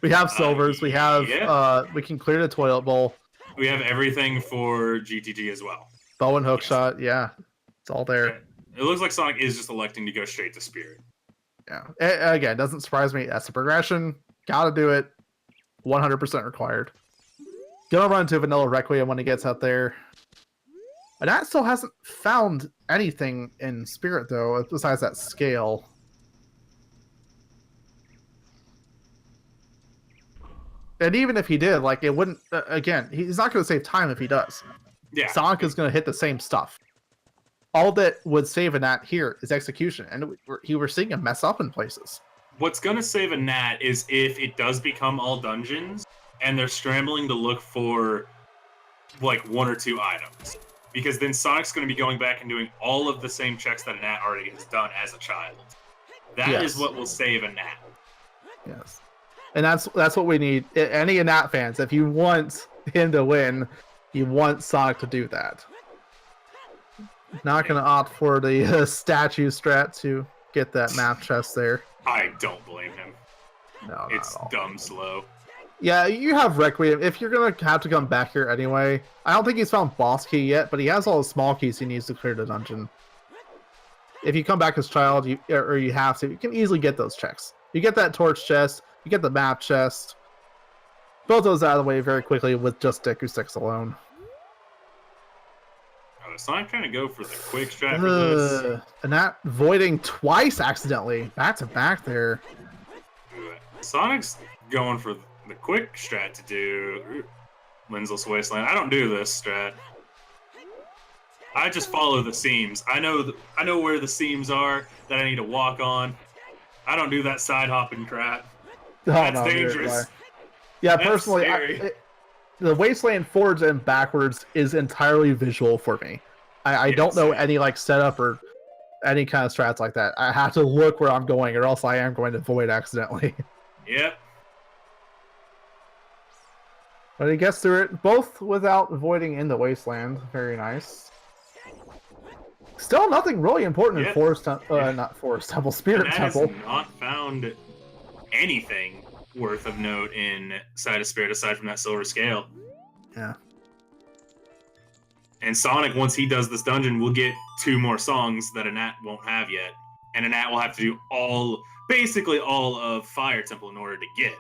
We have silvers. We have we can clear the toilet bowl. We have everything for GTG as well. Bow and hookshot. Yeah, it's all there. It looks like Sonic is just electing to go straight to Spirit. Yeah. Again, doesn't surprise me. That's a progression. Gotta do it. 100% required. Gonna run into Vanilla Requiem when he gets out there. And that still hasn't found anything in Spirit, though, besides that scale. And even if he did, like, it wouldn't... again, he's not going to save time if he does. Yeah. Sonic is going to hit the same stuff. All that would save a Nat here is execution, and we're seeing him mess up in places. What's going to save a Nat is if it does become all dungeons, and they're scrambling to look for, like, 1 or 2 items. Because then Sonic's going to be going back and doing all of the same checks that a Nat already has done as a child. That is what will save a Nat. Yes. And that's what we need. Any Nat fans, if you want him to win, you want Sonic to do that. Not going to opt for the statue strat to get that map chest there. I don't blame him. No, it's dumb slow. Yeah, you have Requiem. If you're going to have to come back here anyway, I don't think he's found boss key yet, but he has all the small keys he needs to clear the dungeon. If you come back as child, you have to, you can easily get those checks. You get that torch chest, you get the map chest. Both those out of the way very quickly with just Deku Sticks alone. Is Sonic trying to go for the quick strat for this? And that voiding twice accidentally. Back to back there. Sonic's going for the quick strat to do Linsless Wasteland. I don't do this strat. I just follow the seams. I know where the seams are that I need to walk on. I don't do that side hopping crap. That's dangerous. Yeah, personally, the Wasteland forwards and backwards is entirely visual for me. I don't know any like setup or any kind of strats like that. I have to look where I'm going, or else I am going to void accidentally. Yep. But he gets through it, both without voiding in the Wasteland. Very nice. Still nothing really important in Forest not Forest Temple, Spirit Temple. Has not found anything worth of note in Side of Spirit aside from that silver scale. Yeah. And Sonic, once he does this dungeon, will get 2 more songs that a Nat won't have yet. And a Nat will have to do basically all of Fire Temple in order to get.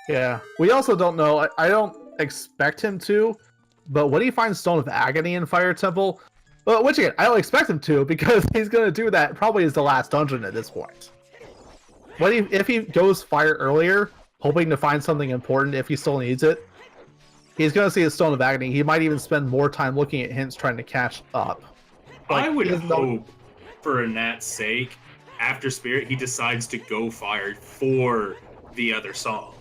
Yeah. We also don't know, I don't expect him to, but when he finds Stone of Agony in Fire Temple, which again, I don't expect him to, because he's going to do that probably as the last dungeon at this point. If he goes fire earlier, hoping to find something important if he still needs it, he's going to see a Stone of Agony. He might even spend more time looking at hints trying to catch up. I would hope, for a Nat's sake, after Spirit, he decides to go fire for the other song.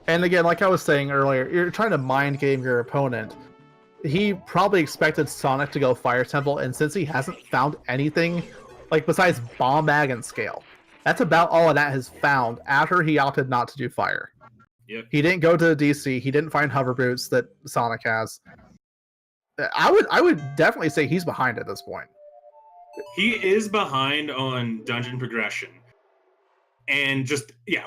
And again, like I was saying earlier, you're trying to mind game your opponent. He probably expected Sonic to go Fire Temple, and since he hasn't found anything, like besides Bomb Bag and Scale, that's about all Nat has found after he opted not to do fire. Yep. He didn't go to the DC. He didn't find hover boots that Sonic has. I would definitely say he's behind at this point. He is behind on dungeon progression. And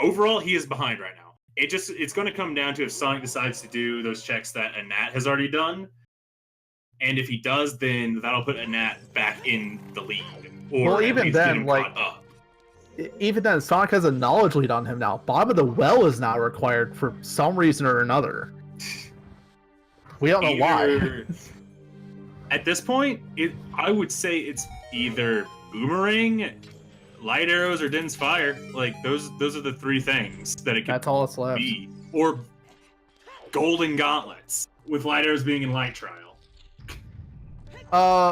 overall he is behind right now. It's going to come down to if Sonic decides to do those checks that a Nat has already done. And if he does, then that'll put a Nat back in the lead. Or even then, even then, Sonic has a knowledge lead on him now. Bottom of the well is not required for some reason or another. We don't know why. At this point, I would say it's either Boomerang, Light Arrows, or Din's Fire. Like those are the 3 things that it could That's all that's left. be. Or golden gauntlets, with light arrows being in light trial.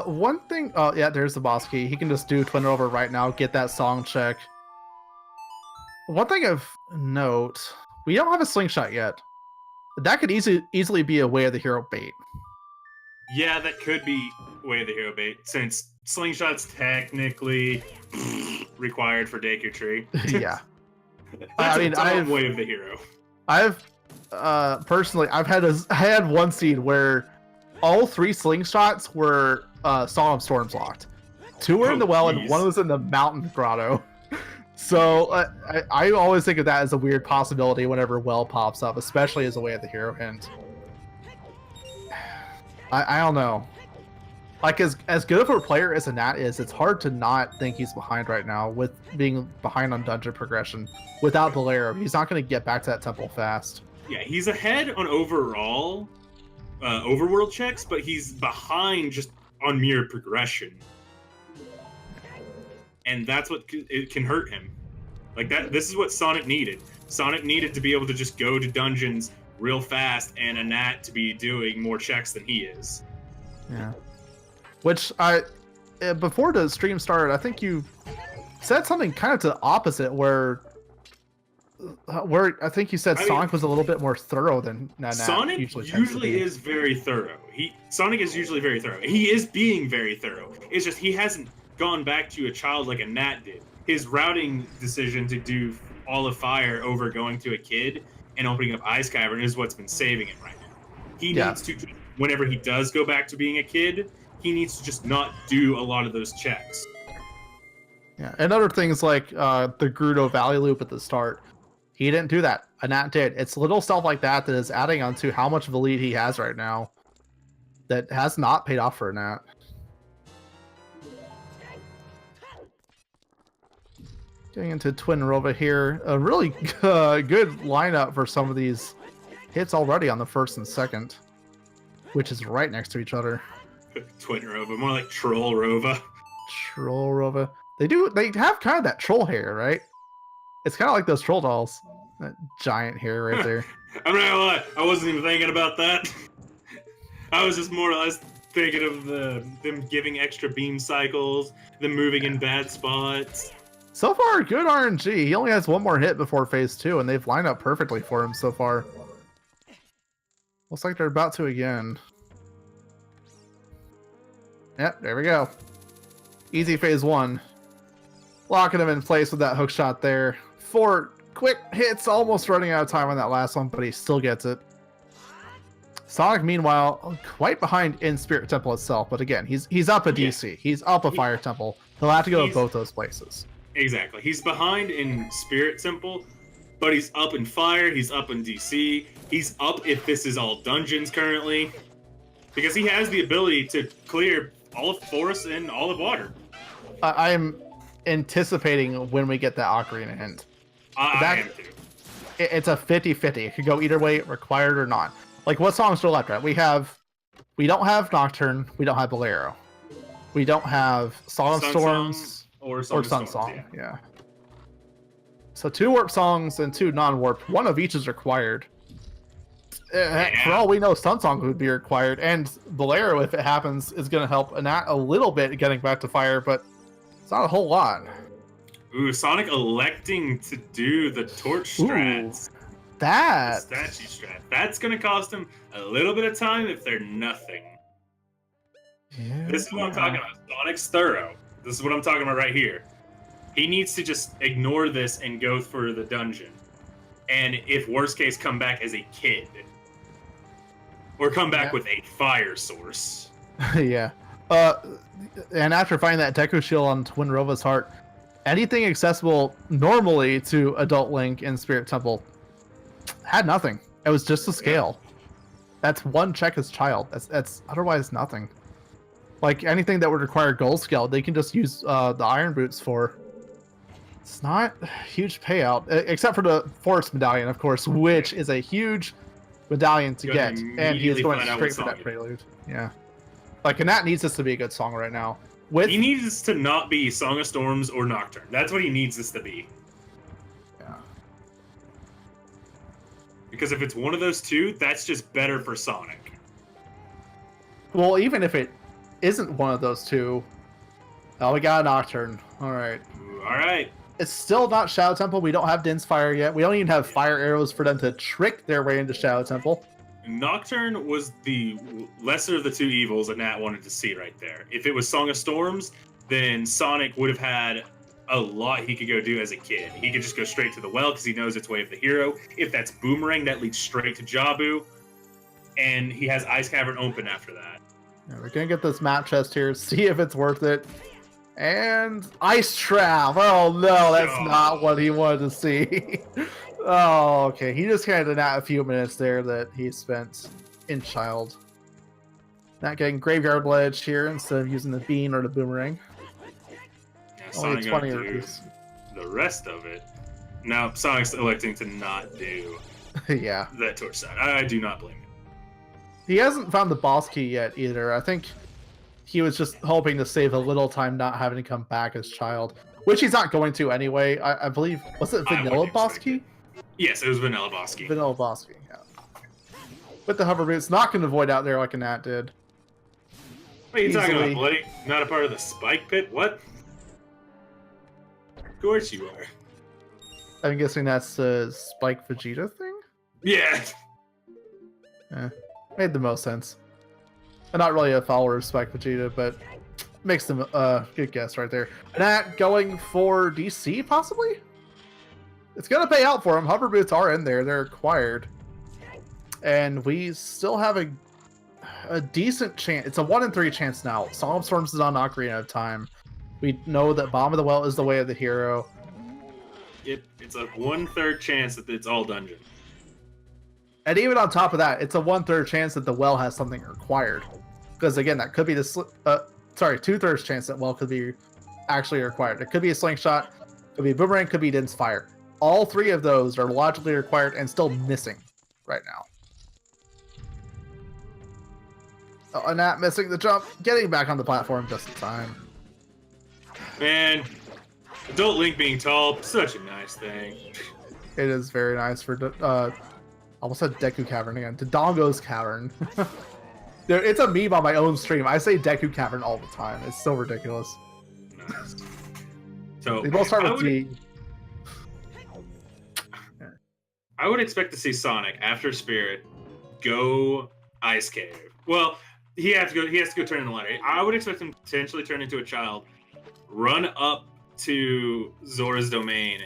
One thing. Oh yeah, there's the boss key. He can just do Twin Rover right now. Get that song check. One thing of note, we don't have a slingshot yet. That could easily be a Way of the Hero bait. Yeah, that could be Way of the Hero bait, since slingshot's technically required for Dake Your Tree. Yeah. I mean, I've Way of the Hero. I've personally, I had one seed where all 3 slingshots were Song of Storms locked. 2 were in the well, and 1 was in the mountain grotto. So I always think of that as a weird possibility whenever well pops up, especially as a Way of the Hero hint. I don't know. Like, as good of a player as Nat is, it's hard to not think he's behind right now with being behind on dungeon progression. Without Bolero, he's not going to get back to that temple fast. Yeah, he's ahead on overall overworld checks, but he's behind just on mere progression. And that's what it can hurt him. Like that. This is what Sonic needed. Sonic needed to be able to just go to dungeons real fast, and a Nat to be doing more checks than he is. Yeah. Which before the stream started, I think you said something kind of to the opposite, where I think you said Sonic was a little bit more thorough than Nat. Sonic usually is very thorough. Sonic is usually very thorough. He is being very thorough. It's just he hasn't gone back to a child like a Nat did. His routing decision to do all of fire over going to a kid and opening up Ice Cavern is what's been saving him right now. He needs to, whenever he does go back to being a kid, he needs to just not do a lot of those checks. Yeah, and other things like the Gerudo Valley loop at the start, he didn't do that. A Nat did. It's little stuff like that that is adding on to how much of a lead he has right now that has not paid off for a Nat. Getting into Twin Rova here. A really good lineup for some of these hits already on the first and second, which is right next to each other. Twin Rova, more like Troll Rova. Troll Rova. They have kind of that troll hair, right? It's kind of like those troll dolls. That giant hair right there. I'm not gonna lie, I wasn't even thinking about that. I was just more or less thinking of them giving extra beam cycles, them moving in bad spots. So far, good RNG. He only has one more hit before phase 2, and they've lined up perfectly for him so far. Looks like they're about to again. Yep, there we go. Easy phase 1. Locking him in place with that hook shot there. 4 quick hits, almost running out of time on that last one, but he still gets it. Sonic, meanwhile, quite behind in Spirit Temple itself, but again, he's up a DC. He's up a Fire Temple. He'll have to go to both those places. Exactly. He's behind in Spirit Temple, but he's up in Fire, he's up in DC, he's up if this is all dungeons currently, because he has the ability to clear all of Forest and all of Water. I'm anticipating when we get that Ocarina hint. I am too. It's a 50-50. It could go either way, required or not. Like, what songs are left, right? We don't have Nocturne, we don't have Bolero. We don't have Song of Storms or Sun Song. Yeah. So 2 warp songs and 2 non-warp. One of each is required. For all we know, Sun Song would be required, and Bolero, if it happens, is going to help Anat a little bit getting back to fire, but it's not a whole lot. Ooh, Sonic electing to do the torch strats. That The statue strat. That's going to cost him a little bit of time if they're nothing. Yeah. This is what I'm talking about. Sonic's thorough. This is what I'm talking about right here. He needs to just ignore this and go for the dungeon. And if worst case, come back as a kid. Or come back with a fire source. Yeah. And after finding that Deku Shield on Twin Rova's heart, anything accessible normally to Adult Link in Spirit Temple had nothing. It was just a scale. That's one check as child. That's otherwise nothing. Like anything that would require gold scale, they can just use the Iron Boots for. It's not a huge payout, except for the Forest Medallion, of course, which is a huge medallion to get, and he's going straight for that prelude. Yeah. Like, and that needs this to be a good song right now. He needs this to not be Song of Storms or Nocturne. That's what he needs this to be. Yeah. Because if it's one of those two, that's just better for Sonic. Well, even if it isn't one of those two, oh, we got a Nocturne. All right. All right. It's still not Shadow Temple. We don't have Din's Fire yet. We don't even have fire arrows for them to trick their way into Shadow Temple. Nocturne was the lesser of the two evils that Nat wanted to see right there. If it was Song of Storms, then Sonic would have had a lot he could go do as a kid. He could just go straight to the well because he knows it's way of the hero. If that's Boomerang, that leads straight to Jabu. And he has Ice Cavern open after that. Yeah, we're going to get this map chest here, see if it's worth it. And Ice Trap. Oh, no, that's not what he wanted to see. Oh, okay. He just handed Nat a few minutes there that he spent in Child. Not getting Graveyard Ledge here instead of using the Bean or the Boomerang. Only 20 rupees. The rest of it. Now, Sonic's electing to not do yeah. that torch side. I do not blame him. He hasn't found the boss key yet either. I think he was just hoping to save a little time not having to come back as Child, which he's not going to anyway. I believe, was it Vanilla Boss Key? Yes, it was Vanilla Boss Key. Vanilla Boss Key, yeah. With the hover boots, not going to avoid out there like a Nat did. What are you talking about, Bloody? Not a part of the Spike Pit? What? Of course you are. I'm guessing that's the Spike Vegeta thing? Yeah. Made the most sense. I'm not really a follower of Spike Vegeta, but makes them good guess right there. Nat going for DC, possibly? It's going to pay out for him. Hover boots are in there. They're acquired. And we still have a decent chance. It's a 1 in 3 chance now. Song of Storms is on Ocarina of Time. We know that Bomb of the Well is the way of the hero. It's a 1/3 chance that it's all dungeon. And even on top of that, it's a 1/3 chance that the well has something required. Because again, that could be the 2/3 chance that well could be actually required. It could be a slingshot, could be a boomerang, could be Din's Fire. All three of those are logically required and still missing right now. Oh, Nat missing the jump, getting back on the platform just in time. Man, Adult Link being tall, such a nice thing. It is very nice for almost said Deku Cavern again. Dodongo's Cavern. Dude, it's a meme on my own stream. I say Deku Cavern all the time. It's so ridiculous. Nice. So they both start with D. I would expect to see Sonic after Spirit go Ice Cave. Well, he has to go turn in the ladder. I would expect him to potentially turn into a child, run up to Zora's domain,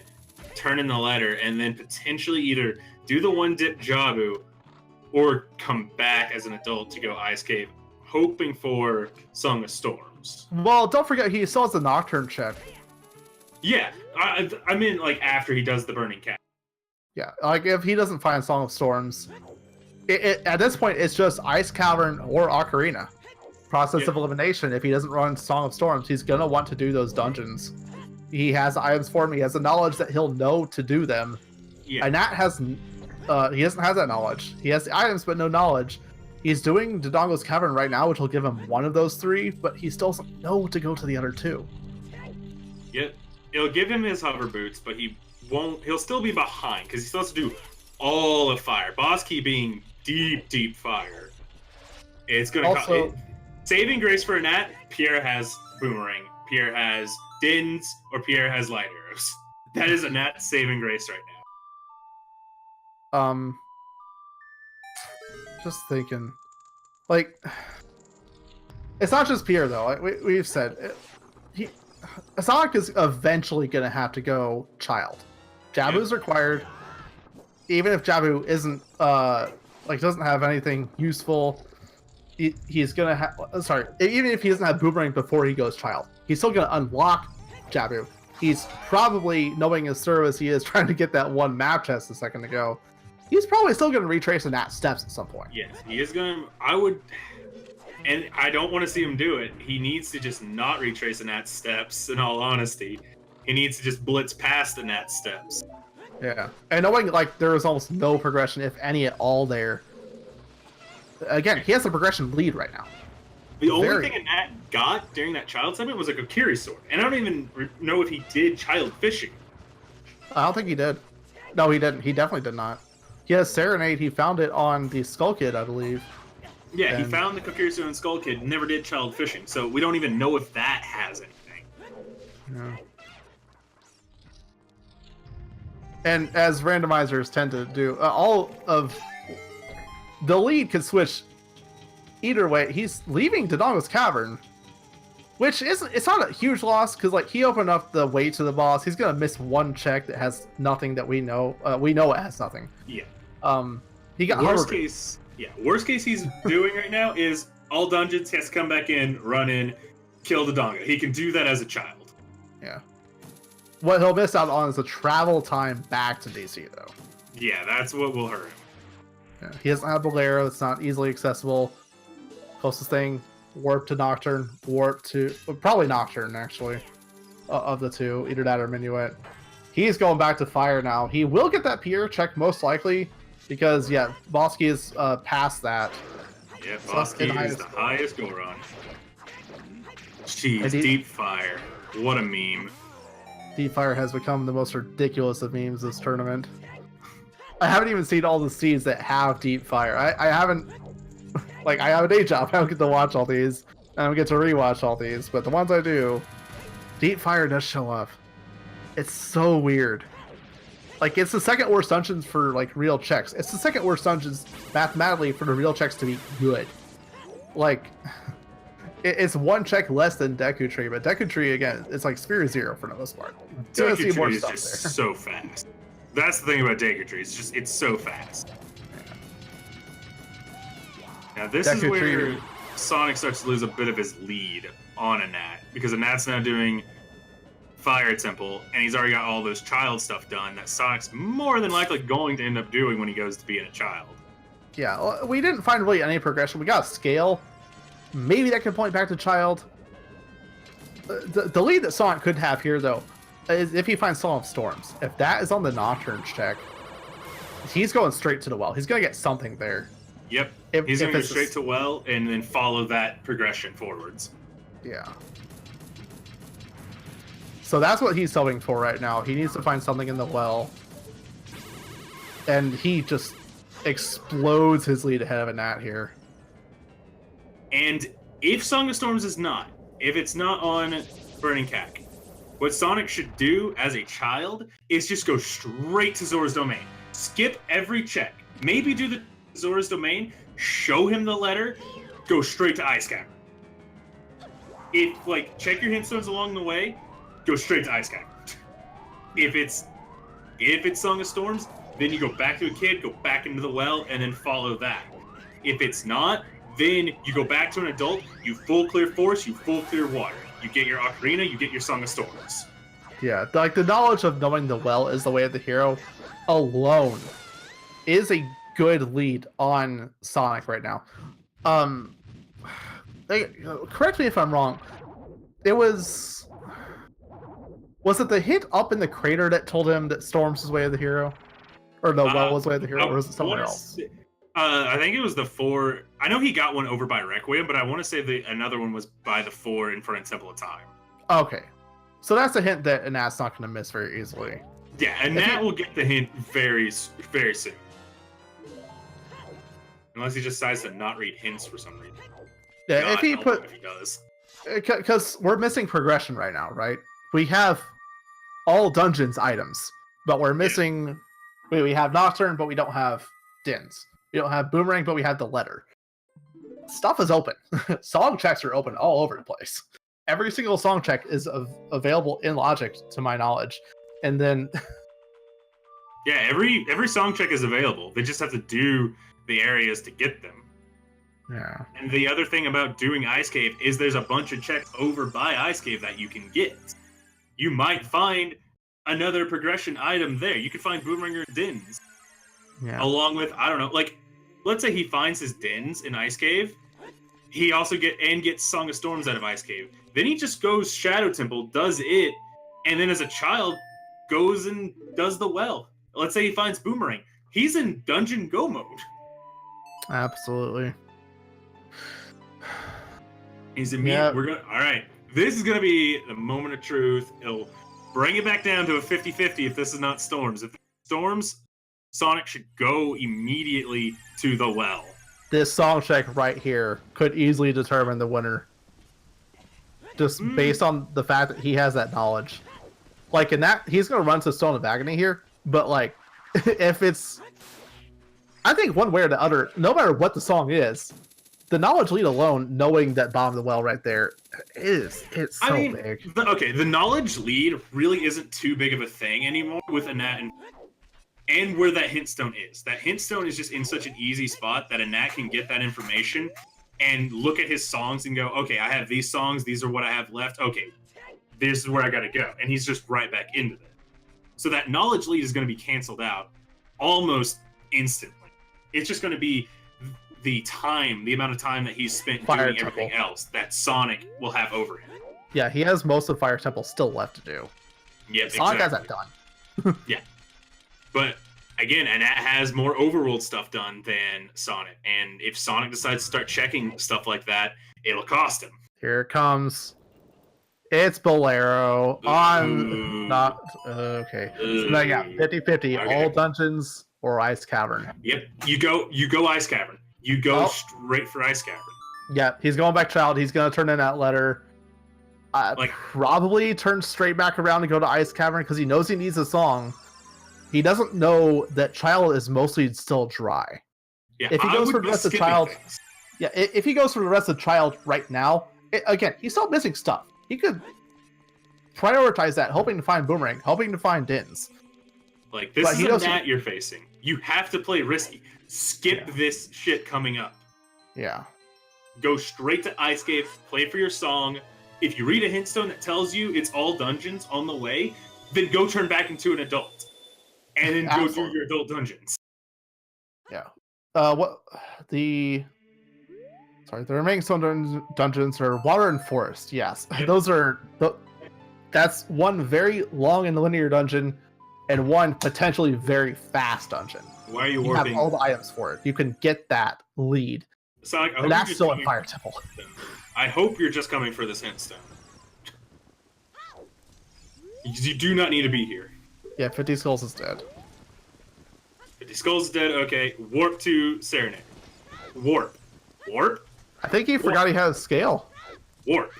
turn in the ladder, and then potentially either do the one dip Jabu or come back as an adult to go Ice Cave, hoping for Song of Storms. Well, don't forget he still has the Nocturne check. Yeah, I mean like after he does the Burning Cat. Yeah, like if he doesn't find Song of Storms, at this point it's just Ice Cavern or Ocarina. Process of elimination. If he doesn't run Song of Storms, he's gonna want to do those dungeons. He has items for him. He has the knowledge that he'll know to do them. Yeah. And Nat has, he doesn't have that knowledge. He has the items, but no knowledge. He's doing Dodongo's Cavern right now, which will give him one of those three, but he still doesn't know to go to the other two. Yeah, it'll give him his hover boots, but he won't. He'll still be behind because he still has to do all of fire. Boss Key being deep fire. It's gonna also saving grace for a Nat. Pierre has Boomerang. Pierre has Din's, or Pierre has Light Arrows. That is a Nat saving grace right now. Just thinking, like, it's not just Pierre though. Like we've said, Sonic is eventually gonna have to go Child. Jabu's required, even if Jabu isn't doesn't have anything useful. He's gonna have. Sorry, even if he doesn't have Boomerang before he goes Child, he's still gonna unlock Jabu. He's probably, knowing as thorough as he is, trying to get that one map test a second ago. He's probably still going to retrace the Nat steps at some point. Yes, he is going to. I would, and I don't want to see him do it. He needs to just not retrace the Nat steps, in all honesty. He needs to just blitz past the Nat steps. Yeah. And knowing, like, there is almost no progression, if any at all, there. Again, he has the progression lead right now. The only thing a Nat got during that Child segment was a Kokiri sword. And I don't even know if he did Child fishing. I don't think he did. No, he didn't. He definitely did not. He has Serenade. He found it on the Skull Kid, I believe. Yeah, he And- found the Kokirisu and Skull Kid, never did child fishing, so we don't even know if that has anything. Yeah. And as randomizers tend to do, all of the lead could switch either way. He's leaving Dodongo's Cavern, which it's not a huge loss because like he opened up the way to the boss. He's gonna miss one check that has nothing that we know. We know it has nothing. Yeah. He got worst case he's doing right now is all dungeons. He has to come back in, run in, kill Dodongo. He can do that as a child. Yeah. What he'll miss out on is the travel time back to DC though. Yeah, that's what will hurt him. Yeah. He doesn't have Bolero. It's not easily accessible. Closest thing, warp to Nocturne, warp to probably Nocturne actually, of the two, either that or Minuet. He's going back to fire now. He will get that Pierre check most likely because Bosky is past that. Yeah, Bosky is the highest Goron. Jeez, Deep Fire, what a meme. Deep Fire has become the most ridiculous of memes this tournament. I haven't even seen all the seeds that have Deep Fire. I haven't. Like, I have a day job. I don't get to watch all these. I don't get to rewatch all these. But the ones I do, Deep Fire does show up. It's so weird. Like, it's the second worst dungeons for, like, real checks. It's the second worst dungeons, mathematically, for the real checks to be good. Like, it's one check less than Deku Tree. But Deku Tree, again, it's like Sphere Zero for the most part. Deku Tree is just so fast. That's the thing about Deku Tree. It's so fast. Now this is where Sonic starts to lose a bit of his lead on Anat, because Anat's now doing Fire Temple, and he's already got all those child stuff done that Sonic's more than likely going to end up doing when he goes to being a child. Yeah, we didn't find really any progression. We got a scale. Maybe that can point back to child. The lead that Sonic could have here, though, is if he finds Song of Storms. If that is on the Nocturne check, he's going straight to the well. He's going to get something there. Yep. He's going to go straight to well and then follow that progression forwards. Yeah. So that's what he's hoping for right now. He needs to find something in the well. And he just explodes his lead ahead of Anat here. And if Song of Storms is not, if it's not on Burning Cack, what Sonic should do as a child is just go straight to Zora's Domain. Skip every check. Maybe do the Zora's Domain, show him the letter, go straight to Ice Cavern. If, like, check your hint stones along the way, go straight to Ice Cavern. If it's Song of Storms, then you go back to a kid, go back into the well, and then follow that. If it's not, then you go back to an adult, you full clear forest, you full clear water. You get your Ocarina, you get your Song of Storms. Yeah, like the knowledge of knowing the well is the way of the hero alone is a good lead on Sonic right now. Correct me if I'm wrong. Was it the hint up in the crater that told him that Storms was way of the hero? Or the well was way of the hero, or was it somewhere else? I think it was the 4. I know he got one over by Requiem, but I want to say another one was by the 4 in front of Temple of Time. Okay. So that's a hint that Anat's not going to miss very easily. Yeah, and Nat will get the hint very, very soon. Unless he just decides to not read hints for some reason. Yeah, God, if he does. Because we're missing progression right now, right? We have all dungeons items, but we're missing... Yeah. We have Nocturne, but we don't have Dins. We don't have Boomerang, but we have the letter. Stuff is open. Song checks are open all over the place. Every single song check is available in Logic, to my knowledge. And then... yeah, every song check is available. They just have to do the areas to get them. Yeah. And the other thing about doing Ice Cave is there's a bunch of checks over by Ice Cave that you can get. You might find another progression item there. You could find Boomerang or Dins. Yeah. Along with, I don't know, like, let's say he finds his Dins in Ice Cave. He also gets Song of Storms out of Ice Cave. Then he just goes Shadow Temple, does it, and then as a child goes and does the well. Let's say he finds Boomerang. He's in Dungeon Go mode. Absolutely. He's in all right. This is gonna be the moment of truth. It'll bring it back down to a 50-50 if this is not Storms. If Storms, Sonic should go immediately to the well. This song check right here could easily determine the winner. Just based on the fact that he has that knowledge. Like, in that, he's going to run to Stone of Agony here, but, like, if it's... I think one way or the other, no matter what the song is, the knowledge lead alone, knowing that Bomb the Well right there, it's so big. The knowledge lead really isn't too big of a thing anymore with Anat and where that hint stone is. That hint stone is just in such an easy spot that Anat can get that information and look at his songs and go, okay, I have these songs, these are what I have left, okay, this is where I gotta go. And he's just right back into it. So that knowledge lead is going to be canceled out almost instantly. It's just going to be the amount of time that he's spent doing everything else that Sonic will have over him. Yeah, he has most of Fire Temple still left to do. Yeah, Sonic has that done. Yeah. But again, Anat has more overworld stuff done than Sonic. And if Sonic decides to start checking stuff like that, it'll cost him. Here it comes. It's Bolero on not okay. So now, yeah, 50-50, okay. All dungeons or Ice Cavern. Yep. You go Ice Cavern. You go straight for Ice Cavern. Yeah, he's going back Child. He's gonna turn in that letter. Probably turn straight back around and go to Ice Cavern because he knows he needs a song. He doesn't know that Child is mostly still dry. Yeah, if he goes for the rest of Child, if he goes for the rest of Child right now, again, he's still missing stuff. He could prioritize that, hoping to find Boomerang, hoping to find Dins. Like, this is a Nat you're facing. You have to play risky. Skip this shit coming up. Yeah. Go straight to Ice Cave, play for your song. If you read a hint stone that tells you it's all dungeons on the way, then go turn back into an adult. And then go do your adult dungeons. Yeah. The remaining stone dungeons are Water and Forest. Yes. Yep. Those are... That's one very long and linear dungeon and one potentially very fast dungeon. Why are you warping? You have all the items for it. You can get that lead. Sonic, and that's still in Fire Temple. I hope you're just coming for this hint stone. You do not need to be here. Yeah, 50 Skulls is dead. 50 Skulls is dead, okay. Warp to Serenade. Warp. Warp? I think he forgot he had a scale. Warp.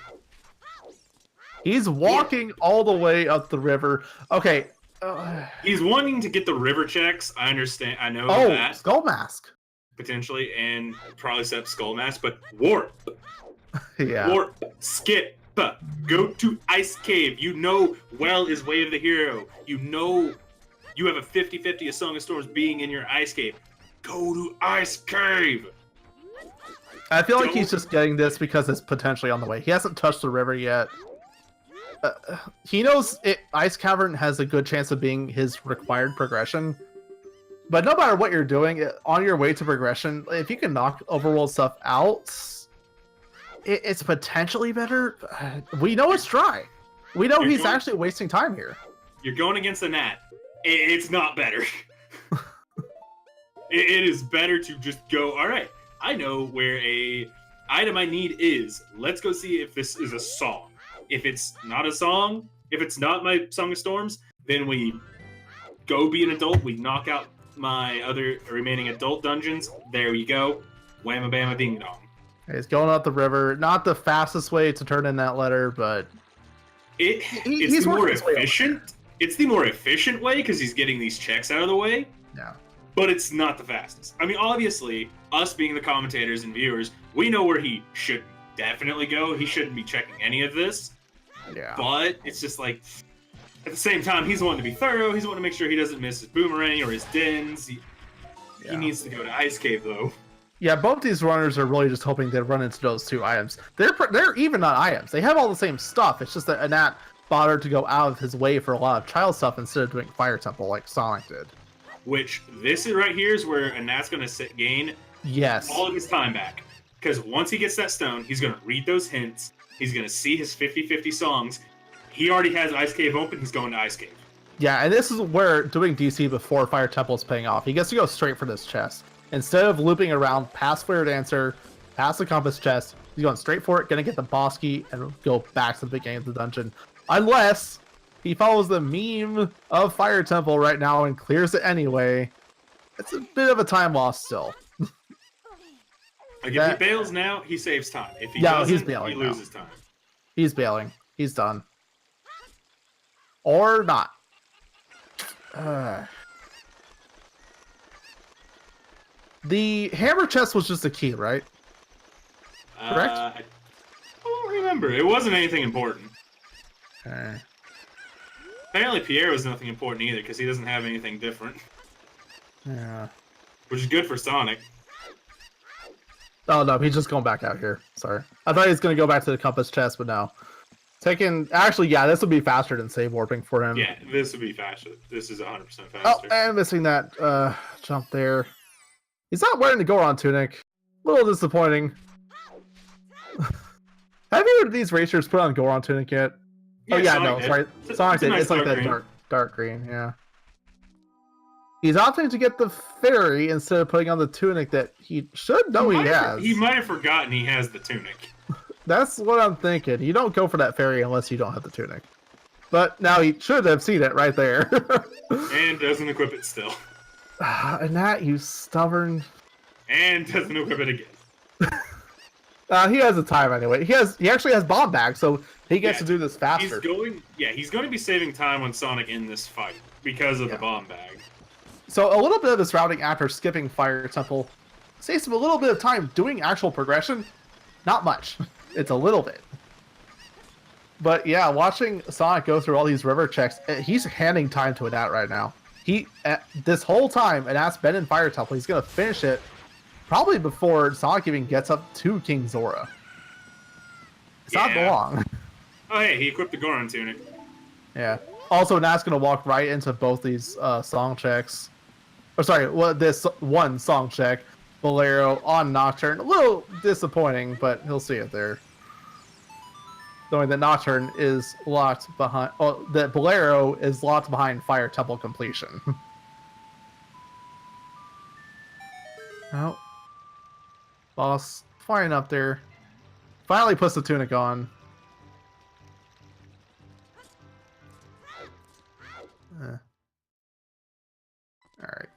He's walking all the way up the river. Okay. He's wanting to get the river checks. I understand. I know that. Oh, Skull Mask. Potentially, and probably set up Skull Mask, but warp. Yeah. Warp. Skip. Go to Ice Cave. You know Well is Way of the Hero. You know you have a 50-50 of Song of Storms being in your Ice Cave. Go to Ice Cave. I feel like he's just getting this because it's potentially on the way. He hasn't touched the river yet. He knows Ice Cavern has a good chance of being his required progression. But no matter what you're doing, on your way to progression, if you can knock overworld stuff out, it's potentially better. We know it's dry. We know he's actually wasting time here. You're going against the Nat. It's not better. It is better to just go, all right, I know where a item I need is. Let's go see if this is a song. If it's not a song, if it's not my Song of Storms, then we go be an adult. We knock out my other remaining adult dungeons. There you go. Whamma bamma ding dong. He's going up the river. Not the fastest way to turn in that letter, but it's the more efficient. It's the more efficient way because he's getting these checks out of the way. Yeah. But it's not the fastest. I mean, obviously, us being the commentators and viewers, we know where he should definitely go. He shouldn't be checking any of this. Yeah. But it's just like, at the same time, he's wanting to be thorough. He's wanting to make sure he doesn't miss his Boomerang or his Dins. He needs to go to Ice Cave, though. Yeah, both these runners are really just hoping to run into those two items. They're even on items. They have all the same stuff. It's just that Anat bothered to go out of his way for a lot of child stuff instead of doing Fire Temple like Sonic did. Which, this is right here is where Anat's going to gain all of his time back. Because once he gets that stone, he's going to read those hints. He's going to see his 50-50 songs. He already has Ice Cave open. He's going to Ice Cave. Yeah, and this is where doing DC before Fire Temple is paying off. He gets to go straight for this chest. Instead of looping around past Fire Dancer, past the Compass chest, he's going straight for it, going to get the boss key, and go back to the beginning of the dungeon. Unless he follows the meme of Fire Temple right now and clears it anyway. it's a bit of a time loss still. Like if he bails now, he saves time. If he No, doesn't, he's bailing he loses time. He's bailing. He's done. Or not. The hammer chest was just a key, right? Correct? I don't remember. It wasn't anything important. Okay. Apparently Pierre was nothing important either, because he doesn't have anything different. Yeah. Which is good for Sonic. Oh no, he's just going back out here. Sorry. I thought he was going to go back to the compass chest, but no. Actually, yeah, this would be faster than save warping for him. Yeah, this would be faster. This is 100% faster. Oh, and missing that jump there. He's not wearing the Goron tunic. A little disappointing. Have either of these racers put on Goron tunic yet? Yeah, oh yeah, Sonic no, did. sorry. It's Sonic did. nice It's like that green. dark green, yeah. He's opting to get the fairy instead of putting on the tunic that he should know he has. He might have forgotten he has the tunic. That's what I'm thinking. You don't go for that fairy unless you don't have the tunic. But now he should have seen it right there. And doesn't equip it still. And that, you stubborn... And doesn't equip it again. He has the time anyway. He actually has bomb bags, so he gets to do this faster. He's going to be saving time on Sonic in this fight because of the bomb bag. So a little bit of this routing after skipping Fire Temple saves him a little bit of time doing actual progression. Not much. It's a little bit. But yeah, watching Sonic go through all these river checks, he's handing time to Anat right now. This whole time, Anat's been in Fire Temple. He's going to finish it probably before Sonic even gets up to King Zora. It's not long. Oh, hey, he equipped the Goron tunic. Yeah. Also, Anat's going to walk right into both these song checks. Or sorry, this one song check. Bolero on Nocturne. A little disappointing, but he'll see it there. Knowing that Nocturne is locked behind... Oh, that Bolero is locked behind Fire Temple completion. Oh. Boss flying up there. Finally puts the tunic on. Alright.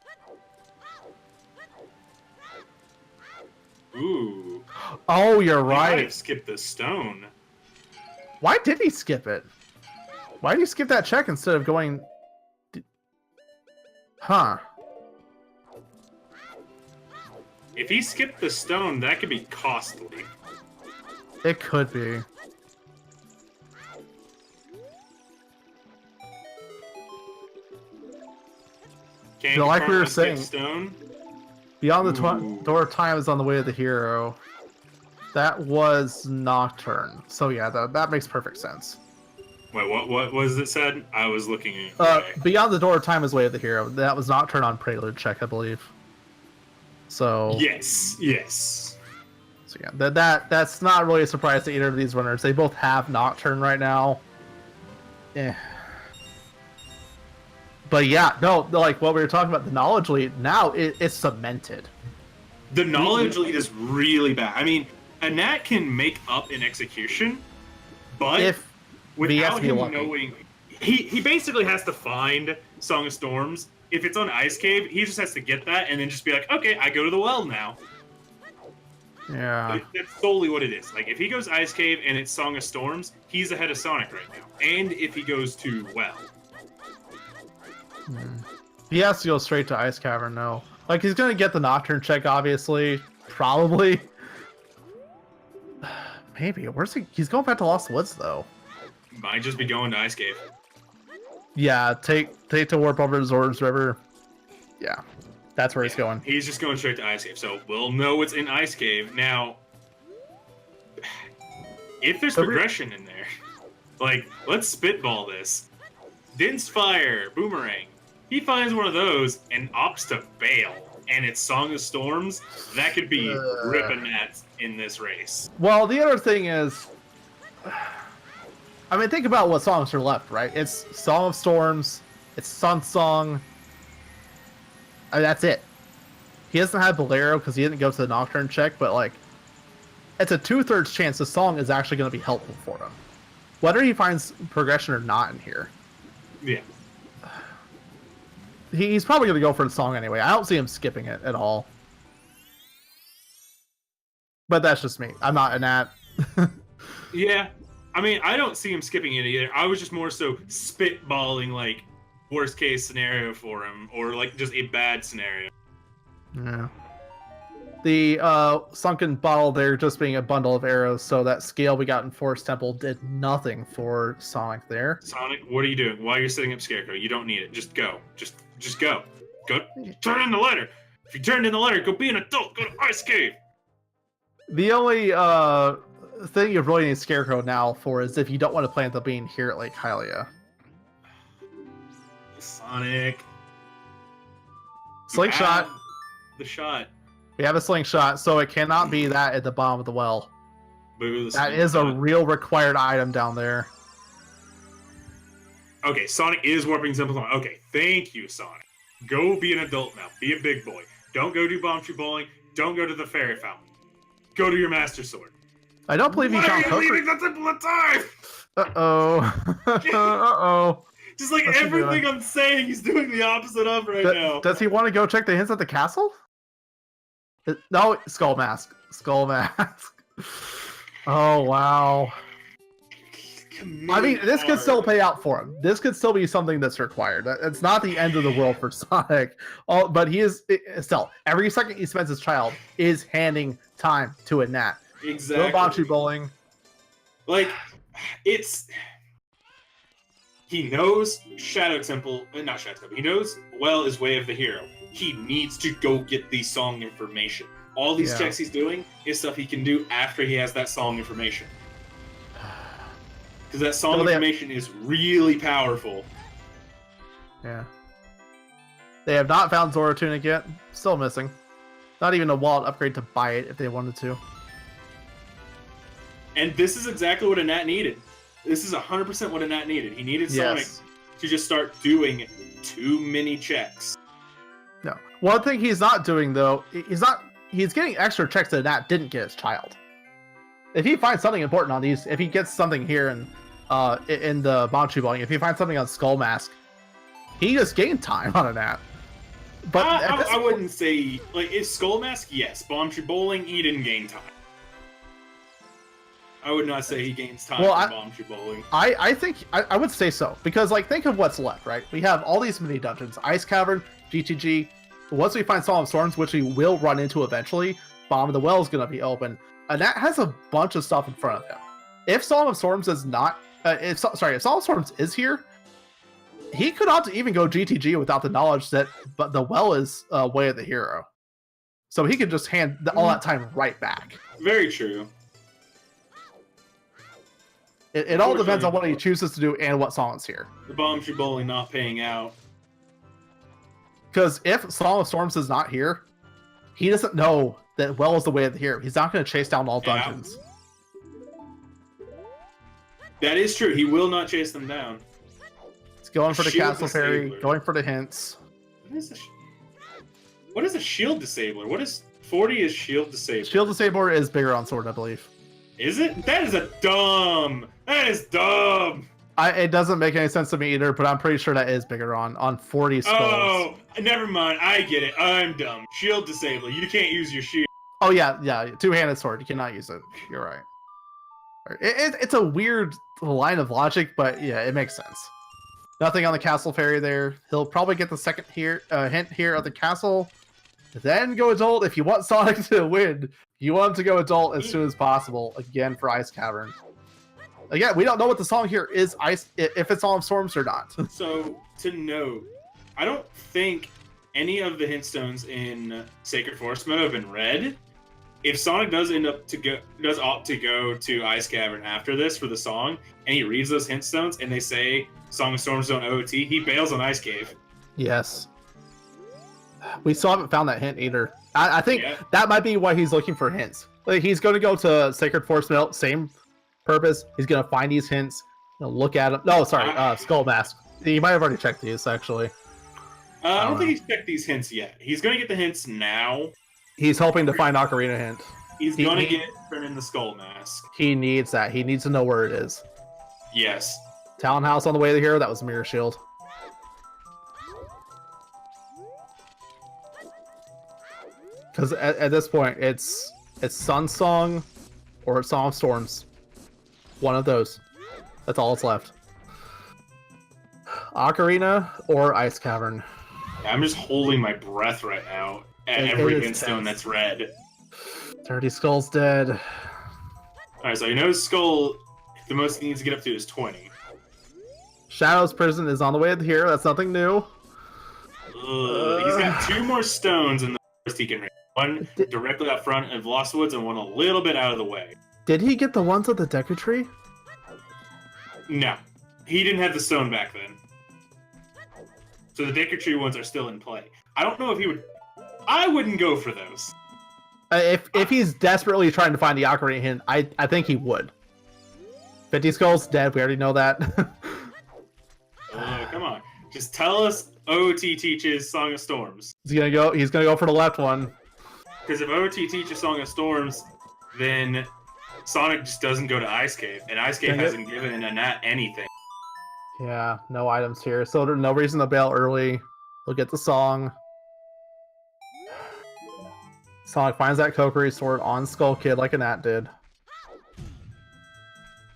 Ooh. Oh, you're He might right. have skipped the stone. Why did he skip it? Why did he skip that check instead of going... Huh. If he skipped the stone, that could be costly. It could be. Can't So like we confirm were a skip saying- stone. Beyond the Ooh. door of time is on the way of the hero. That was Nocturne. So yeah, that makes perfect sense. Wait, what was it said? I was looking at... Beyond the door of time is way of the hero. That was Nocturne on Prelude check, I believe. So Yes. So yeah, that's not really a surprise to either of these runners. They both have Nocturne right now. Yeah. But yeah, no, like what we were talking about, the knowledge lead, now it's cemented. The knowledge lead is really bad. I mean, Anat can make up in execution, but without him knowing... He basically has to find Song of Storms. If it's on Ice Cave, he just has to get that and then just be like, okay, I go to the well now. Yeah. That's solely what it is. Like, if he goes Ice Cave and it's Song of Storms, he's ahead of Sonic right now. And if he goes to well. He has to go straight to Ice Cavern, no. Like, he's gonna get the Nocturne check, obviously. Probably. Maybe. Where's he? He's going back to Lost Woods, though. Might just be going to Ice Cave. Yeah, take to warp over to Zora's River. Yeah, that's where he's going. He's just going straight to Ice Cave, so we'll know it's in Ice Cave. Now, if there's progression in there, like, let's spitball this. Din's Fire, Boomerang. He finds one of those and opts to bail, and it's Song of Storms. That could be ripping that in this race. Well, the other thing is... I mean, think about what songs are left, right? It's Song of Storms, it's Sun Song. I mean, that's it. He doesn't have Bolero because he didn't go to the Nocturne check, but like, it's a 2/3 chance the song is actually going to be helpful for him, whether he finds progression or not in here. Yeah. He's probably going to go for the song anyway. I don't see him skipping it at all. But that's just me. I'm not a Nat. Yeah. I mean, I don't see him skipping it either. I was just more so spitballing, like, worst case scenario for him, or, like, just a bad scenario. Yeah. The sunken bottle there just being a bundle of arrows, so that scale we got in Forest Temple did nothing for Sonic there. Sonic, what are you doing? While you're setting up Scarecrow, you don't need it. Just go. Just go. Go. Turn in the letter. If you turned in the letter, go be an adult. Go to Ice Cave. The only thing you really need Scarecrow now for is if you don't want to plant the bean here at Lake Hylia. Sonic. Slingshot. The shot. We have a slingshot, so it cannot be that at the bottom of the well. Boo, that is a real required item down there. Okay, Sonic is warping Temple. Okay, thank you, Sonic. Go be an adult now. Be a big boy. Don't go do bomb tree bowling. Don't go to the fairy fountain. Go to your Master Sword. I don't believe he found Why are you leaving the Temple of Time? Uh-oh. Uh-oh. Just like What's everything I'm saying, he's doing the opposite of right now. Does he want to go check the hints at the castle? No, Skull Mask. Skull Mask. Oh, wow. I mean, this could still pay out for him. This could still be something that's required. It's not the end of the world for Sonic. But he is still, every second he spends as child is handing time to a Nat. Exactly. No bocce bowling. Like, it's... He knows Shadow Temple, not Shadow Temple, he knows Well is Way of the Hero. He needs to go get the song information. All these checks he's doing is stuff he can do after he has that song information. Because that song information is really powerful. Yeah. They have not found Zora Tunic yet. Still missing. Not even a wallet upgrade to buy it if they wanted to. And this is exactly what a Nat needed. This is 100% what a Nat needed. He needed Sonic to just start doing too many checks. No. One thing he's not doing, though, he's getting extra checks that Nat didn't get as child. If he finds something important on these, if he gets something here in the Bonchu Bowling, if he finds something on Skull Mask, he just gained time on a Nat. But I wouldn't say, like, is Skull Mask? Yes. Bomb Tree Bowling, he didn't gain time. I would not say he gains time for Bomb Tree Bowling. I think I would say so, because, like, think of what's left, right? We have all these mini dungeons: Ice Cavern, GTG. Once we find Solemn Storms, which we will run into eventually, Bomb of the Well is going to be open, and that has a bunch of stuff in front of him. If Solemn Storms is not, if Solemn Storms is here, he could opt to even go GTG without the knowledge that the well is Way of the Hero. So he could just hand all that time right back. Very true. It all depends on what he chooses to do and what song is here. The Bomb Tree Bowling not paying out. Because if Song of Storms is not here, he doesn't know that Well is the Way of the Hero. He's not going to chase down all dungeons. That is true. He will not chase them down. He's going for the Castle Fairy, going for the hints. What is a Shield Disabler? What is 40 is Shield Disabler? Shield Disabler is bigger on Sword, I believe. Is it? That is dumb. That is dumb. It doesn't make any sense to me either, but I'm pretty sure that is bigger on 40 skulls. Oh, never mind. I get it. I'm dumb. Shield Disabler. You can't use your shield. Oh, yeah. Two-handed sword. You cannot use it. You're right. It's a weird line of logic, but yeah, it makes sense. Nothing on the Castle Fairy there. He'll probably get the second hint here at the castle. Then go adult. If you want Sonic to win, you want him to go adult as soon as possible. Again for Ice Cavern. Again, we don't know what the song here is, if it's Solemn Storms or not. So, to note, I don't think any of the hint stones in Sacred Forest Meadow have been read. If Sonic does opt to go to Ice Cavern after this for the song, and he reads those hint stones, and they say Song of Storms Zone OOT, he bails on Ice Cave. Yes. We still haven't found that hint either. I think that might be why he's looking for hints. Like, he's going to go to Sacred Forest Meadow, same purpose. He's going to find these hints, look at them. No, sorry, Skull Mask. He might have already checked these, actually. I don't think he's checked these hints yet. He's going to get the hints now. He's hoping to find Ocarina hint. He's going to turn in the Skull Mask. He needs that. He needs to know where it is. Yes. Townhouse on the Way of the Hero, that was Mirror Shield. because at this point, it's Sun Song or Song of Storms. One of those. That's all that's left. Ocarina or Ice Cavern. I'm just holding my breath right now at every Hintstone that's red. 30 Skull's dead. Alright, so you know Skull, the most he needs to get up to is 20. Shadow's Prison is on the way to here. That's nothing new. He's got 2 more stones in the forest he can reach. One directly up front of Lost Woods and one a little bit out of the way. Did he get the ones with the Deku Tree? No. He didn't have the stone back then. So the Deku Tree ones are still in play. I don't know if he would... I wouldn't go for those. If he's desperately trying to find the Ocarina hint, I think he would. 50 Skull's dead. We already know that. Come on. Just tell us OoT teaches Song of Storms. He's gonna go for the left one. Because if OoT teaches Song of Storms, then Sonic just doesn't go to Ice Cave, and Ice Cave hasn't given Nat anything. Yeah, no items here, so there's no reason to bail early. We'll get the song. Sonic finds that Kokiri sword on Skull Kid like a Nat did.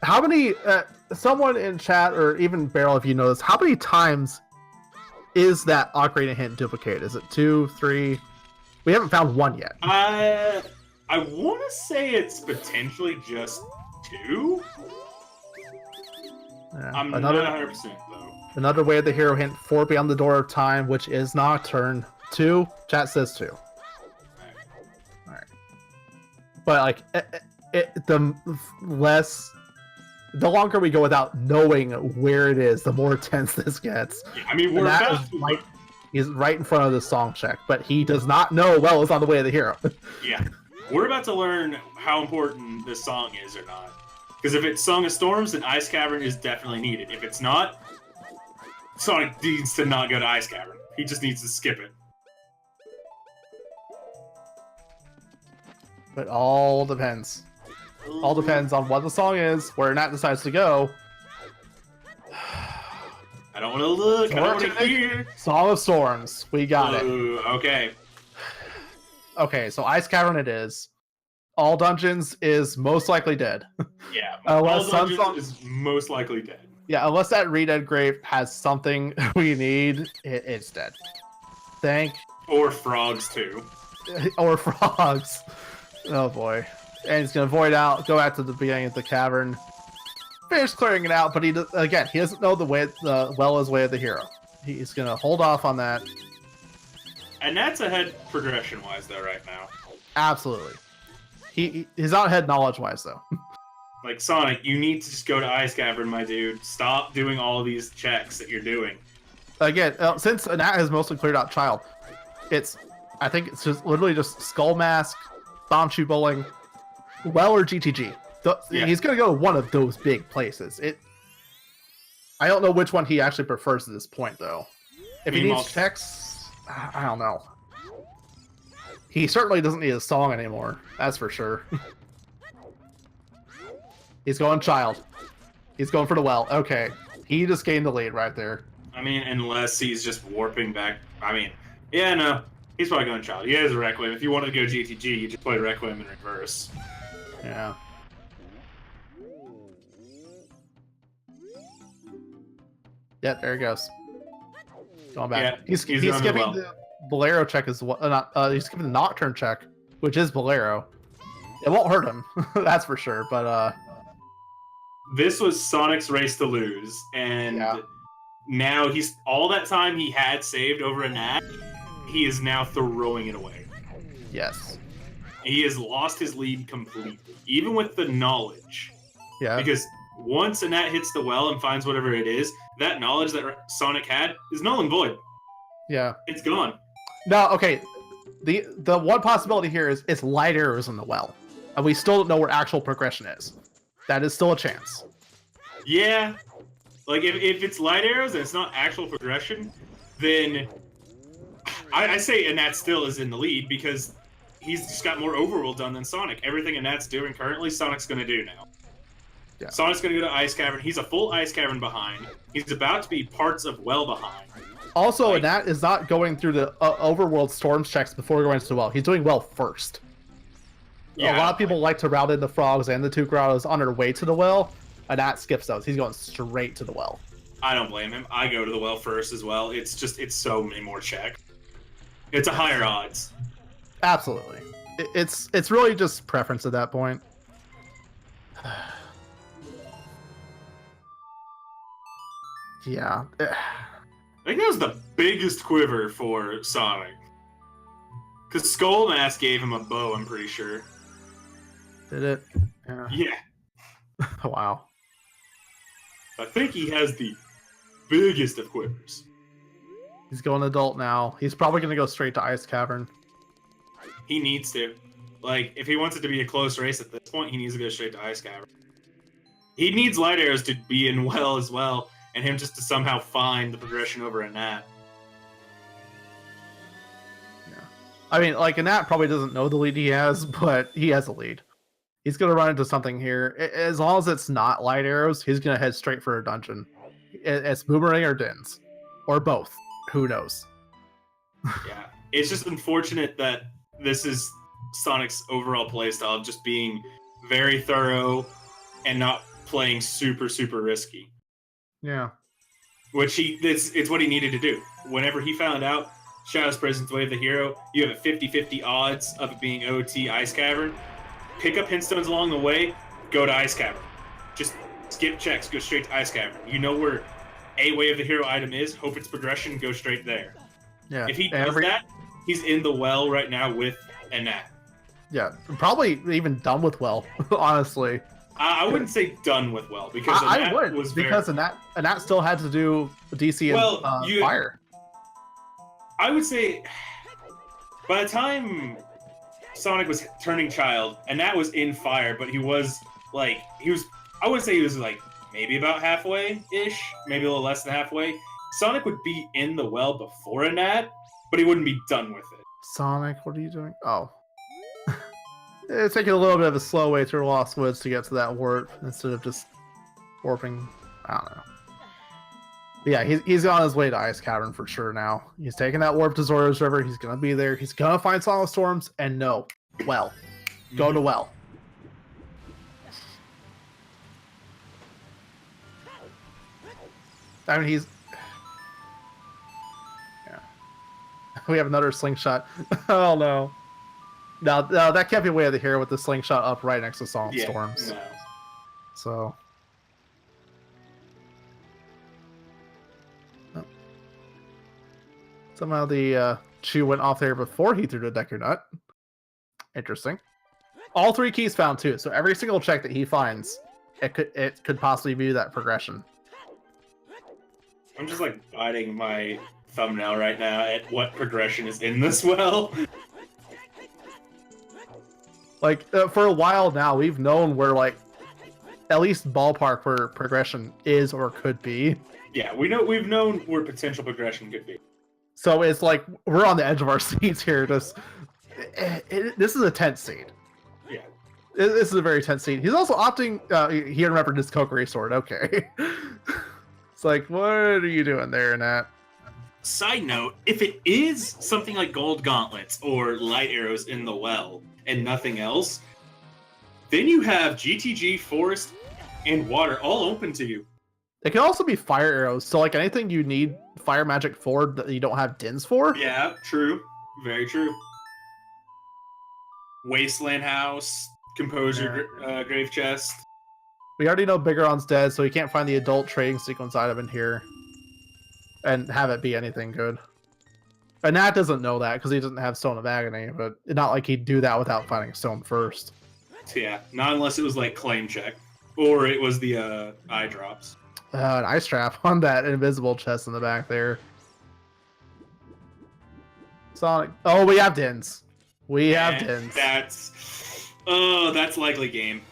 How many, someone in chat, or even Barrel if you know this, how many times is that Ocarina hint duplicated? Is it 2, 3? We haven't found one yet. I want to say it's potentially just 2. Yeah, I'm not 100% though. Another way of the hero hint, 4 beyond the door of time, which is Nocturne. 2, chat says 2. Alright. But like, the longer we go without knowing where it is, the more tense this gets. Yeah, I mean, he's right in front of the song check, but he does not know well it's on the way of the hero. Yeah. We're about to learn how important this song is or not. Because if it's Song of Storms, then Ice Cavern is definitely needed. If it's not, Sonic needs to not go to Ice Cavern. He just needs to skip it. But all depends. All depends on what the song is, where Nat decides to go. I don't want to look. I don't want to hear. Song of Storms. We got it. Okay. Okay, so Ice Cavern it is. All dungeons is most likely dead. Yeah. Unless All dungeons is most likely dead. Yeah, unless that Redead Grave has something we need, it's dead. Or frogs too. Or frogs. Oh boy. And he's gonna void out, go out to the beginning of the cavern, finish clearing it out, but he doesn't know the way his way of the hero. He's gonna hold off on that. And that's ahead progression wise though right now. Absolutely. He's not ahead knowledge wise though. Like Sonic, you need to just go to Ice Cavern, my dude. Stop doing all these checks that you're doing. Again, since Nat has mostly cleared out Child, I think it's just literally just Skull Mask, Bombshoe Bowling, Well or GTG. Yeah. He's gonna go to one of those big places. I don't know which one he actually prefers at this point though. If he needs checks, I don't know. He certainly doesn't need a song anymore. That's for sure. He's going Child. He's going for the well. Okay. He just gained the lead right there. I mean, unless he's just warping back. I mean, yeah, no. He's probably going Child. He has a Requiem. If you wanted to go GTG, you just play Requiem in reverse. Yeah. Yeah, there he goes. Going back. Yeah, he's skipping the Bolero check as well. He's skipping the Nocturne check, which is Bolero. It won't hurt him, that's for sure. But this was Sonic's race to lose, and now he's all that time he had saved over a Nat. He is now throwing it away. Yes. He has lost his lead completely, even with the knowledge. Yeah. Because once a Nat hits the well and finds whatever it is, that knowledge that Sonic had is null and void. Yeah. It's gone. No, okay. The one possibility here is it's light arrows in the well. And we still don't know where actual progression is. That is still a chance. Yeah. Like, if it's light arrows and it's not actual progression, then I say Anat still is in the lead because he's just got more overworld done than Sonic. Everything Anat's doing currently, Sonic's going to do now. Yeah. Sonic's going to go to Ice Cavern. He's a full Ice Cavern behind. He's about to be parts of Well behind. Also, Like- Nat is not going through the overworld storms checks before going to the well. He's doing well first. Yeah, A lot of people like to route in the frogs and the two grottos on their way to the well. Nat skips those. He's going straight to the well. I don't blame him. I go to the well first as well. It's so many more checks. It's a higher odds. Absolutely. It's really just preference at that point. Yeah. I think that was the biggest quiver for Sonic. Because Skull Mask gave him a bow, I'm pretty sure. Did it? Yeah. Yeah. Wow. I think he has the biggest of quivers. He's going adult now. He's probably going to go straight to Ice Cavern. He needs to. Like, if he wants it to be a close race at this point, he needs to go straight to Ice Cavern. He needs Light Arrows to be in well as well, and him just to somehow find the progression over a Nat. Yeah. I mean, like, Nat probably doesn't know the lead he has, but he has a lead. He's going to run into something here. As long as it's not Light Arrows, he's going to head straight for a dungeon. It's Boomerang or Dins. Or both. Who knows? Yeah. It's just unfortunate that this is Sonic's overall playstyle of just being very thorough and not playing super, super risky. Yeah. Which it's what he needed to do. Whenever he found out Shadow's Presence Wave the hero, you have a 50-50 odds of it being OT Ice Cavern. Pick up Hintstones along the way, go to Ice Cavern. Just skip checks, go straight to Ice Cavern. You know where a Wave the Hero item is, hope it's progression, go straight there. Yeah. If he does that, he's in the well right now with a Nat. Yeah. Probably even done with well, honestly. I wouldn't say done with well, because I would, because Nat still had to do DC and fire. I would say by the time Sonic was turning child, and that was in fire, but I wouldn't say he was like maybe about halfway-ish, maybe a little less than halfway. Sonic would be in the well before a Nat, but he wouldn't be done with it. Sonic, what are you doing? Oh. It's taking a little bit of a slow way through Lost Woods to get to that warp, instead of just warping. I don't know. But yeah, he's on his way to Ice Cavern for sure now. He's taking that warp to Zora's River. He's going to be there. He's going to find Song of Storms, and no. Well. Go to well. I mean, he's... Yeah. We have another slingshot. Oh, no. No, that can't be Way of the Hero with the slingshot up right next to Song of Storms. No. So... Somehow the Chew went off there before he threw the Decker Nut. Interesting. All three keys found too, so every single check that he finds, it could possibly be that progression. I'm just like biting my thumbnail right now at what progression is in this well. Like for a while now, we've known where like at least ballpark where progression is or could be. Yeah, we've known where potential progression could be. So it's like we're on the edge of our seats here. This is a tense scene. Yeah. This is a very tense scene. He's also opting. He remembered his Kokiri sword. Okay. It's like, what are you doing there, Nat? Side note: if it is something like gold gauntlets or light arrows in the well and nothing else, then you have GTG, forest, and water all open to you. It can also be fire arrows. So like anything you need fire magic for that you don't have Dins for. Yeah, true. Very true. Wasteland House, Composure, Grave Chest. We already know Bigeron's dead, so he can't find the adult trading sequence item in here and have it be anything good. And Nat doesn't know that because he doesn't have Stone of Agony, but it's not like he'd do that without finding Stone first. Yeah, not unless it was like claim check or it was the eye drops. An ice trap on that invisible chest in the back there. Sonic. Oh, we have Dins. We have Dins. That's likely game.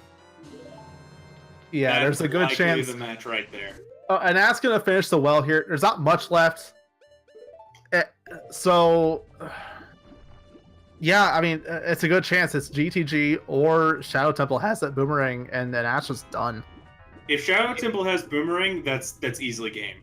Yeah, That's there's a good chance. The match right there. And that's gonna finish the well here. There's not much left. So, yeah, I mean, it's a good chance it's GTG or Shadow Temple has that boomerang, and then that's just done. If Shadow Temple has boomerang, that's easily game.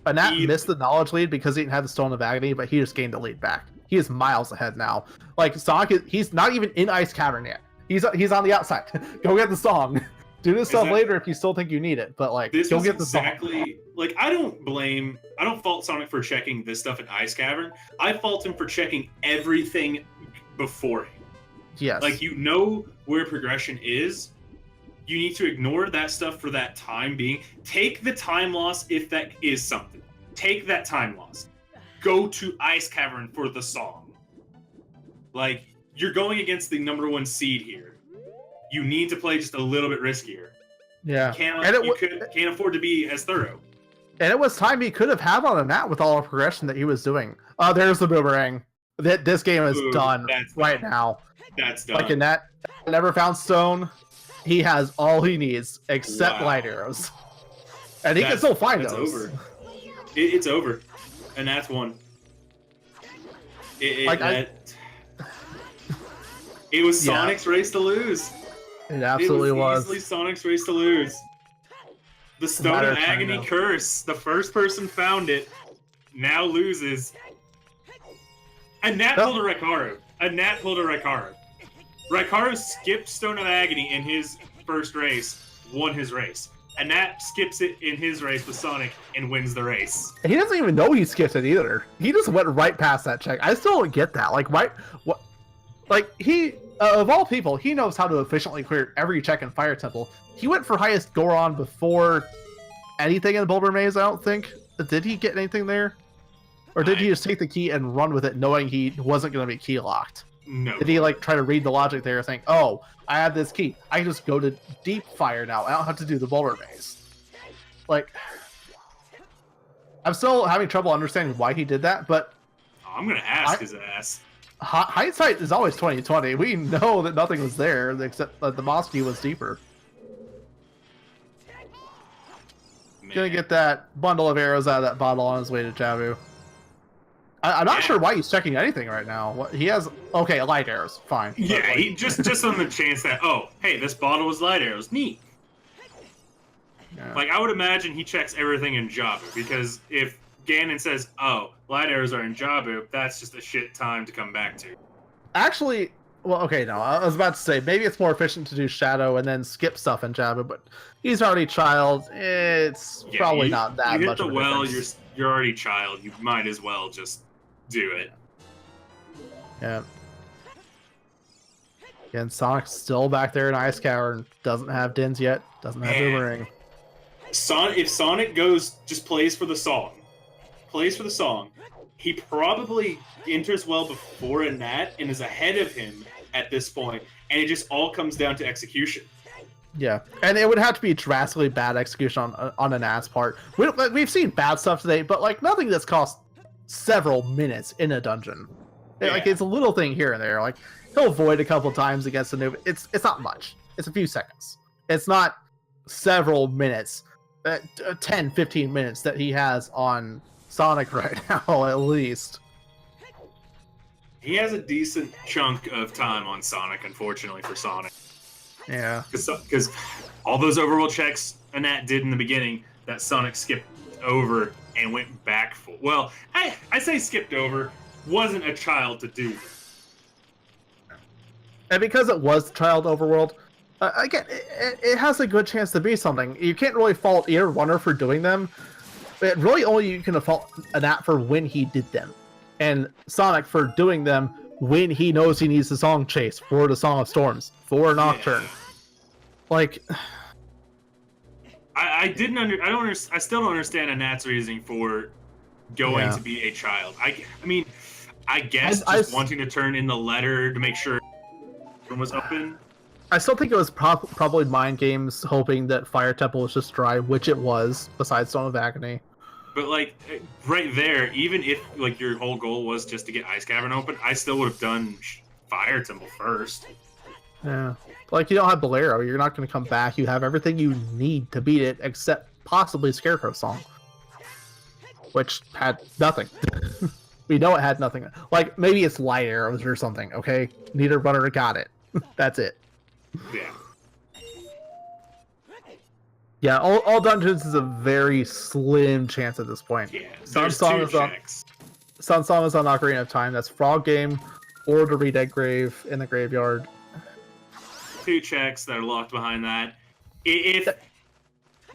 Anat missed the knowledge lead because he didn't have the Stone of Agony, but he just gained the lead back. He is miles ahead now. Like Sonic, he's not even in Ice Cavern yet. He's on the outside. Go get the song. Do this stuff later if you still think you need it. But like, go get the song. Like I don't fault Sonic for checking this stuff in Ice Cavern. I fault him for checking everything beforehand. Yes. Like you know where progression is. You need to ignore that stuff for that time being. Take the time loss if that is something. Take that time loss. Go to Ice Cavern for the song. Like, you're going against the #1 seed here. You need to play just a little bit riskier. Yeah. You can't afford to be as thorough. And it was time he could have had on a Nat with all the progression that he was doing. Oh, there's the boomerang. This game is done right now. That's done. Like a Nat never found stone. He has all he needs except light arrows. And he can still find those. Over. It's over. And that's one. It was Sonic's race to lose. It absolutely was. Easily Sonic's race to lose. The Stone of Agony curse. The first person found it now loses. And Nat pulled a Rikaru. Rikaru skipped Stone of Agony in his first race, won his race. And Nat skips it in his race with Sonic and wins the race. He doesn't even know he skipped it either. He just went right past that check. I still don't get that. Like, right? What? Like, he, of all people, he knows how to efficiently clear every check in Fire Temple. He went for highest Goron before anything in the Bulber Maze, I don't think. Did he get anything there? Or did he just take the key and run with it knowing he wasn't going to be key locked? No. Did he like try to read the logic there, saying, "Oh, I have this key. I can just go to deep fire now. I don't have to do the Boulder Maze." Like, I'm still having trouble understanding why he did that. But I'm gonna ask his ass. Hindsight is always 20/20. We know that nothing was there except that the boss key was deeper. Man. Gonna get that bundle of arrows out of that bottle on his way to Jabu. I'm not sure why he's checking anything right now. He has light arrows, fine. Yeah, like, he just on the chance that hey, this bottle was light arrows, neat. Yeah. Like I would imagine he checks everything in Jabu because if Ganon says, light arrows are in Jabu, that's just a shit time to come back to. Actually, well, okay, no, I was about to say maybe it's more efficient to do Shadow and then skip stuff in Jabu, but he's already child. It's probably not that much. You hit the well, you're already child. You might as well just do it. Yeah. Again, Sonic's still back there in Ice Cavern. Doesn't have Dins yet. Doesn't have Boomerang. If Sonic just plays for the song, he probably enters well before a Nat and is ahead of him at this point, and it just all comes down to execution. Yeah, and it would have to be drastically bad execution on a Nat's part. We've seen bad stuff today, but like nothing that's cost several minutes in a dungeon. Yeah. Like it's a little thing here and there. Like he'll void a couple times against a noob. It's not much. It's a few seconds. It's not several minutes, 10, 15 minutes that he has on Sonic right now, at least. He has a decent chunk of time on Sonic, unfortunately for Sonic. Yeah. Because all those overworld checks Annette did in the beginning that Sonic skipped over and went back for. Well, I say skipped over, wasn't a child to do. And because it was child overworld, again, it has a good chance to be something. You can't really fault either runner for doing them. But really only you can fault an app for when he did them. And Sonic for doing them when he knows he needs the song chase for the Song of Storms, for Nocturne. Yeah. Like... I still don't understand Annat's reasoning for going to be a child. I mean, I guess wanting to turn in the letter to make sure it was open. I still think it was probably mind games, hoping that Fire Temple was just dry, which it was, besides Stone of Agony. But like right there, even if like your whole goal was just to get Ice Cavern open, I still would have done Fire Temple first. Yeah. Like, you don't have Bolero. You're not going to come back. You have everything you need to beat it, except possibly Scarecrow Song. Which had nothing. We know it had nothing. Like, maybe it's light arrows or something, okay? Neither runner got it. That's it. Yeah. Yeah, all dungeons is a very slim chance at this point. Yeah, Sun there's Song two is on checks. Sun Song is on Ocarina of Time. That's Frog Game or the Redead Grave in the graveyard. 2 checks that are locked behind that. If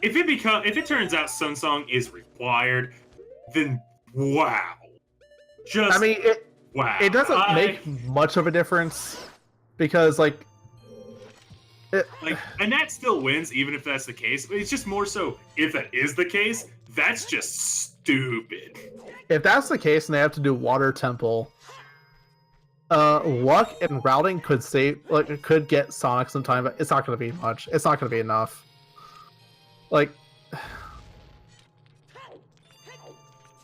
it turns out Sun Song is required, then wow. I mean, wow. it doesn't make much of a difference because and that still wins even if that's the case. It's just more so if that is the case, that's just stupid. If that's the case and they have to do Water Temple, luck and routing could could get Sonic some time, but it's not going to be much. It's not going to be enough. Like,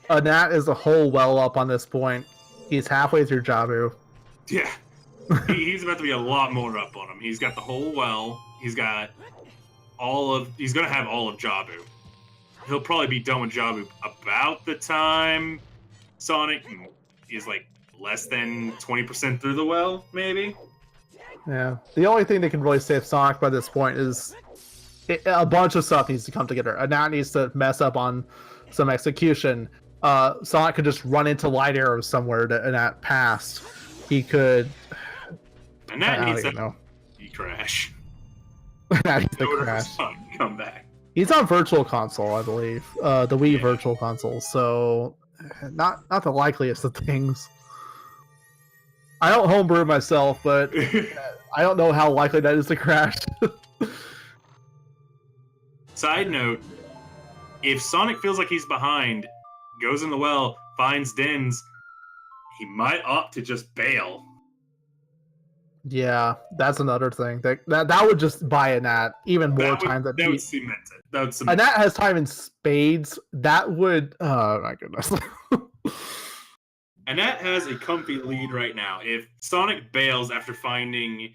Nat is a whole well up on this point. He's halfway through Jabu. Yeah. He's about to be a lot more up on him. He's got the whole well. He's got he's going to have all of Jabu. He'll probably be done with Jabu about the time Sonic is like less than 20% through the well, maybe. Yeah. The only thing that can really save Sonic by this point is a bunch of stuff needs to come together. Nat needs to mess up on some execution. Sonic could just run into light arrows somewhere to Nat past. He could. And that needs to crash. Nat needs to crash. Come back. He's on Virtual Console, I believe. The Wii Virtual Console. So, not the likeliest of things. I don't homebrew myself, but I don't know how likely that is to crash. Side note, if Sonic feels like he's behind, goes in the well, finds Dins, he might opt to just bail. Yeah, that's another thing. That would just buy a Nat even more time. That would cement it. That would cement a Nat has time in spades. That would... Oh, my goodness. And that has a comfy lead right now. If Sonic bails after finding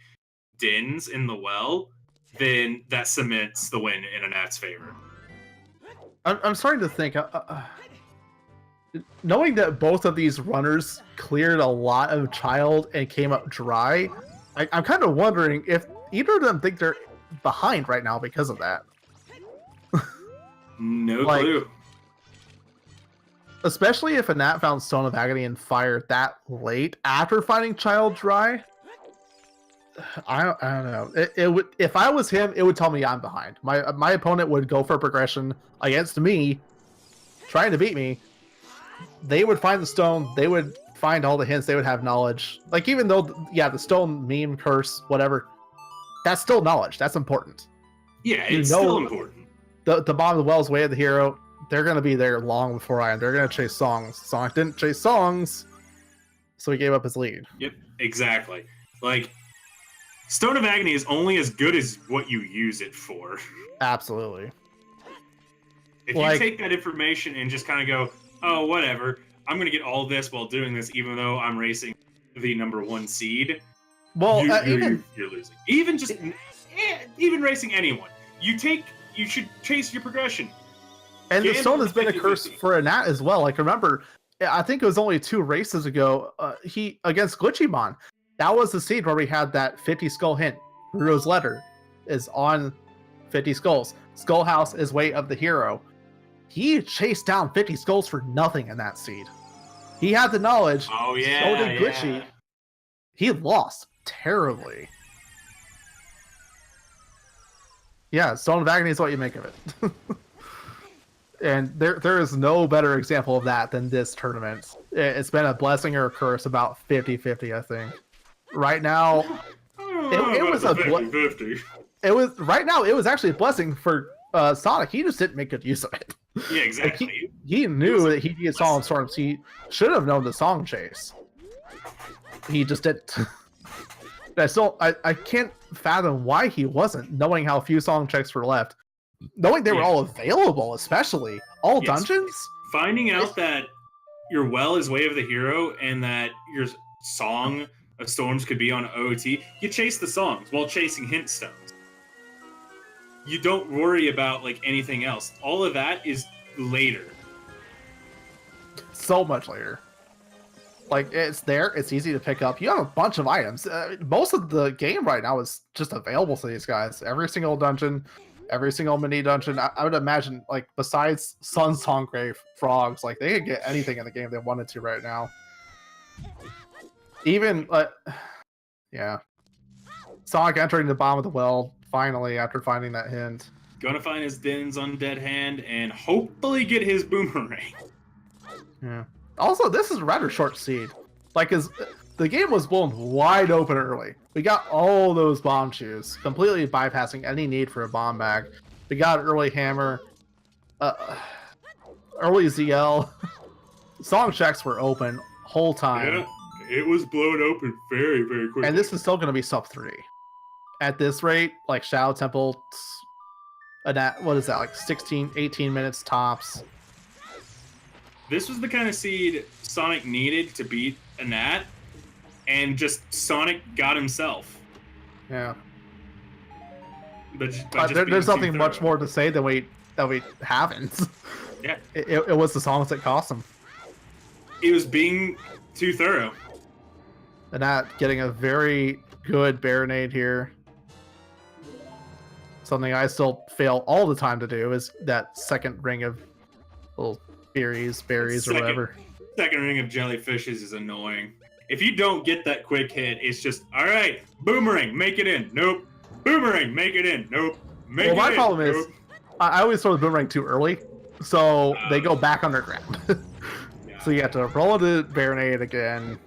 Dins in the well, then that cements the win in a Nat's favor. I'm starting to think, knowing that both of these runners cleared a lot of Child and came up dry, I'm kind of wondering if either of them think they're behind right now because of that. No clue. Especially if a Nat found Stone of Agony and Fire that late after finding Child dry. I don't know. It would, if I was him, it would tell me I'm behind. My opponent would go for progression against me, trying to beat me. They would find the stone. They would find all the hints. They would have knowledge. Like, even though, the stone, meme, curse, whatever, that's still knowledge. That's important. Yeah, it's still important. The bottom of the well is way of the hero. They're going to be there long before I am. They're going to chase songs. Sonic didn't chase songs, so he gave up his lead. Yep, exactly. Like, Stone of Agony is only as good as what you use it for. Absolutely. If you take that information and just kind of go, oh, whatever, I'm going to get all this while doing this, even though I'm racing the #1 seed, well, you're losing. Even racing anyone. You should chase your progression. And the stone has been a curse for a Nat as well. Like, remember, I think it was only 2 races ago, he against Glitchymon. That was the seed where we had that 50 skull hint. Ruro's letter is on 50 skulls. Skull House is way of the hero. He chased down 50 skulls for nothing in that seed. He had the knowledge. Oh, yeah. So did Glitchy. Yeah. He lost terribly. Yeah, Stone of Agony is what you make of it. And there is no better example of that than this tournament. It's been a blessing or a curse about 50-50, I think. Right now, it was a 50-50. It was right now. It was actually a blessing for Sonic. He just didn't make good use of it. Yeah, exactly. Like he knew that he needed Song Storms. He should have known the song chase. He just didn't. I can't fathom why he wasn't, knowing how few song checks were left, knowing they were all available, especially all dungeons. Finding out that your well is way of the hero and that your song of storms could be on OOT, you chase the songs while chasing hint stones. You don't worry about like anything else. All of that is later. So much later. Like, it's there, it's easy to pick up. You have a bunch of items. Most of the game right now is just available to these guys. Every single dungeon, every single mini dungeon. I would imagine, like, besides Sun Songgrave frogs, like, they could get anything in the game they wanted to right now. Even, yeah. Sonic entering the bottom of the well, finally, after finding that hint. Gonna find his Din's undead hand and hopefully get his boomerang. Yeah. Also, this is a rather short seed. Like, the game was blown wide open early. We got all those bomb shoes, completely bypassing any need for a bomb bag. We got early hammer, early ZL. Song checks were open whole time. Yeah, it was blown open very, very quickly. And this is still going to be sub 3. At this rate, like Shadow Temple, what is that, like 16, 18 minutes tops. This was the kind of seed Sonic needed to beat a Gnat, and just Sonic got himself. Yeah. But there's nothing much more to say that we haven't. Yeah. It was the songs that cost him. It was being too thorough. And not getting a very good Baronade here. Something I still fail all the time to do is that second ring of little berries or whatever. Second ring of jellyfishes is annoying. If you don't get that quick hit, it's just, all right, boomerang, make it in. Nope. Boomerang, make it in. Nope. Make it in. Well, my problem is, nope. I always throw the boomerang too early, so they go back underground. Yeah. So you have to roll the Baronade again.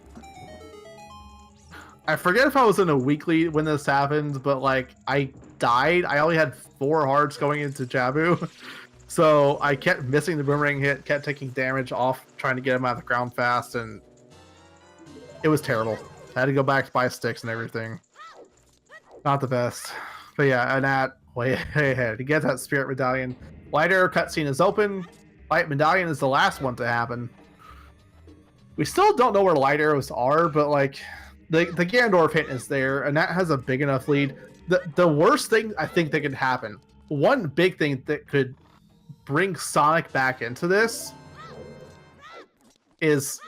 I forget if I was in a weekly when this happened, but like I died. I only had 4 hearts going into Jabu. So I kept missing the boomerang hit, kept taking damage off, trying to get him out of the ground fast, and it was terrible. I had to go back to buy sticks and everything. Not the best. But yeah, Anat way ahead. He gets that Spirit Medallion. Light Arrow cutscene is open. Light Medallion is the last one to happen. We still don't know where Light Arrows are, but like the Ganondorf hint is there, and that has a big enough lead. The worst thing I think that could happen, one big thing that could bring Sonic back into this is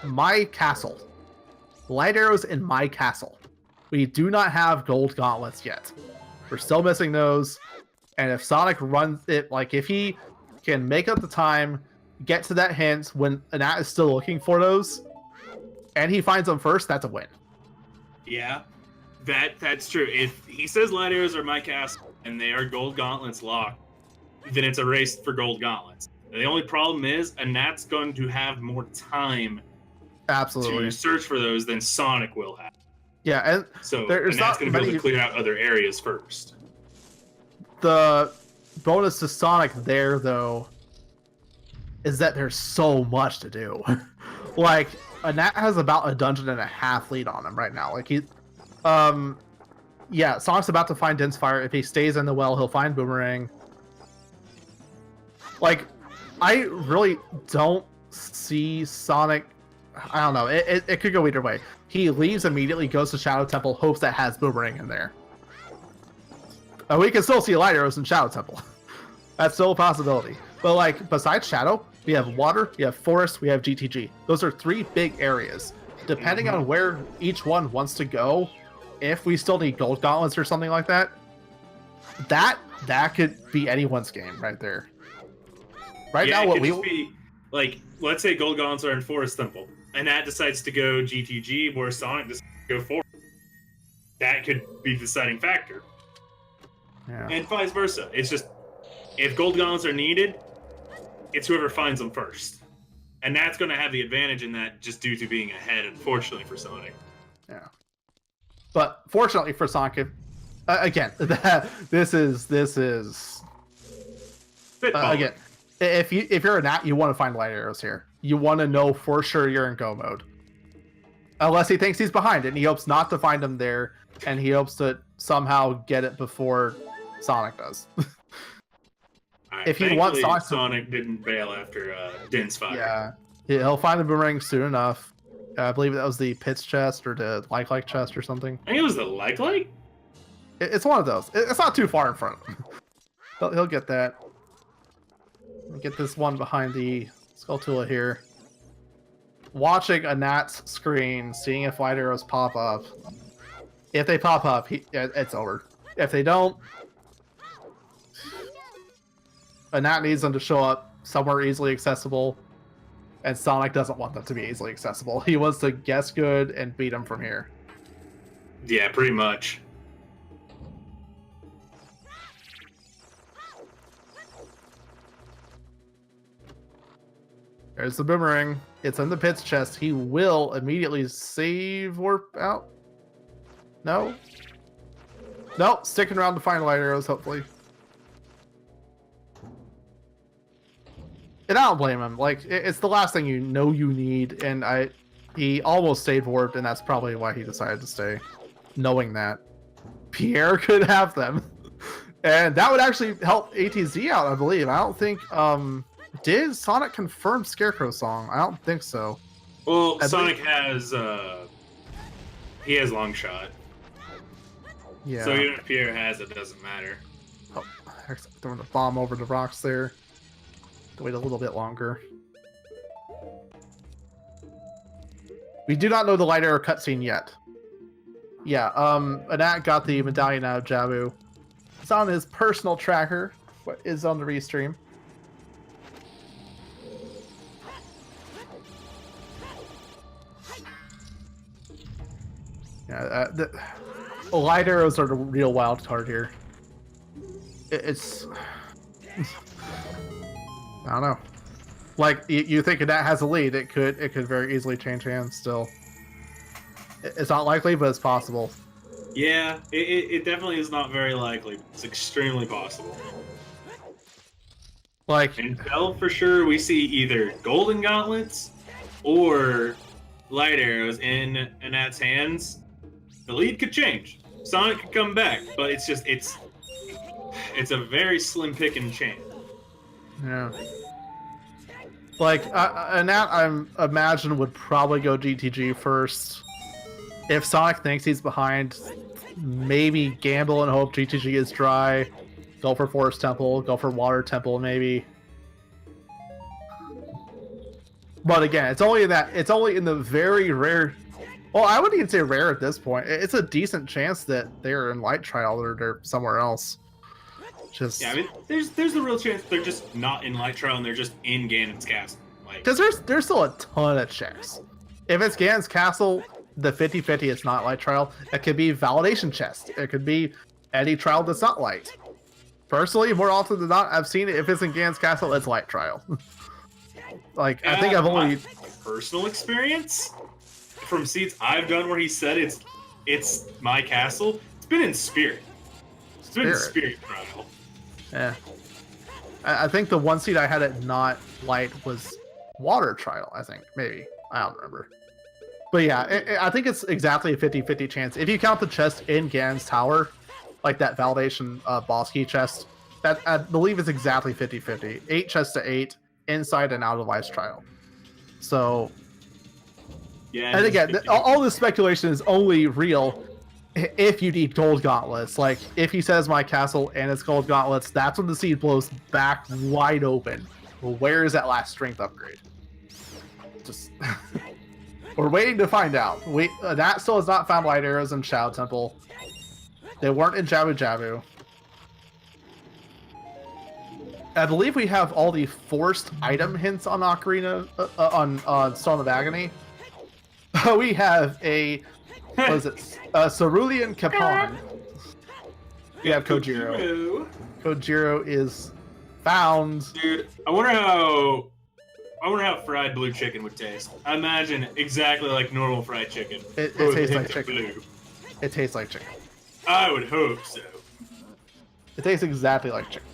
my castle. Light arrows in my castle. We do not have gold gauntlets yet. We're still missing those. And if Sonic runs it, like if he can make up the time, get to that hint when Anat is still looking for those, and he finds them first, that's a win. Yeah, that's true. If he says light arrows are my castle and they are gold gauntlets locked, then it's a race for gold gauntlets. The only problem is Anat's going to have more time Absolutely to search for those than Sonic will have. Yeah, and so there's Anat's going to be able to many... clear out other areas first. The bonus to Sonic there, though, is that there's so much to do. Like, Anat has about a dungeon and a half lead on him right now. Like, yeah, Sonic's about to find Dense Fire. If he stays in the well, he'll find Boomerang. Like, I really don't see Sonic... I don't know. It could go either way. He leaves immediately, goes to Shadow Temple, hopes that has Boomerang in there. We can still see Light Arrows in Shadow Temple. That's still a possibility. But, like, besides Shadow, we have Water, we have Forest, we have GTG. Those are 3 big areas. Depending on where each one wants to go, if we still need Gold Gauntlets or something like that, that could be anyone's game right there. Right now, what we... be, like, let's say Gold Gauntlets are in Forest Temple, and that decides to go GTG, where Sonic decides to go Forest. That could be the deciding factor. Yeah. And vice versa. It's just, if Gold Gauntlets are needed, it's whoever finds them first. And that's going to have the advantage in that just due to being ahead, unfortunately, for Sonic. Yeah. But fortunately for Sonic, again, this is again, if you're a Nat, you want to find Light Arrows here. You want to know for sure you're in go mode. Unless he thinks he's behind it, and he hopes not to find him there, and he hopes to somehow get it before Sonic does. If he wants Sonic didn't bail after Din's Fire. Yeah, he'll find the Boomerang soon enough. I believe that was the Pits chest or the Like chest or something. I think it was the Like. It's one of those. It's not too far in front of him. He'll get that. Get this one behind the Skulltula here. Watching Anat's screen, seeing if Light Arrows pop up. If they pop up, it's over. If they don't, And that needs them to show up somewhere easily accessible. And Sonic doesn't want them to be easily accessible. He wants to guess good and beat them from here. Yeah, pretty much. There's the boomerang. It's in the pit's chest. He will immediately save warp out. No? Nope, sticking around to find light arrows, hopefully. And I don't blame him. Like, it's the last thing you know you need, and he almost stayed warped, and that's probably why he decided to stay, knowing that Pierre could have them. And that would actually help ATZ out, I believe. I don't think, did Sonic confirm Scarecrow song? I don't think so. Well, Sonic has, he has long shot. Yeah. So even if Pierre has it, doesn't matter. Oh, throwing a bomb over the rocks there. Wait a little bit longer. We do not know the light arrow cutscene yet. Yeah, Anat got the medallion out of Jabu. It's on his personal tracker. What is on the restream? Yeah, the light arrows are the real wild card here. It's I don't know. Like, you think that has a lead, it could very easily change hands still. It's not likely, but it's possible. Yeah, it definitely is not very likely. It's extremely possible. Like, And Bell, for sure, we see either golden gauntlets or light arrows in Anat's hands. The lead could change. Sonic could come back, but it's a very slim picking chance. yeah. Like, Anat, I imagine, would probably go GTG first. If Sonic thinks he's behind, maybe gamble and hope GTG is dry. Go for Forest Temple, go for Water Temple, maybe. But again, it's only in the very rare. Well, I wouldn't even say rare at this point. It's a decent chance that they're in Light Trial or they're somewhere else. Just Yeah, I mean, there's the real chance they're just not in Light Trial and they're just in Ganon's castle. Like, because there's still a ton of checks. If it's Ganon's castle, the 50-50 is not Light Trial. It could be Validation Chest. It could be any trial that's not Light. Personally, more often than not, I've seen it. If it's in Ganon's castle, it's Light Trial. Like, I think I've only my personal experience from seats I've done where he said it's my castle. It's been in Spirit. It's been in Spirit Trial. Yeah. I think the one seed I had it not Light was Water Trial, I think. Maybe. I don't remember. But yeah, I think it's exactly a 50-50 chance. If you count the chest in Ganon's Tower, like that Validation boss key chest, that I believe is exactly 50-50. 8 chests to 8, inside and out of Life's Trial. So, Yeah. and again, all this speculation is only real if you need gold gauntlets. Like, if he says my castle and it's gold gauntlets, that's when the seed blows back wide open. Where is that last strength upgrade? Just we're waiting to find out. That still has not found light arrows in Shadow Temple. They weren't in Jabu Jabu. I believe we have all the forced item hints on Ocarina, on Stone of Agony. We have a, what is it? Cerulean Capon. We have Kojiro. Kojiro is found. Dude, I wonder how fried blue chicken would taste. I imagine exactly like normal fried chicken. It tastes like chicken. Blue. It tastes like chicken. I would hope so. It tastes exactly like chicken.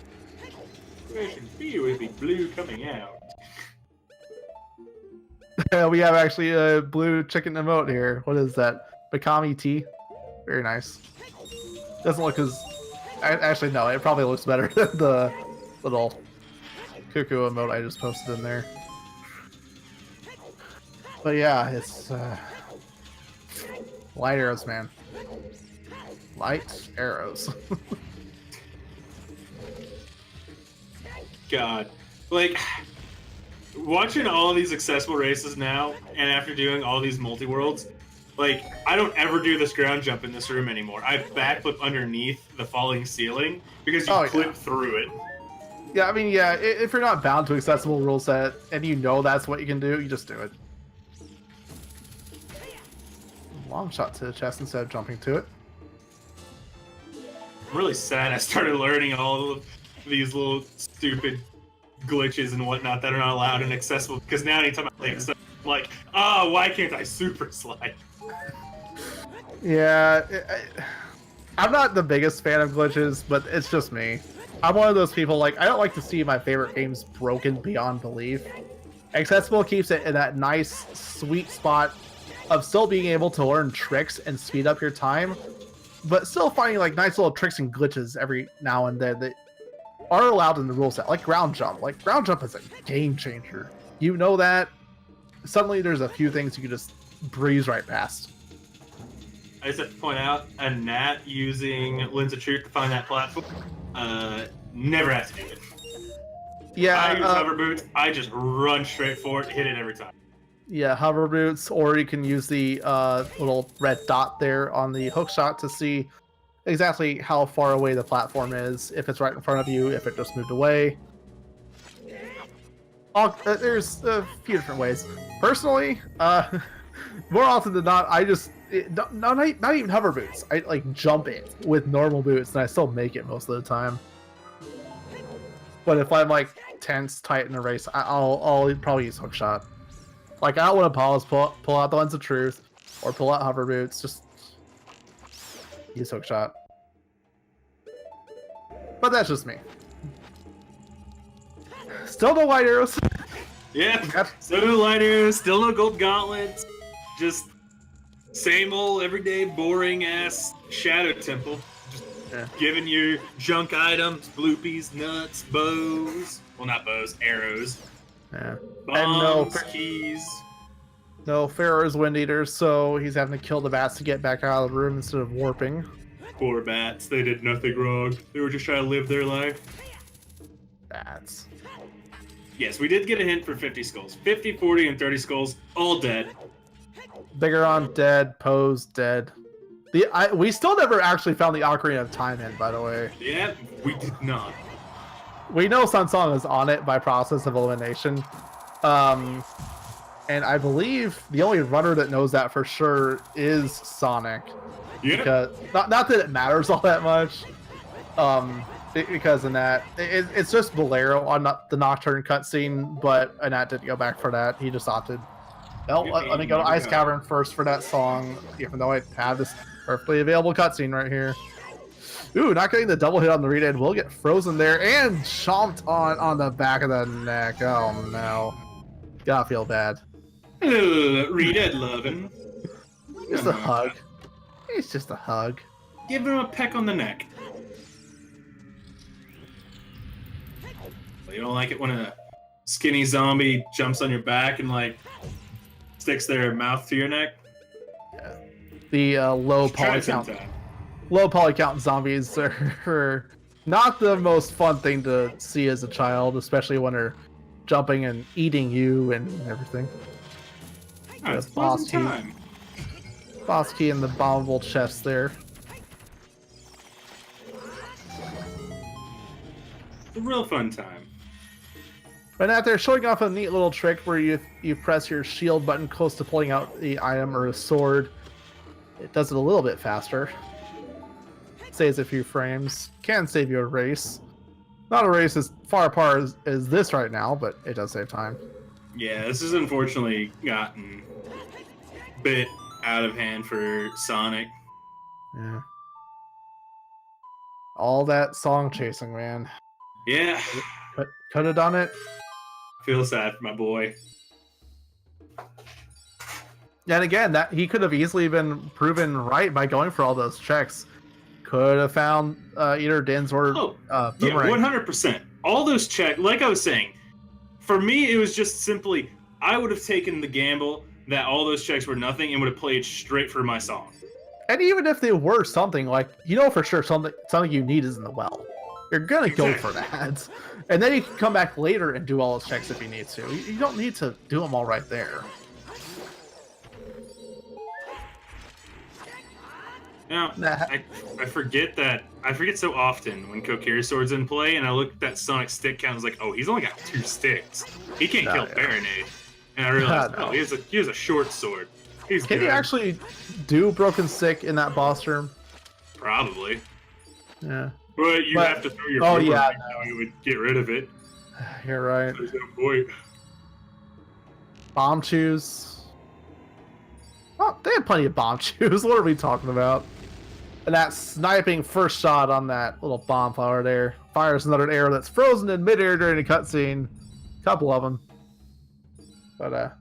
I should feel with the blue coming out. We have actually a blue chicken emote here. What is that? Bakami tea. Very nice. Doesn't look as... Actually, no. It probably looks better than the little cuckoo emote I just posted in there. But yeah, it's... light arrows, man. Light arrows. God. Like, watching all these accessible races now, and after doing all these multi-worlds, like, I don't ever do this ground jump in this room anymore. I backflip underneath the falling ceiling because you clip through it. Yeah, I mean, yeah, if you're not bound to accessible rule set and you know that's what you can do, you just do it. Long shot to the chest instead of jumping to it. I'm really sad I started learning all of these little stupid glitches and whatnot that are not allowed and accessible, because now anytime I play stuff, I'm like, oh, why can't I super slide? Yeah, I'm not the biggest fan of glitches, but it's just me. I'm one of those people, like, I don't like to see my favorite games broken beyond belief. Accessible keeps it in that nice, sweet spot of still being able to learn tricks and speed up your time, but still finding like nice little tricks and glitches every now and then that are allowed in the rule set, like ground jump. Like ground jump is a game changer. You know that. Suddenly there's a few things you can just breeze right past. I just have to point out, a gnat using Lens of Truth to find that platform, never have to do it. Yeah, I use hover boots, I just run straight for it, hit it every time. Yeah, hover boots, or you can use the little red dot there on the hook shot to see exactly how far away the platform is, if it's right in front of you, if it just moved away. There's a few different ways. Personally, more often than not, I just not even hover boots. I like jump it with normal boots, and I still make it most of the time. But if I'm like tense, tight in a race, I'll probably use hook shot. Like, I don't want to pause, pull out the Lens of Truth, or pull out hover boots, just use hook shot. But that's just me. Still no light arrows. Yeah, still no light arrows, still no gold gauntlets, just same old everyday boring ass Shadow Temple. Just giving you junk items, bloopies, nuts, bows. Well, not bows, arrows. Yeah. Bombs, keys. No, Pharaoh's Wind Eaters, so he's having to kill the bats to get back out of the room instead of warping. Poor bats, they did nothing wrong. They were just trying to live their life. Bats. Yes, we did get a hint for 50 skulls. 50, 40, and 30 skulls, all dead. Bigoron dead, Pose dead. We still never actually found the Ocarina of Time in, by the way. Yeah, we did not. We know Sansong is on it by process of elimination. And I believe the only runner that knows that for sure is Sonic. Yeah. Because, not that it matters all that much. Because in that, it's just Bolero on the Nocturne cutscene, but Annette didn't go back for that. He just opted. Well, let me go to Ice Cavern first for that song, even though I have this perfectly available cutscene right here. Ooh, not getting the double hit on the read-in. We'll get frozen there and chomped on the back of the neck. Oh no. Gotta feel bad. Read-in lovin'. Just a hug. It's just a hug. Give him a peck on the neck. You don't like it when a skinny zombie jumps on your back and like sticks their mouth to your neck? Yeah. The low poly count. Low poly count zombies are not the most fun thing to see as a child, especially when they're jumping and eating you and everything. Oh, it's boss key. Boss key in the bombable chest there. It's a real fun time. But out there showing off a neat little trick where you press your shield button close to pulling out the item or a sword. It does it a little bit faster. Saves a few frames. Can save you a race. Not a race as far apart as this right now, but it does save time. Yeah, this has unfortunately gotten a bit out of hand for Sonic. Yeah. All that song chasing, man. Yeah. Could have done it. Feel sad for my boy. And again, that he could have easily been proven right by going for all those checks. Could have found either Din's or Boomerang. Yeah, 100%. All those checks, like I was saying, for me, it was just simply, I would have taken the gamble that all those checks were nothing and would have played straight for my song. And even if they were something, like, you know for sure something you need is in the well. You're gonna go for that. And then you can come back later and do all those checks if you need to. You don't need to do them all right there. Now, Nah. I forget so often when Kokiri Sword's in play, and I look at that Sonic stick count and was like, oh, he's only got 2 sticks. He can't kill Baronade. And I realized, No. oh, he has a short sword. He's Can good. you actually do Broken Stick in that boss room? Probably. Yeah. But you have to throw your Oh, boomerang yeah, now, you would get rid of it. You're right. There's no point. Bomb Chews. Oh, they have plenty of Bomb Chews. What are we talking about? And that sniping first shot on that little bomb flower there fires another arrow that's frozen in midair during a cutscene. A couple of them. But,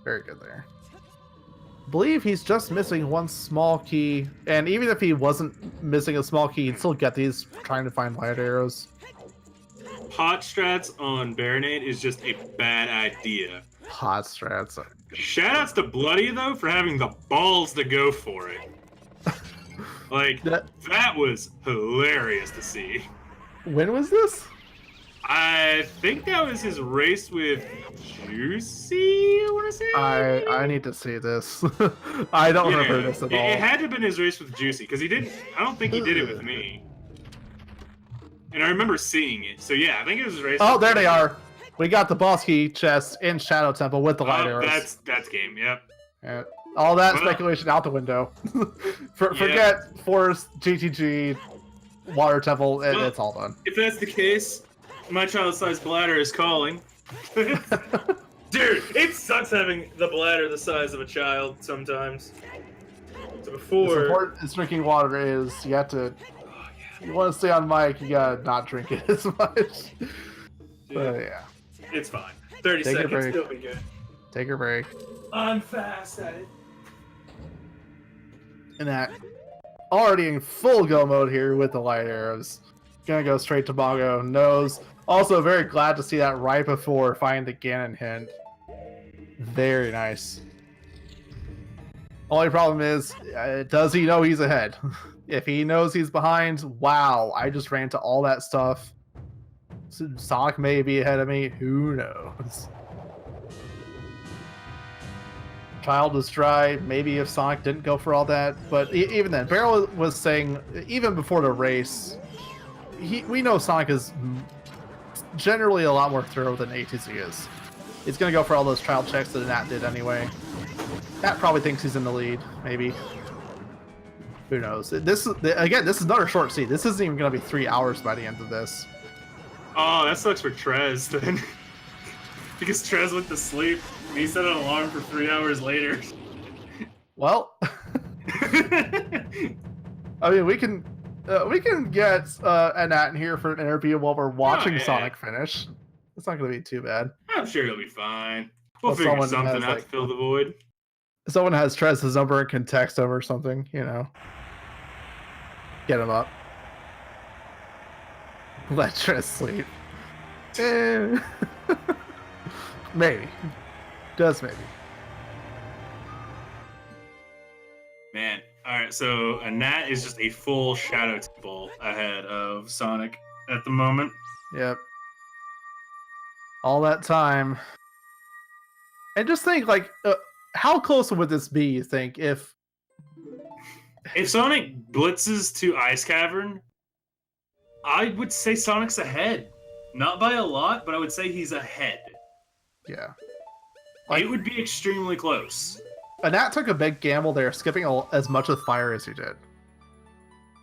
very good there. I believe he's just missing one small key. And even if he wasn't missing a small key, he'd still get these trying to find light arrows. Pot strats on Baronade is just a bad idea. Hot strats. Shoutouts to Bloody, though, for having the balls to go for it. Like, that was hilarious to see. When was this? I think that was his race with Juicy, I want to say? I need to see this. I don't remember this at all. It had to have been his race with Juicy, because I don't think he did it with me. And I remember seeing it. So yeah, I think it was his race. Oh, there they are. We got the boss key chest in Shadow Temple with the light arrows. That's game, yep. Yeah. All that speculation out the window. Forget Forest, GTG, Water Temple, it's all done. If that's the case, my child-sized bladder is calling. Dude, it sucks having the bladder the size of a child sometimes. So before... As important as drinking water is, you have to... You want to stay on mic, you gotta not drink it as much. Dude, but yeah. It's fine. 30 Take seconds, it'll be good. Take a break. I'm fast at it. And that already in full go mode here with the light arrows. Gonna go straight to Bongo. Nose. Also very glad to see that right before finding the Ganon hint. Very nice. Only problem is, does he know he's ahead? If he knows he's behind, wow, I just ran to all that stuff. Sonic may be ahead of me. Who knows? Child is dry. Maybe if Sonic didn't go for all that, but even then, Barrel was saying even before the race, we know Sonic is generally a lot more thorough than ATC is. He's gonna go for all those child checks that Nat did anyway. Nat probably thinks he's in the lead. Maybe. Who knows? This is another short seed. This isn't even gonna be 3 hours by the end of this. Oh, that sucks for Trez then. Because Trez went to sleep. And he set an alarm for 3 hours later. Well, I mean, we can get Nat in here for an interview while we're watching Sonic finish. It's not going to be too bad. I'm sure he'll be fine. We'll figure something out to fill the void. Someone has Trez's number and can text him or something, you know. Get him up. Let Trez sleep. Maybe. Just maybe. Man, alright, so Nat is just a full Shadow Temple ahead of Sonic at the moment. Yep. All that time. And just think, like, how close would this be, you think, if Sonic blitzes to Ice Cavern, I would say Sonic's ahead. Not by a lot, but I would say he's ahead. Yeah. Like, it would be extremely close. Nat took a big gamble there, skipping as much with fire as he did.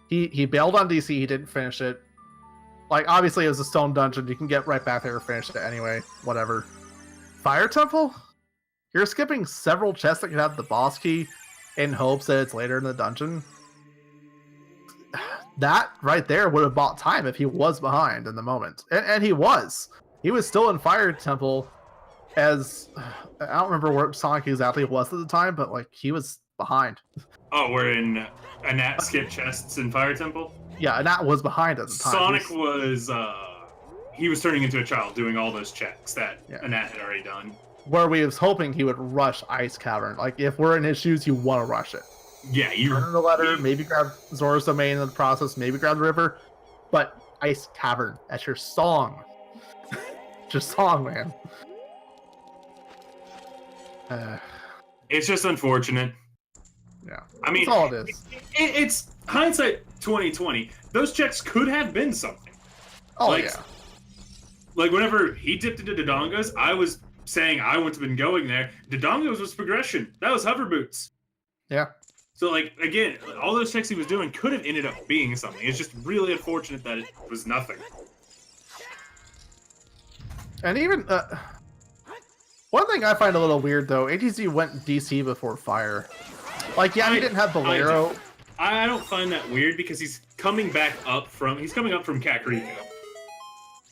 He bailed on DC, he didn't finish it. Like, obviously it was a stone dungeon, you can get right back there and finish it anyway. Whatever. Fire Temple? You're skipping several chests that could have the boss key in hopes that it's later in the dungeon. That right there would have bought time if he was behind in the moment. And he was. He was still in Fire Temple as... I don't remember where Sonic exactly was at the time, but like he was behind. Oh, we're in a Nat skip chests in Fire Temple? Yeah, Nat was behind at the time. Sonic was... he was turning into a child doing all those checks that Nat had already done. Where we was hoping he would rush Ice Cavern. Like, if we're in his shoes, you want to rush it. Yeah, you turn the letter, maybe grab Zora's Domain in the process, maybe grab the river, but Ice Cavern, that's your song. It's your song, man. It's just unfortunate. Yeah. I mean, That's all it is. It's hindsight 2020. Those checks could have been something. Oh, like, yeah. Like, whenever he dipped into Dodongas, I was saying I wouldn't have been going there. Dodongas was progression. That was hover boots. Yeah. So, like, again, all those checks he was doing could have ended up being something. It's just really unfortunate that it was nothing. And even, one thing I find a little weird, though, ATZ went DC before fire. Like, yeah, he didn't have Bolero. I don't find that weird because he's coming up from Kakariko.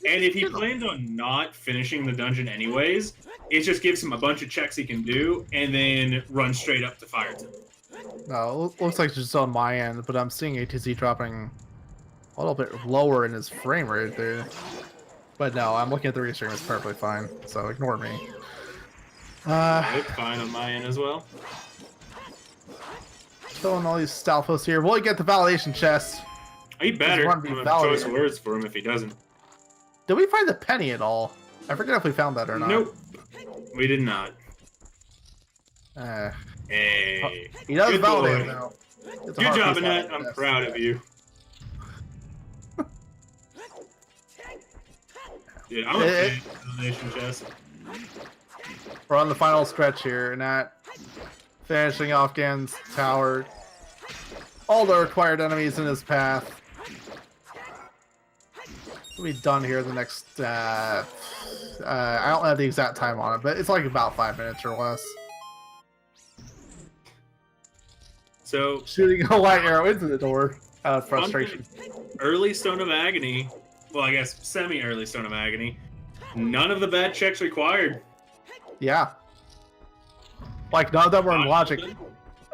And if he plans on not finishing the dungeon anyways, it just gives him a bunch of checks he can do and then run straight up to Fire Temple. No, looks like it's just on my end, but I'm seeing ATZ dropping a little bit lower in his frame rate there. But no, I'm looking at the restream, it's perfectly fine, so ignore me. It's fine on my end as well. Throwing all these Stalfos here. Will he get the validation chest? He better. I'm I'm gonna have be choice validated. words for him if he doesn't. Did we find the penny at all? I forget if we found that or not. Nope. We did not. Hey. He does Good validate boy. now. It's a Good hard job, piece Annette. out, I'm yes. proud of you. Dude, I'm a fan of the Nation Chess. We're on the final stretch here, and that finishing off Gan's tower. All the required enemies in his path. We'll be done here the next. I don't have the exact time on it, but it's like about 5 minutes or less. So, Shooting a light arrow into the door out of frustration. early Stone of Agony, well, I guess semi-early Stone of Agony, none of the bad checks required. Yeah. Like, none of them were in logic.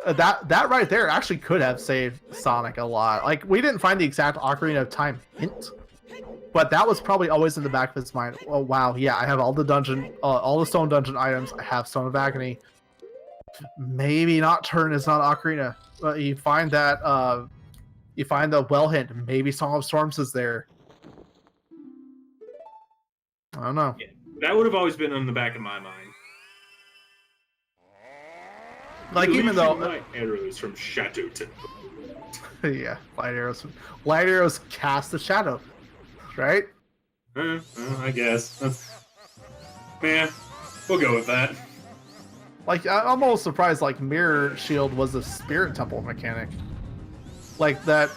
That right there actually could have saved Sonic a lot. Like, we didn't find the exact Ocarina of Time hint, but that was probably always in the back of his mind. Oh, wow, yeah, I have all the all the Stone Dungeon items. I have Stone of Agony. Maybe not turn is not Ocarina. But you find that, you find the well hint. Maybe Song of Storms is there. I don't know. Yeah, that would have always been on the back of my mind. Like, even though Light arrows from Chateau Temple. yeah, light arrows cast the shadow, right? I guess. Yeah, we'll go with that. Like, I'm almost surprised, like, Mirror Shield was a Spirit Temple mechanic. Like, that...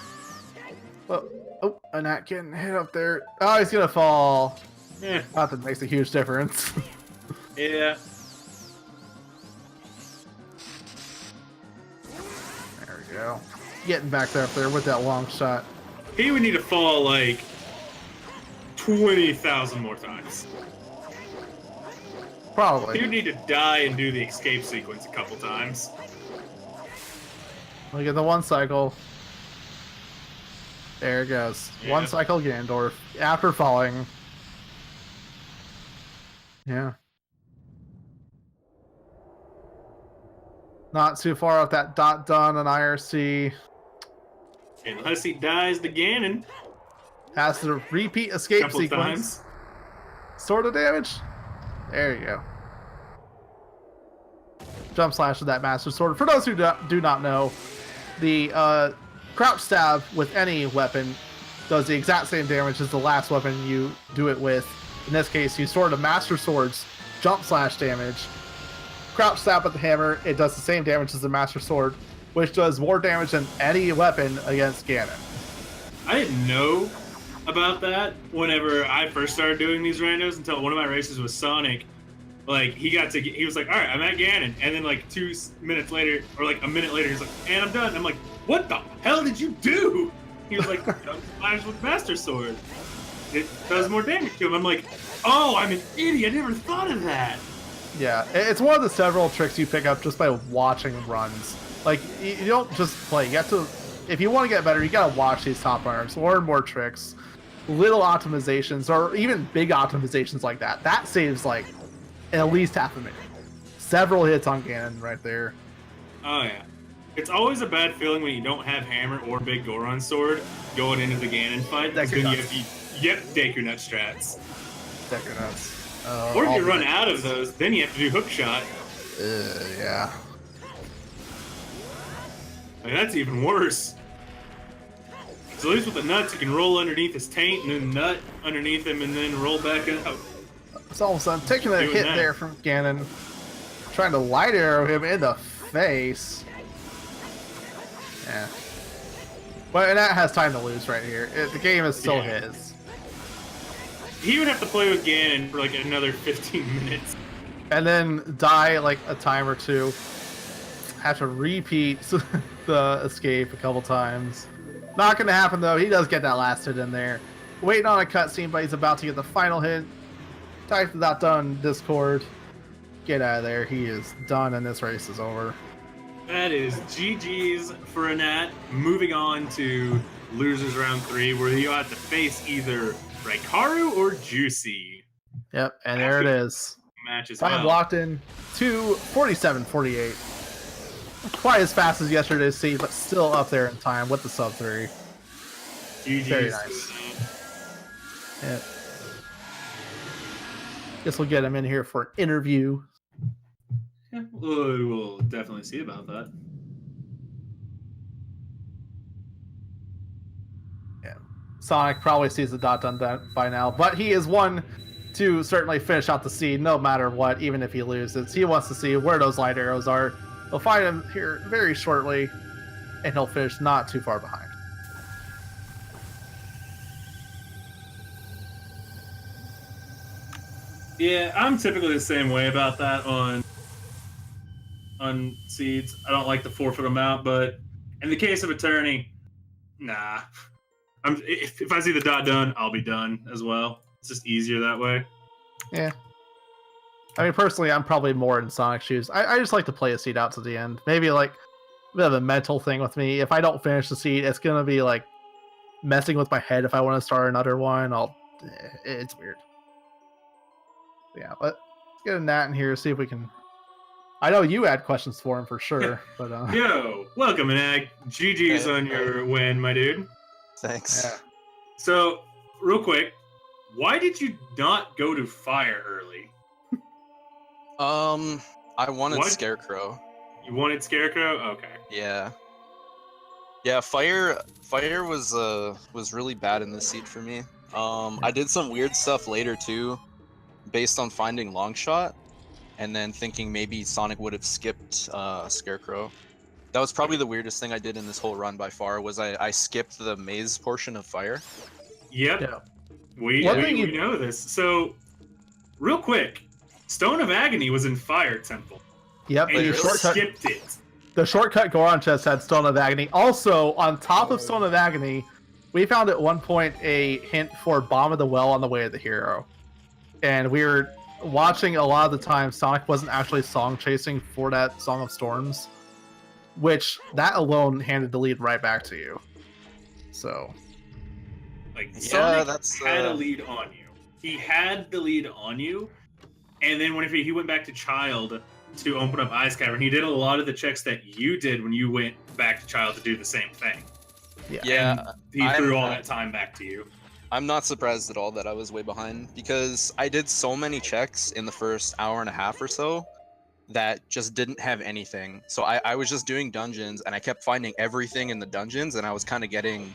Oh, a gnat getting hit up there. Oh, he's gonna fall. Yeah. Not that makes a huge difference. Yeah. There we go. Getting back there up there with that long shot. He would need to fall, like, 20,000 more times. Probably. He would need to die and do the escape sequence a couple times. Look at the one cycle. There it goes. Yeah. One cycle Ganondorf after falling. Yeah. Not too far off that dot done on IRC. Unless he dies to Ganon Has to repeat a escape couple sequence. times. Sort of damage. There you go. Jump slash with that Master Sword. For those who do not know, the crouch stab with any weapon does the exact same damage as the last weapon you do it with. In this case, you sort of Master Sword's jump slash damage. Crouch stab with the hammer, it does the same damage as the Master Sword, which does more damage than any weapon against Ganon. I didn't know about that whenever I first started doing these randos until one of my races was Sonic. Like, he was like, all right, I'm at Ganon. And then, like, 2 minutes later, or like a minute later, he's like, and I'm done. I'm like, what the hell did you do? He was like, jump slash with Master Sword. It does more damage to him. I'm like, oh, I'm an idiot. I never thought of that. Yeah, it's one of the several tricks you pick up just by watching runs. Like, you don't just play. You have to, if you want to get better, you gotta watch these top runners, learn more tricks, little optimizations, or even big optimizations like that. That saves, like, at least half a minute. Several hits on Ganon right there. Oh, yeah. It's always a bad feeling when you don't have Hammer or Big Goron Sword going into the Ganon fight. Deck Then your you nuts. have to Deck your nut strats. Deck your nuts. Or if all you the run decks. out of those, then you have to do Hook Shot. Yeah. Like, that's even worse. So at least with the nuts, you can roll underneath his taint and then nut underneath him and then roll back out. So all of a sudden, taking a hit there from Ganon, trying to light arrow him in the face. Yeah. But that has time to lose right here. The game is still his. He would have to play with Ganon for like another 15 minutes. And then die like a time or two. Have to repeat the escape a couple times. Not going to happen though. He does get that last hit in there. Waiting on a cutscene, but he's about to get the final hit. Type that done, Discord. Get out of there. He is done and this race is over. That is GG's for Anat. Moving on to losers round 3, where you have to face either Raikaru or Juicy. Yep, and there it is. Matches Time locked in to 47-48. Quite as fast as yesterday's seed, but still up there in time with the sub 3. GG's. Very nice. Yep. Guess we'll get him in here for an interview. Yeah, we'll definitely see about that. Yeah. Sonic probably sees the dot done by now, but he is one to certainly finish out the seed no matter what, even if he loses. He wants to see where those light arrows are. We'll find him here very shortly, and he'll finish not too far behind. Yeah, I'm typically the same way about that on seeds. I don't like to forfeit them out, but in the case of Attorney, nah. If I see the dot done, I'll be done as well. It's just easier that way. Yeah. I mean, personally, I'm probably more in Sonic's shoes. I just like to play a seed out to the end. Maybe like a bit of a mental thing with me. If I don't finish the seed, it's gonna be like messing with my head. If I want to start another one, it's weird. Yeah, but let's get a Nat in here, see if we can. I know you had questions for him for sure, but Yo, welcome, Anag. GG's on your win, my dude. Thanks. Yeah. So, real quick, why did you not go to fire early? I wanted What? Scarecrow. You wanted Scarecrow? Okay. Yeah. Yeah, fire was really bad in this seed for me. I did some weird stuff later too, based on finding Longshot, and then thinking maybe Sonic would have skipped Scarecrow. That was probably the weirdest thing I did in this whole run by far, was I skipped the maze portion of fire. Yep. Yeah. We know this. So, real quick, Stone of Agony was in Fire Temple. Yep, And you skipped it. The shortcut Goron chest had Stone of Agony. Also, on top of Stone of Agony, we found at one point a hint for Bomb of the Well on the way to the hero. And we were watching a lot of the time, Sonic wasn't actually song chasing for that Song of Storms, which that alone handed the lead right back to you. So, Like, Yeah, Sonic that's, had a lead on you. He had the lead on you, and then whenever he went back to Child to open up Ice Cavern, he did a lot of the checks that you did when you went back to Child to do the same thing. Yeah, And he threw all that time back to you. I'm not surprised at all that I was way behind, because I did so many checks in the first hour and a half or so that just didn't have anything. So I was just doing dungeons, and I kept finding everything in the dungeons, and I was kind of getting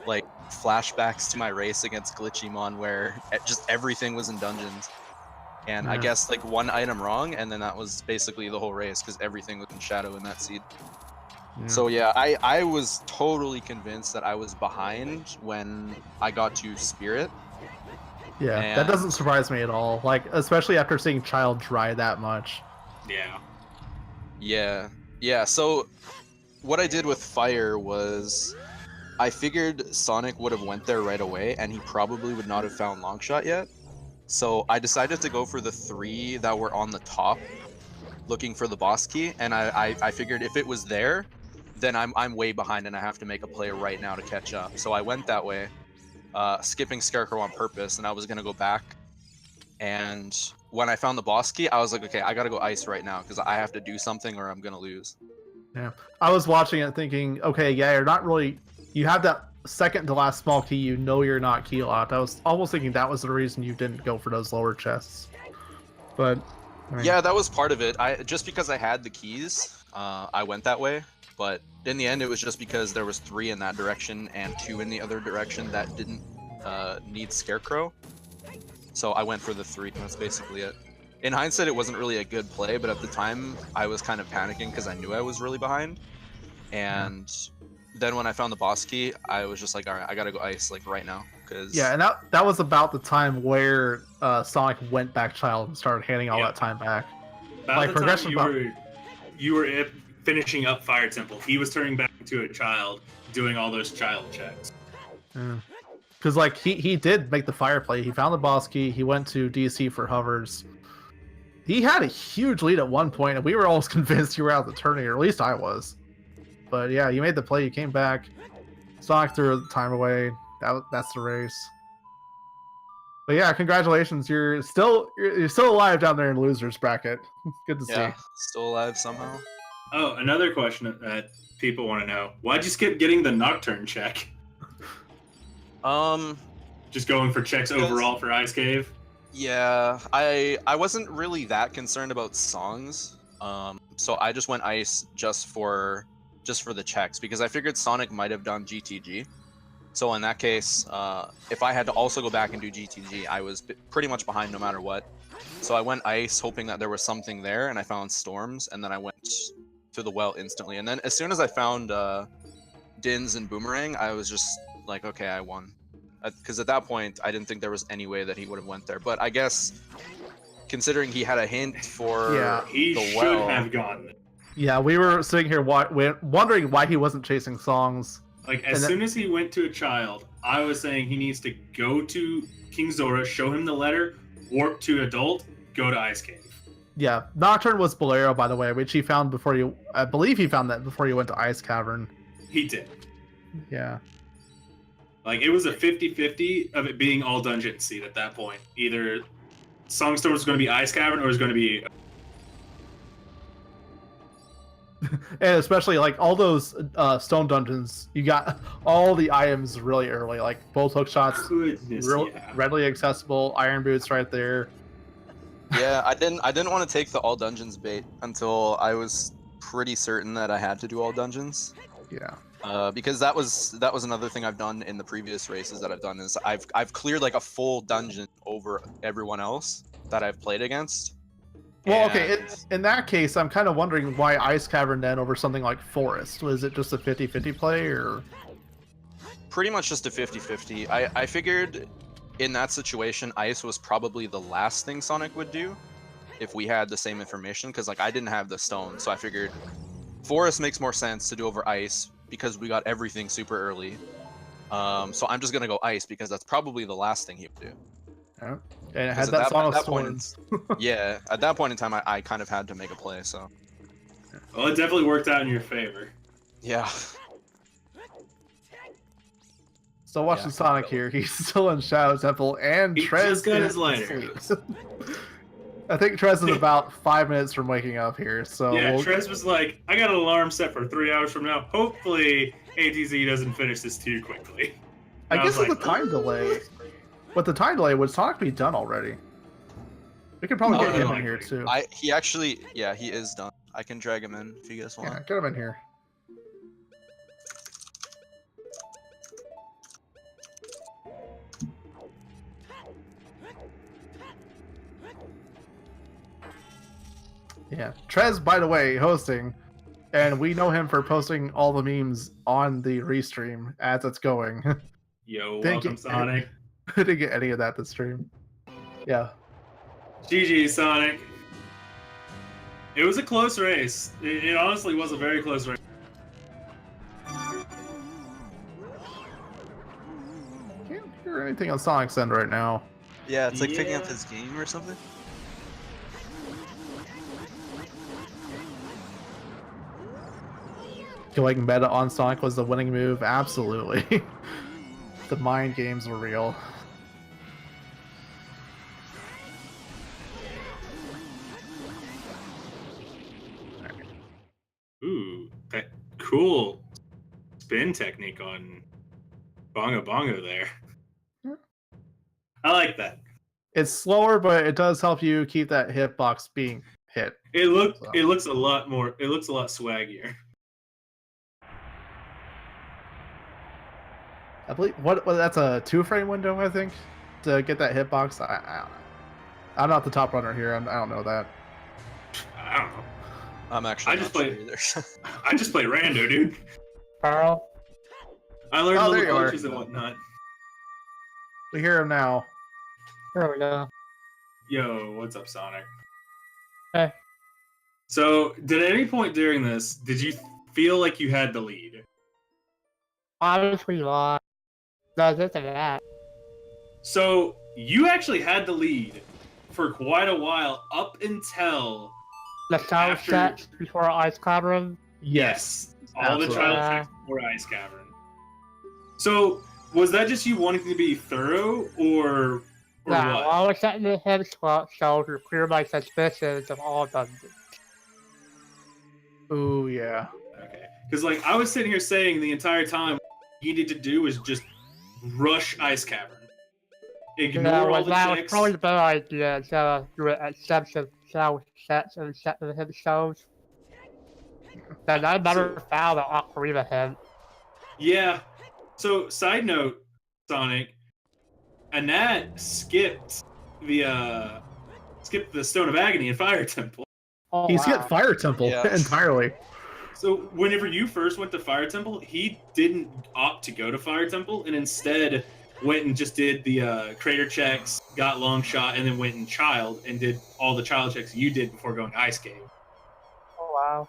like flashbacks to my race against Glitchymon where just everything was in dungeons. And I guess like one item wrong, and then that was basically the whole race, because everything was in Shadow in that seed. So yeah, I was totally convinced that I was behind when I got to Spirit. yeah, And- that doesn't surprise me at all. Like, especially after seeing Child try that much. Yeah. Yeah, so what I did with Fire was I figured Sonic would have went there right away, and he probably would not have found Longshot yet. So I decided to go for the 3 that were on the top, looking for the boss key, and I figured if it was there, then I'm way behind and I have to make a play right now to catch up. So I went that way, skipping Scarecrow on purpose, and I was gonna go back. And when I found the boss key, I was like, okay, I gotta go ice right now, because I have to do something or I'm gonna lose. Yeah, I was watching it thinking, okay, yeah, you're not really. You have that second to last small key. You know you're not key locked. I was almost thinking that was the reason you didn't go for those lower chests. But I mean, Yeah, that was part of it. Just because I had the keys, I went that way. But in the end, it was just because there was 3 in that direction and 2 in the other direction that didn't need Scarecrow. So I went for the 3, and that's basically it. In hindsight, it wasn't really a good play, but at the time, I was kind of panicking because I knew I was really behind. And then when I found the boss key, I was just like, all right, I gotta go ice like right now. Cause Yeah, and that was about the time where Sonic went back child and started handing all that time back. About Like, the time progression you were finishing up Fire Temple, he was turning back into a child, doing all those child checks. Because like he did make the fire play. He found the boss key. He went to DC for hovers. He had a huge lead at one point, and we were almost convinced you were out of the tourney, or at least I was. But yeah, you made the play. You came back. Sonic threw the time away. That's the race. But yeah, congratulations. You're still alive down there in losers bracket. Good to see. Still alive somehow. Oh, another question that people want to know: why'd you skip getting the Nocturne check? Just going for checks overall for Ice Cave. Yeah, I wasn't really that concerned about songs. So I just went ice just for the checks because I figured Sonic might have done GTG. So in that case, if I had to also go back and do GTG, I was pretty much behind no matter what. So I went ice hoping that there was something there, and I found storms, and then I went to the well instantly. And then as soon as I found Dins and Boomerang, I was just like, okay, I won. Because at that point, I didn't think there was any way that he would have went there. But I guess, considering he had a hint for he the should well, have gone there. Yeah, we were sitting here wondering why he wasn't chasing songs. Like, as soon as he went to a child, I was saying he needs to go to King Zora, show him the letter, warp to adult, go to Ice Cave. Yeah, Nocturne was Bolero, by the way, which he found before you... I believe he found that before you went to Ice Cavern. He did. Yeah. Like, it was a 50-50 of it being all dungeon seed at that point. Either Songstorm was going to be Ice Cavern or it was going to be... And especially, like, all those stone dungeons, you got all the items really early. Like, both hook shots, readily accessible, iron boots right there. Yeah, I didn't want to take the all dungeons bait until I was pretty certain that I had to do all dungeons. Yeah. Because that was another thing I've done in the previous races that I've done is I've cleared like a full dungeon over everyone else that I've played against. Well, okay, in that case, I'm kind of wondering why Ice Cavern then over something like Forest. Was it just a 50-50 play, or...? Pretty much just a 50-50. I figured in that situation, Ice was probably the last thing Sonic would do if we had the same information, because like I didn't have the stone, so I figured Forest makes more sense to do over Ice because we got everything super early. So I'm just gonna go Ice because that's probably the last thing he would do. Yeah. And it had that song of storms. Yeah, at that point in time, I kind of had to make a play, so... Well, it definitely worked out in your favor. Yeah. So watching Sonic here, he's still in Shadow Temple, and He Trez just got his is lighter. asleep. I think Trez is about 5 minutes from waking up here, so... Yeah, Trez was like, I got an alarm set for 3 hours from now. Hopefully, ATZ doesn't finish this too quickly. I guess with the time delay... With the time delay, would Sonic be done already? We could probably get him in here, too. He actually... Yeah, he is done. I can drag him in if you guys want. Yeah, get him in here. Yeah, Trez, by the way, hosting, and we know him for posting all the memes on the restream as it's going. Yo, welcome, Sonic. I didn't get any of that this stream. Yeah. GG, Sonic. It was a close race. It honestly was a very close race. Can't hear anything on Sonic's end right now. Yeah, it's like picking up his game or something. Going meta on Sonic was the winning move. Absolutely. The mind games were real. Ooh, that cool spin technique on Bongo Bongo there. I like that. It's slower, but it does help you keep that hitbox being hit. It looks a lot swaggier. I believe what that's a 2-frame window, I think, to get that hitbox. I don't know. I'm not the top runner here. I don't know that. I don't know. I'm actually I just not sure play- either. I just play rando, dude. Carl? I learned Oh, there little you are. glitches and whatnot. We hear him now. There we go. Yo, what's up, Sonic? Hey. So, did at any point during this, did you feel like you had the lead? Obviously lost. No, this and that. So, you actually had the lead for quite a while, up until The child After- sets before Ice Cavern. yes, all the absolutely. trial Yeah. checks before Ice Cavern. So, was that just you wanting to be thorough, or Yeah, what? while I was setting the head slot show to clear my suspicions of all dungeons. Ooh, yeah. Okay, because like I was sitting here saying the entire time, what you needed to do was just rush Ice Cavern, ignore Yeah, all well, the that was checks. probably the better idea instead of doing exception show sets and set the hit shows. Then I never found an Ocarina hint. Yeah. So, side note, Sonic, Anat skipped the Stone of Agony and Fire Temple. Oh, He's wow. hit Fire Temple Yeah. entirely. So, whenever you first went to Fire Temple, he didn't opt to go to Fire Temple, and instead went and just did the crater checks, got long shot, and then went and child and did all the child checks you did before going Ice Cave. Oh, wow.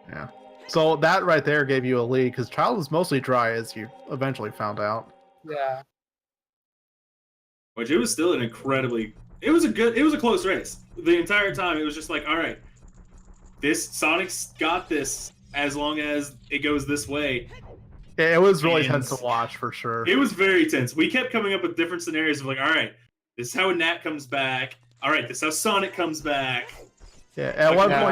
Yeah. So that right there gave you a lead because Child is mostly dry, as you eventually found out. Yeah. Which it was still an incredibly. It was a close race. The entire time, it was just like, all right, this Sonic's got this as long as it goes this way. It was really And- tense to watch for sure. It was very tense. We kept coming up with different scenarios of like, all right, this is how Nat comes back. All right, this is how Sonic comes back. Yeah. At Like, one yeah.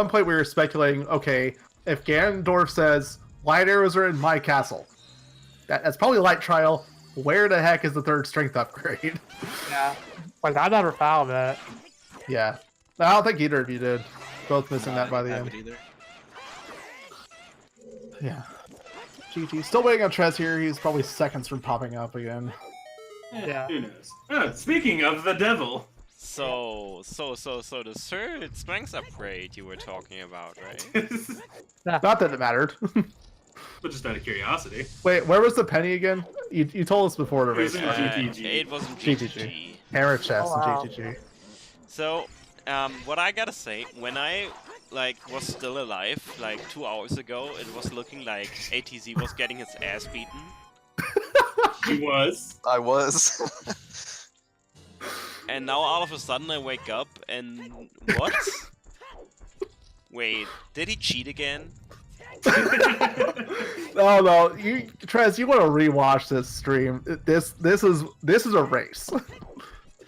point we were speculating. Okay, if Ganondorf says light arrows are in my castle, that's probably light trial. Where the heck is the third strength upgrade? Yeah. Like, I never found it. Yeah. I don't think either of you did. Both missing that by the Have end. it either. Yeah. GG. Still waiting on Trez here. He's probably seconds from popping up again. Yeah. Who knows? Oh, speaking of the devil. So the third strength upgrade you were talking about, right? Not that it mattered. But just out of curiosity. Wait, where was the penny again? You told us before the It was race. in right? GTG. It was in GTG. GTG. Hammer chest Oh, wow. and GTG. So, what I gotta say, when I was still alive, 2 hours ago, it was looking like ATZ was getting his ass beaten. He was. I was. And now all of a sudden I wake up and what? Wait, did he cheat again? No, Trez, you want to rewatch this stream? This is a race.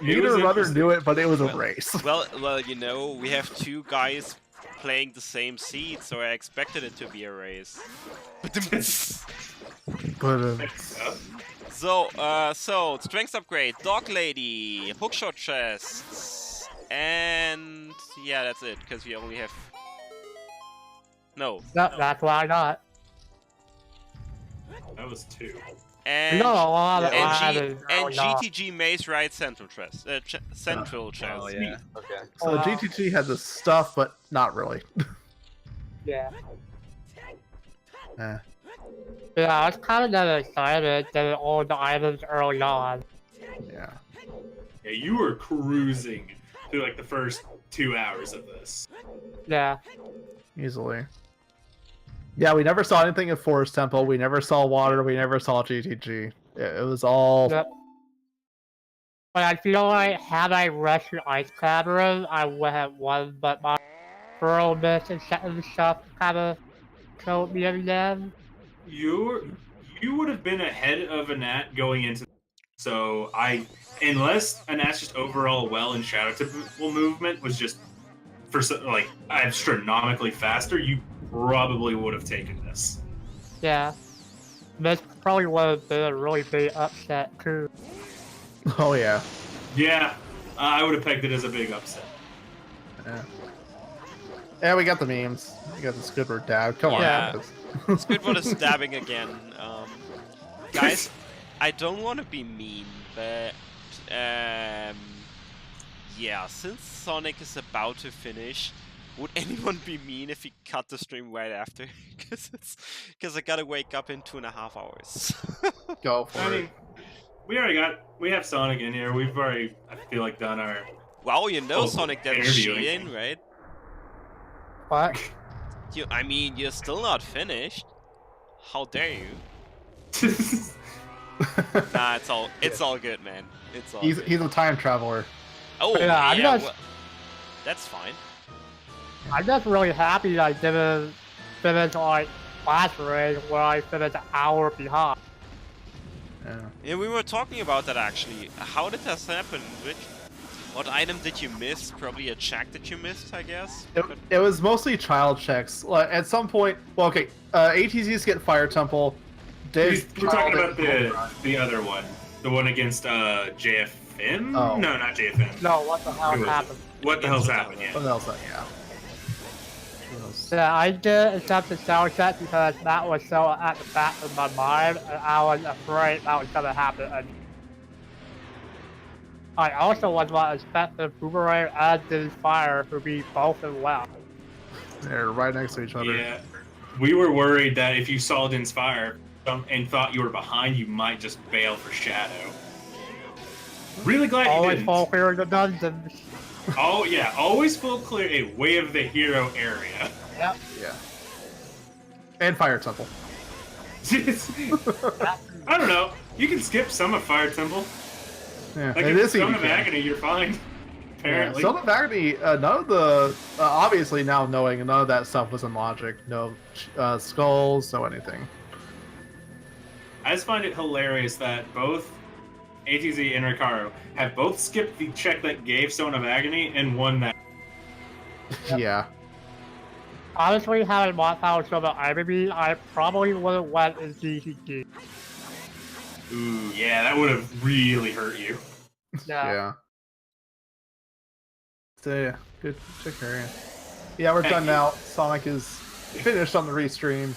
Neither was runner interesting. knew it, but it was a Well- race. Well, you know, we have two guys playing the same seed, so I expected it to be a race. But So strength upgrade, dog lady, hookshot chests, and yeah, that's it. Because we only have no, That's what I got. That was 2. We and got a lot of and items early on. GTG Maze right central chest, central chest. Oh yeah. Okay. so Wow. GTG had the stuff, but not really. Yeah. Eh. Yeah, I was kind of getting excited getting all the items early on. Yeah. Yeah, you were cruising through like the first 2 hours of this. Yeah. Easily. Yeah, we never saw anything at Forest Temple. We never saw water. We never saw GTG. It was all. Yep. But I feel like had I rushed the Ice Cavern, I would have won, but my thoroughness and setting stuff kind of killed me in the end. You would have been ahead of Anat going into. So unless Anat's just overall well in Shadow Temple movement was just like astronomically faster, you probably would have taken this. Yeah. This probably would have been a really big upset too. Oh yeah. Yeah, I would have pegged it as a big upset. Yeah. Yeah, we got the memes. We got the Squidward dab. Come on. Yeah. guys. Squidward is stabbing again. Guys, I don't want to be mean, but yeah, since Sonic is about to finish, would anyone be mean if he cut the stream right after? Because I gotta wake up in 2.5 hours. Go for I it. mean, we have Sonic in here. We've already, I feel like, done our. Wow, you know Oh, Sonic that's interviewing. cheating, right? What? I mean, you're still not finished. How dare you? Nah, it's all good, man. It's all good. He's a time traveler. Oh, Yeah, I'm yeah, just- well, that's fine. I'm just really happy I didn't finish like last race where I finished an hour behind. Yeah. Yeah, we were talking about that actually. How did that happen? What item did you miss? Probably a check that you missed, I guess. It was mostly child checks. Like, at some point, well, okay, ATZs get Fire Temple. We're talking about the other one, the one against JFM. Oh. No, not JFM. No, what the hell Who is it? happened? What the hell's happened? Yeah. What else? Yeah. Yeah, I did accept the sound check because that was so at the back of my mind, and I was afraid that was gonna happen. And I also was not expecting Boomerang and this fire to be both in well. They're right next to each other. Yeah. We were worried that if you saw Din's fire and thought you were behind, you might just bail for Shadow. Really glad you Always didn't. full clear the dungeons. Oh yeah, always full clear a Way of the Hero area. Yep. Yeah. And Fire Temple. I don't know. You can skip some of Fire Temple. Yeah, Like it if is it's Stone of easy. Agony, you're fine. Apparently. Stone of Agony, none of the obviously now knowing none of that stuff was in logic. No skulls, no anything. I just find it hilarious that both ATZ and Ricardo have both skipped the check that gave Stone of Agony and won that. Yeah. Honestly, having watched how some of enemy, I probably wouldn't went in DCG. Ooh, yeah, that would have really hurt you. Yeah. So yeah, good check area. Yeah, we're done now. Sonic is finished on the restream.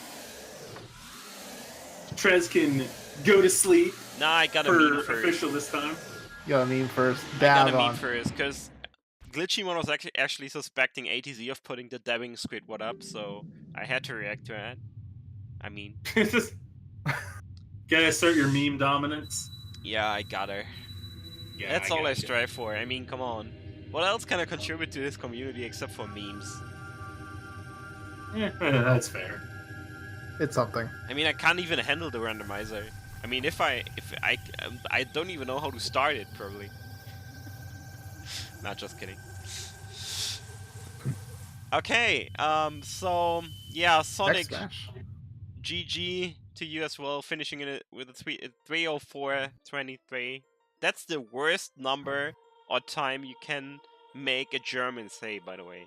Trez can go to sleep Nah, I gotta for meet first. official this time. You gotta meme first. I Dab gotta on. meet first, because Glitchymon was actually suspecting ATZ of putting the dabbing Squidward up, so I had to react to that. I mean, Just gotta assert your meme dominance. yeah, I gotta. Yeah, That's all I get it. strive for. I mean, come on. What else can I contribute to this community except for memes? That's fair. It's something. I mean, I can't even handle the randomizer. I mean, I don't even know how to start it, probably. Not just kidding. Okay, so yeah, Sonic Smash. GG to you as well, finishing it with a 3:04:23. That's the worst number or time you can make a German say, by the way.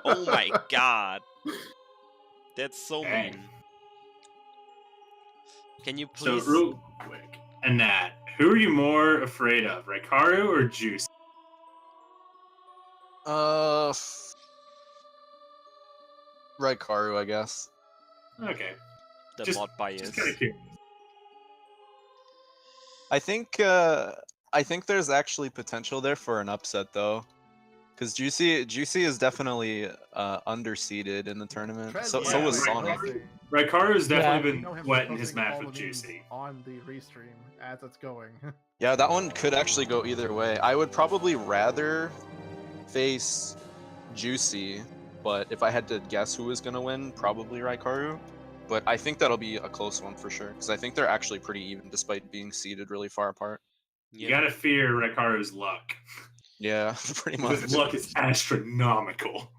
Oh my god. That's so Dang. mean. Can you So please... real quick, Annette, who are you more afraid of, Ricardo or Juice? Raikaru, I guess. Okay, the just- mod bias. just kind of curious. I think there's actually potential there for an upset though, because Juicy is definitely underseeded in the tournament. So yeah, was right. Sonic. Ricardo's definitely You been know him wet in for his posting match all with the memes Juicy. on the restream as it's going. Yeah, that one could actually go either way. I would probably rather face Juicy, but if I had to guess who was gonna win, probably Raikaru. But I think that'll be a close one for sure, because I think they're actually pretty even despite being seated really far apart. You gotta fear Ricardo's luck. Yeah, pretty much. His luck is astronomical.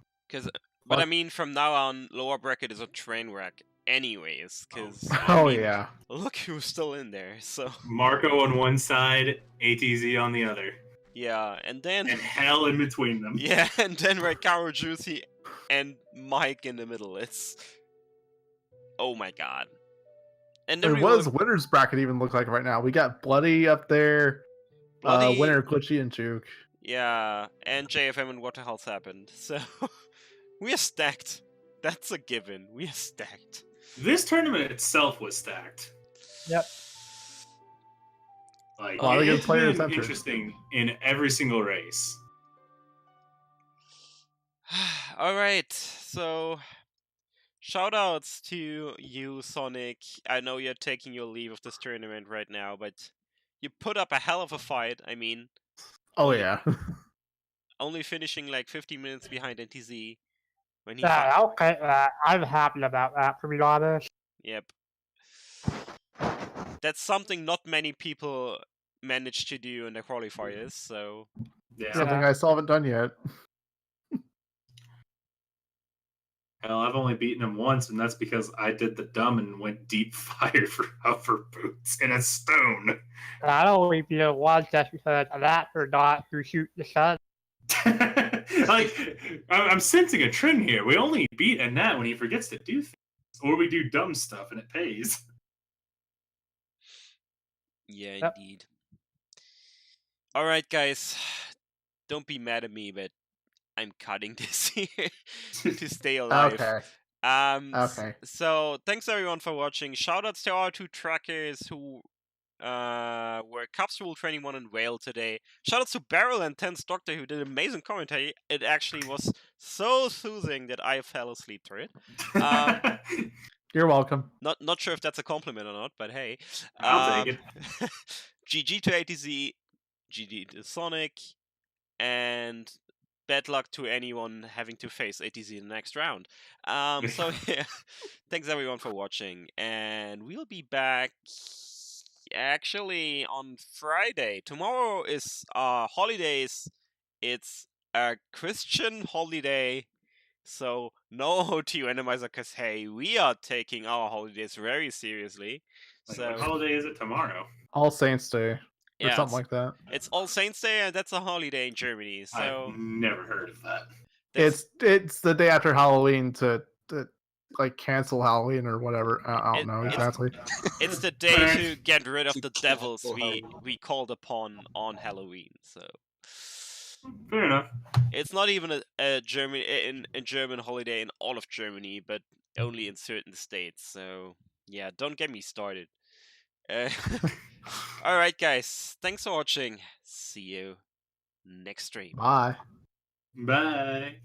But I mean, from now on, lower bracket is a train wreck anyways, because... Oh yeah. Look who's still in there, so... Marco on one side, ATZ on the other, Yeah, and then... and hell in between them. Yeah, and then Ricardo, Juicy, and Mike in the middle. It's... Oh my god. And then And what does winner's bracket even look like right now? We got Bloody up there. Bloody- Winner Glitchy and Juke. Yeah, and JFM and what the hell's happened. So, we are stacked. That's a given. We are stacked. This tournament itself was stacked. Yep. Like, A lot of good it's players been entered. interesting in every single race. All right, so shoutouts to you, Sonic. I know you're taking your leave of this tournament right now, but you put up a hell of a fight. I mean, Oh only, yeah. only finishing like 50 minutes behind NTZ when he. Yeah, okay. I'm happy about that, to be honest. Yep. That's something not many people manage to do in the qualifiers. So Yeah. Something I still haven't done yet. Hell, I've only beaten him once, and that's because I did the dumb and went deep fire for hover boots in a stone. I only beat it once just because that forgot to shoot the sun. Like, I'm sensing a trend here. We only beat a Nat when he forgets to do things, or we do dumb stuff and it pays. yeah, Yep. indeed. All right, guys, don't be mad at me, but I'm cutting this here to stay alive. Okay. Okay. So thanks everyone for watching. Shoutouts to our two trackers who were Cups Rule 21 in Whale today. Shoutouts to Beryl and Tense Doctor who did amazing commentary. It actually was so soothing that I fell asleep through it. You're welcome. Not sure if that's a compliment or not, but hey. I'll take it. GG to ATZ, GG to Sonic, and bad luck to anyone having to face ATZ in the next round. So yeah, thanks everyone for watching, and we'll be back actually on Friday. Tomorrow is holidays. It's a Christian holiday, so no OoT Randomizer, because hey, we are taking our holidays very seriously. Like, So what holiday is it tomorrow? All Saints Day. Or yeah, something like that. it's All Saints Day, and that's a holiday in Germany. So I've never heard of that. It's the day after Halloween to like cancel Halloween or whatever. I don't know exactly. It's the day to get rid of To the devils cancel we called upon on Halloween. So Fair enough. it's not even a German in German holiday in all of Germany, but only in certain states. So yeah, don't get me started. All right, guys. Thanks for watching. See you next stream. Bye. Bye.